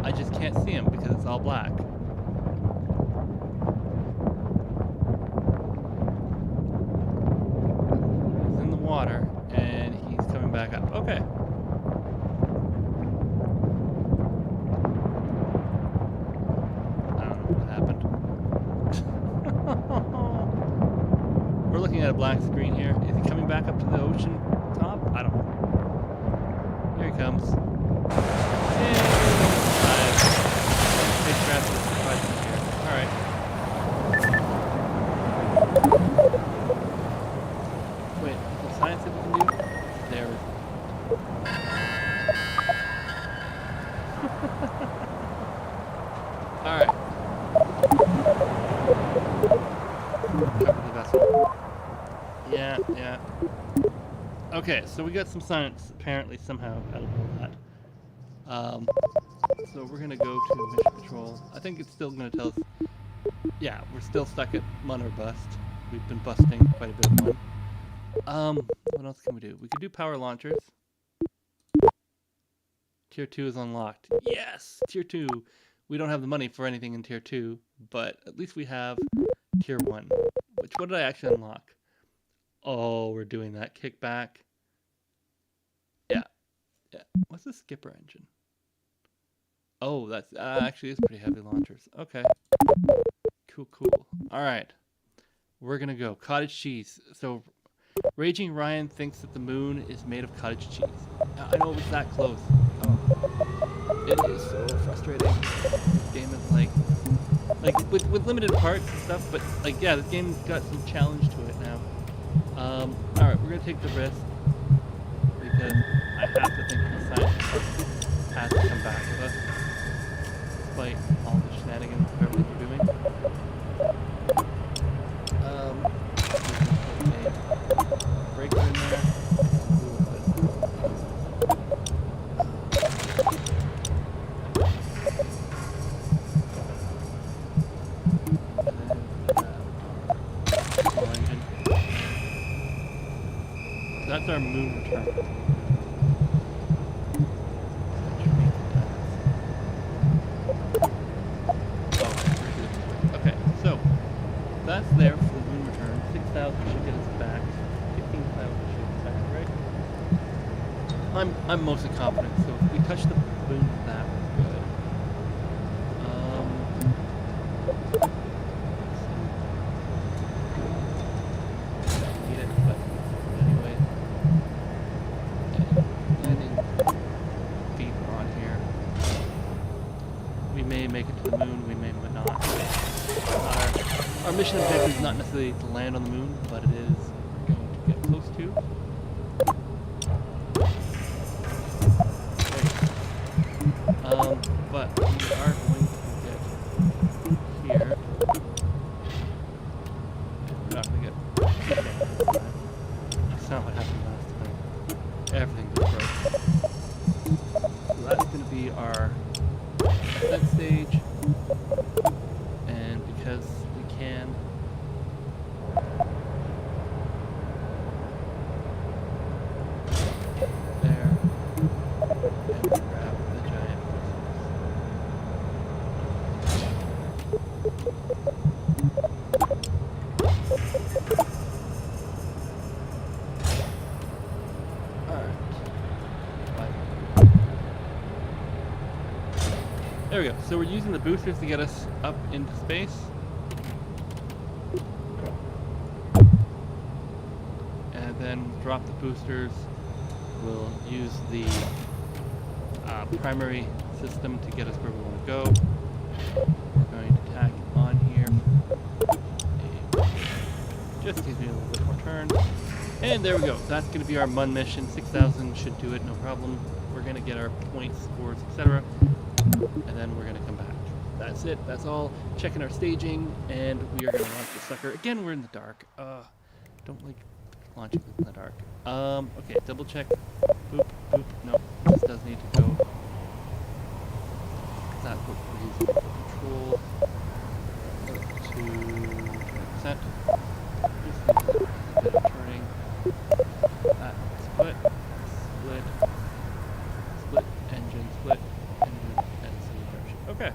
I just can't see him because it's all black. He's in the water and he's coming back up. Okay. We're looking at a black screen here. Is he coming back up to the ocean top? I don't know. Here he comes. Yay! Spacecraft is surprising here. Alright. Wait, is there science that we can do? There we go. Alright. Cover the vessel. Yeah. Okay, so we got some science apparently somehow out of all that. So we're gonna go to mission control. I think it's still gonna tell us. Yeah, we're still stuck at mun or bust. We've been busting quite a bit of mun. What else can we do? We could do power launchers. Tier 2 is unlocked. Yes, Tier 2. We don't have the money for anything in Tier 2, but at least we have Tier 1. What did I actually unlock? Oh, we're doing that. Kickback. Yeah. What's the skipper engine? Oh, that's actually is pretty heavy launchers. Okay. Cool. All right. We're going to go. Cottage cheese. So, Raging Ryan thinks that the moon is made of cottage cheese. I know it was that close. Oh. It is so frustrating. This game is like with limited parts and stuff, but like yeah, this game's got some challenge to it now. Alright, we're gonna take the risk because I have to think the science has to come back with us despite all the shenanigans of everything we're doing. Breaker in there. That's our moon return. Okay, so that's there for the moon return. 6,000 should get us back. 15,000 should get us back, right? I'm mostly confident. So if we touch the moon, that was good. Make it to the moon, we may not. Our mission objective is not necessarily to land on the moon, but it is going to get close to. But we are going to get here. And we're not going to get that's not what happened last time. Everything just broke. So that's going to be our that stage, and because we can there and grab the giant There we go. So we're using the boosters to get us up into space. And then drop the boosters. We'll use the primary system to get us where we want to go. We're going to tack on here. Just gives me a little bit more turn. And there we go. That's going to be our MUN mission. 6,000 should do it, no problem. We're going to get our points, scores, etc. And then we're going to come back. That's it. That's all. Checking our staging, and we are going to launch the sucker. Again, we're in the dark. Don't like launching in the dark. Okay, double check. Boop, boop. No, this does need to go. That's what we're using for control. To 10%. Just use a bit of turning. That split, engine, and see direction. Okay.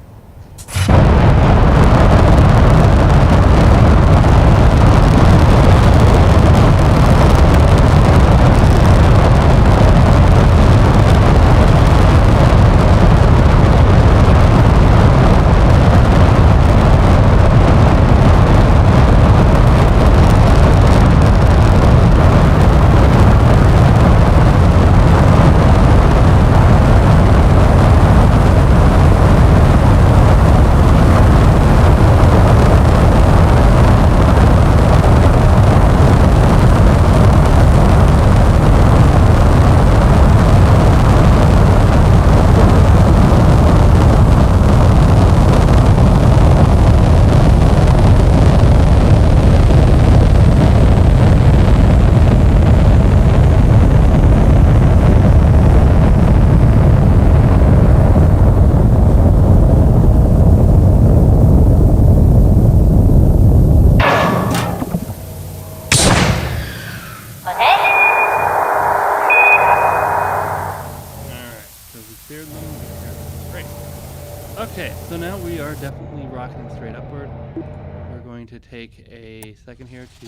Okay, so now we are definitely rocketing straight upward. We're going to take a second here to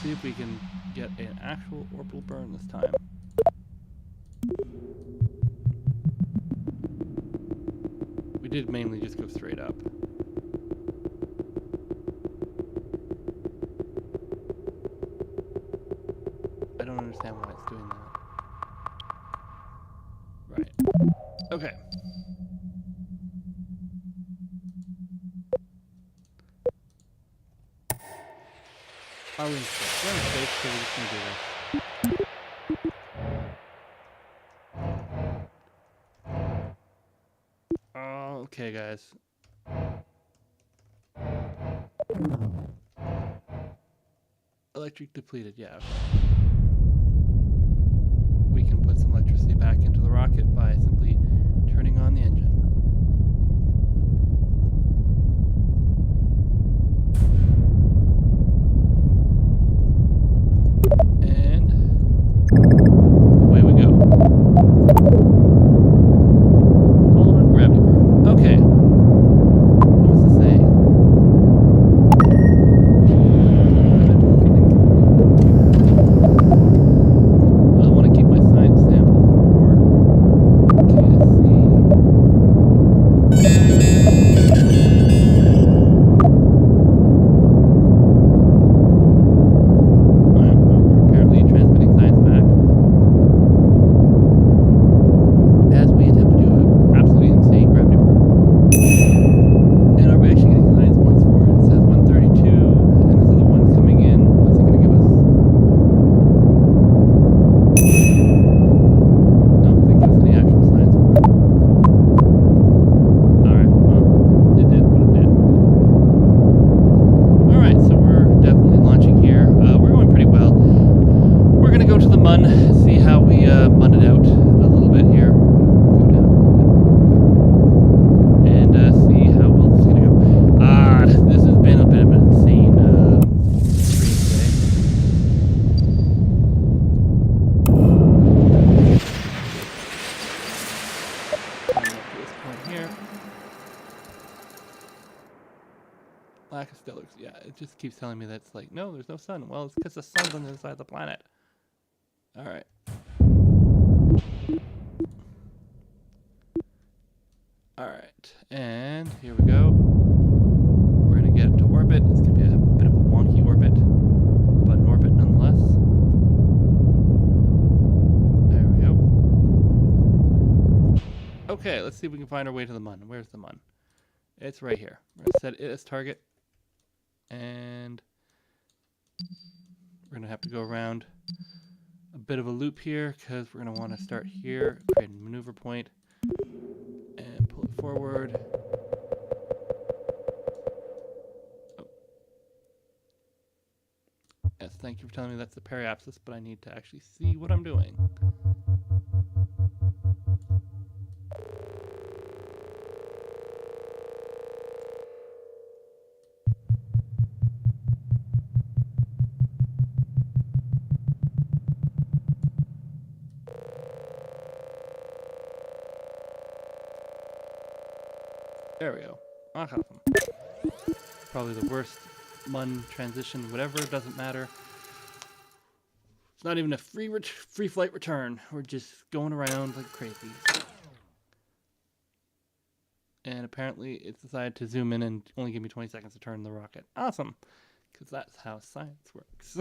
see if we can get an actual orbital burn this time. We did mainly just go straight up. I don't understand why it's doing that. Right. Okay. Are we in space? We're in space, so we're just gonna do this. Okay, guys. Electric depleted, yeah. We can put some electricity back into the rocket by simply turning on the engine. Lack of stellar. Yeah, it just keeps telling me that it's like, no, there's no sun. Well, it's because the sun's on the other side of the planet. All right. And here we go. We're going to get it to orbit. It's going to be a bit of a wonky orbit, but an orbit nonetheless. There we go. Okay, let's see if we can find our way to the Mun. Where's the Mun? It's right here. We're going to set it as target. And we're going to have to go around a bit of a loop here because we're going to want to start here, create a maneuver point, and pull it forward. Oh. Yes, thank you for telling me that's the periapsis, but I need to actually see what I'm doing. There we go. Awesome. Probably the worst Mun transition, whatever, doesn't matter. It's not even a free flight return. We're just going around like crazy. And apparently it's decided to zoom in and only give me 20 seconds to turn the rocket. Awesome. Because that's how science works.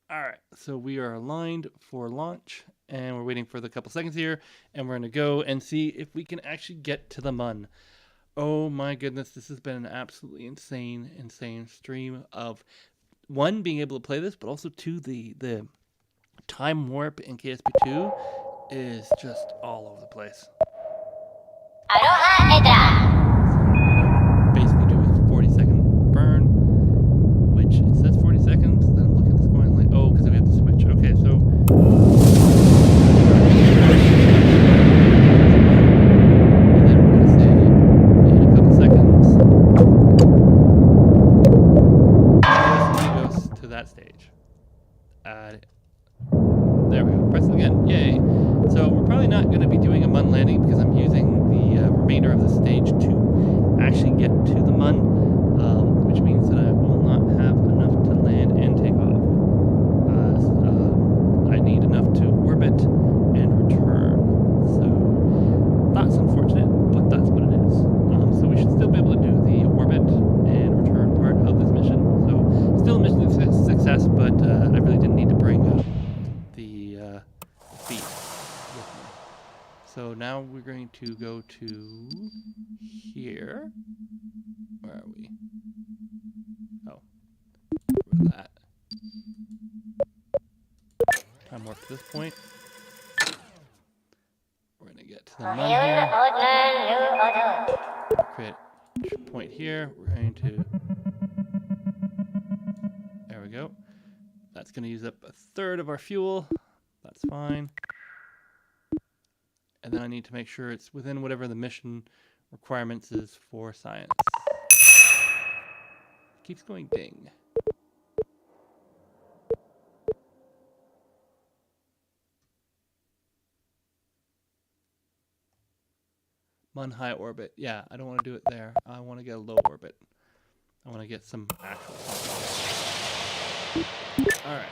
Alright, so we are aligned for launch, and we're waiting for the couple seconds here, and we're going to go and see if we can actually get to the Mun. Oh my goodness, this has been an absolutely insane stream of, one, being able to play this, but also two, the time warp in KSP2 is just all over the place. Aloha Edra. Basically do a 40-second burn, which it says 40 seconds, then look at this going like, oh, because we have to switch. Okay, so and then we're going to say in a couple seconds it goes to that stage. There we go. Press it again. Yay. So we're probably not going to be doing a Mun landing because I'm using the remainder of the stage to actually get to the Mun, which means that I will not have enough to land and take off. I need enough to orbit and return. So that's unfortunate, but that's what it is. So we should still be able to do the orbit and return part of this mission. So still a mission success, but I really didn't need to bring the feet with me. So now we're going to go to here. Where are we? Oh, we're that. Time warp to this point. We're going to get to the Mun here. Create a point here. We're going to... There we go. That's going to use up a third of our fuel. That's fine. And then I need to make sure it's within whatever the mission requirements is for science. Keeps going ding. Mun high orbit. Yeah, I don't want to do it there. I want to get a low orbit. I want to get some actual top. Alright.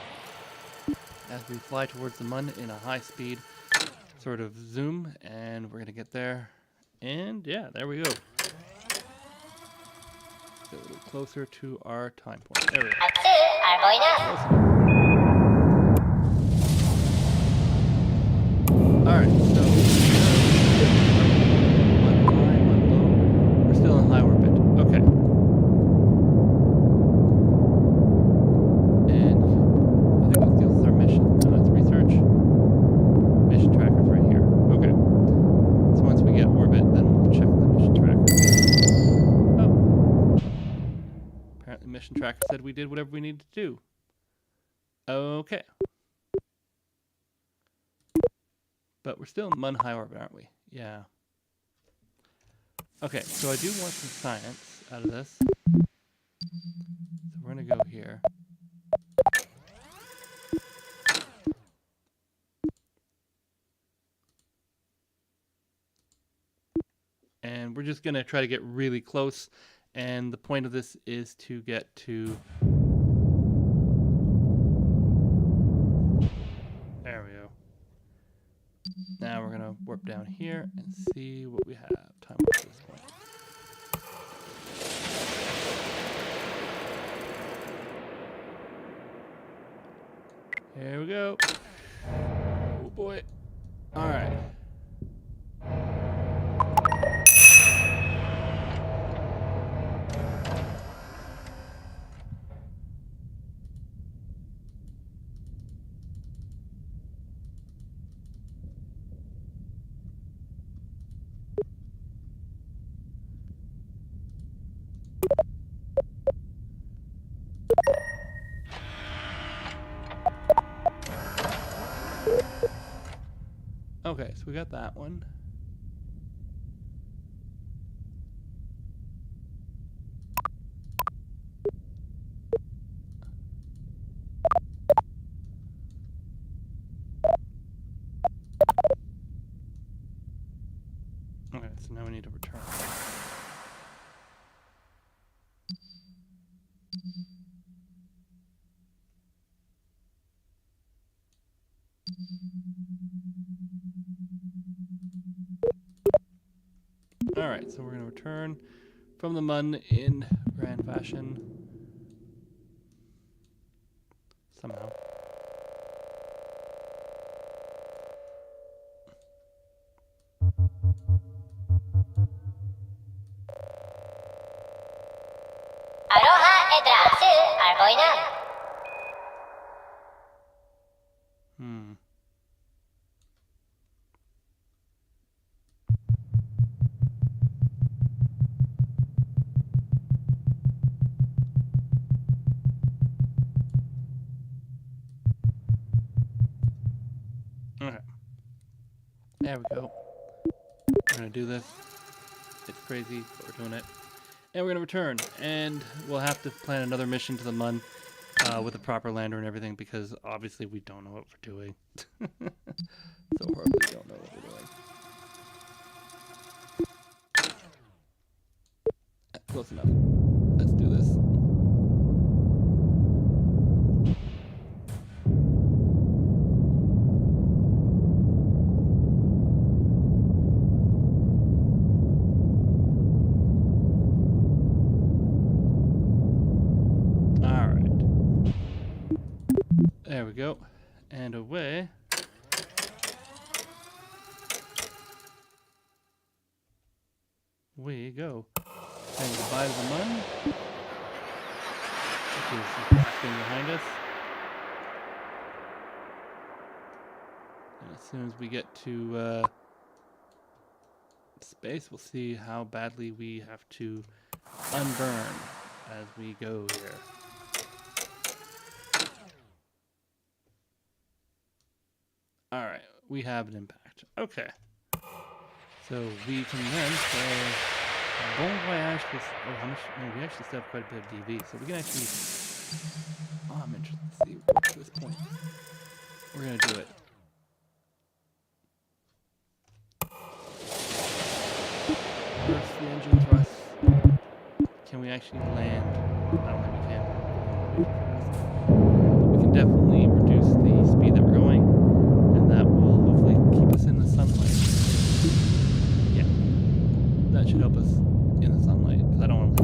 As we fly towards the Mun in a high speed sort of zoom, and we're going to get there. And yeah, there we go. Get a little closer to our time point. There we go. Alright, so one high, one low. We're still in high orbit. Okay. And I think this deals with our mission. No, that's research. Mission tracker's right here. Okay. So once we get orbit, then we'll check the mission tracker. Oh. Apparently mission tracker said we did whatever we needed to do. Okay. But we're still in Mun high orbit, aren't we? Yeah. Okay, so I do want some science out of this. So we're going to go here. And we're just going to try to get really close. And the point of this is to get to... There we go. Now we're gonna warp down here and see what we have. Time warp to this point. Here we go. Oh boy. All right. Okay, so we got that one. Okay, so now we need to return. Alright, so we're going to return from the mun in grand fashion. Somehow. Aroha edra su arboina. Okay. There we go. We're going to do this. It's crazy, but we're doing it. And we're going to return. And we'll have to plan another mission to the mun with a proper lander and everything, because obviously we don't know what we're doing. So horribly don't know what we're doing. Close enough. Let's do this. There we go. And away. We go. Saying goodbye to the mun. Which is the black thing behind us. And as soon as we get to space, we'll see how badly we have to unburn as we go here. Alright, we have an impact. Okay. So we can then say bon voyage to... Oh, how much? No, we actually still have quite a bit of DV. So we can actually... Oh, I'm interested to see what to this point. We're going to do it. First, the engine thrust. Can we actually land? I don't think we can. But we can definitely reduce the speed that we're going. And that will hopefully keep us in the sunlight. Yeah. That should help us in the sunlight. Because I don't want to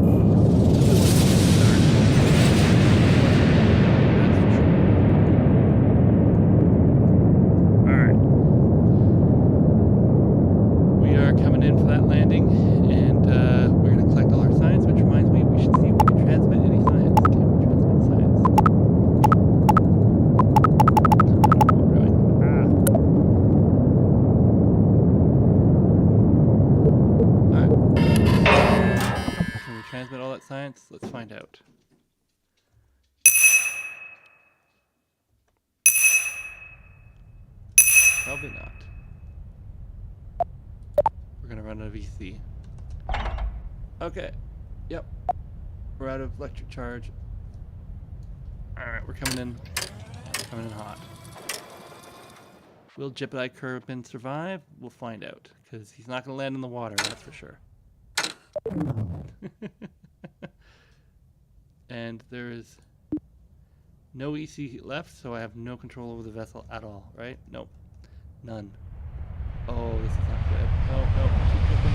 Alright. We are coming in for that landing. And we're going to collect all our science. Which reminds me, we should see if we can transmit any science. Can we transmit science? Transmit all that science? Let's find out. Probably not. We're gonna run out of EC. Okay. Yep. We're out of electric charge. Alright, we're coming in. We're coming in hot. Will Jedi Kerbin survive? We'll find out. Because he's not gonna land in the water, that's for sure. And there is no EC left, so I have no control over the vessel at all, right? Nope. None. Oh, this is not good. No, no, keep flipping.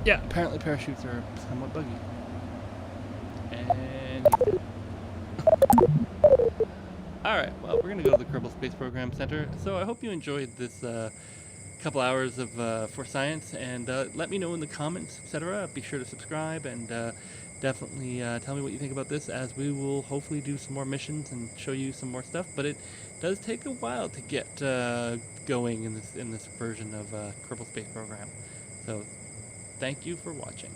Yeah, apparently parachutes are somewhat buggy. And alright, well, we're gonna go to the Kerbal Space Program Center. So I hope you enjoyed this couple hours of For Science, and let me know in the comments, etc. Be sure to subscribe, and definitely tell me what you think about this, as we will hopefully do some more missions and show you some more stuff. But it does take a while to get going in this version of Kerbal Space Program. So thank you for watching.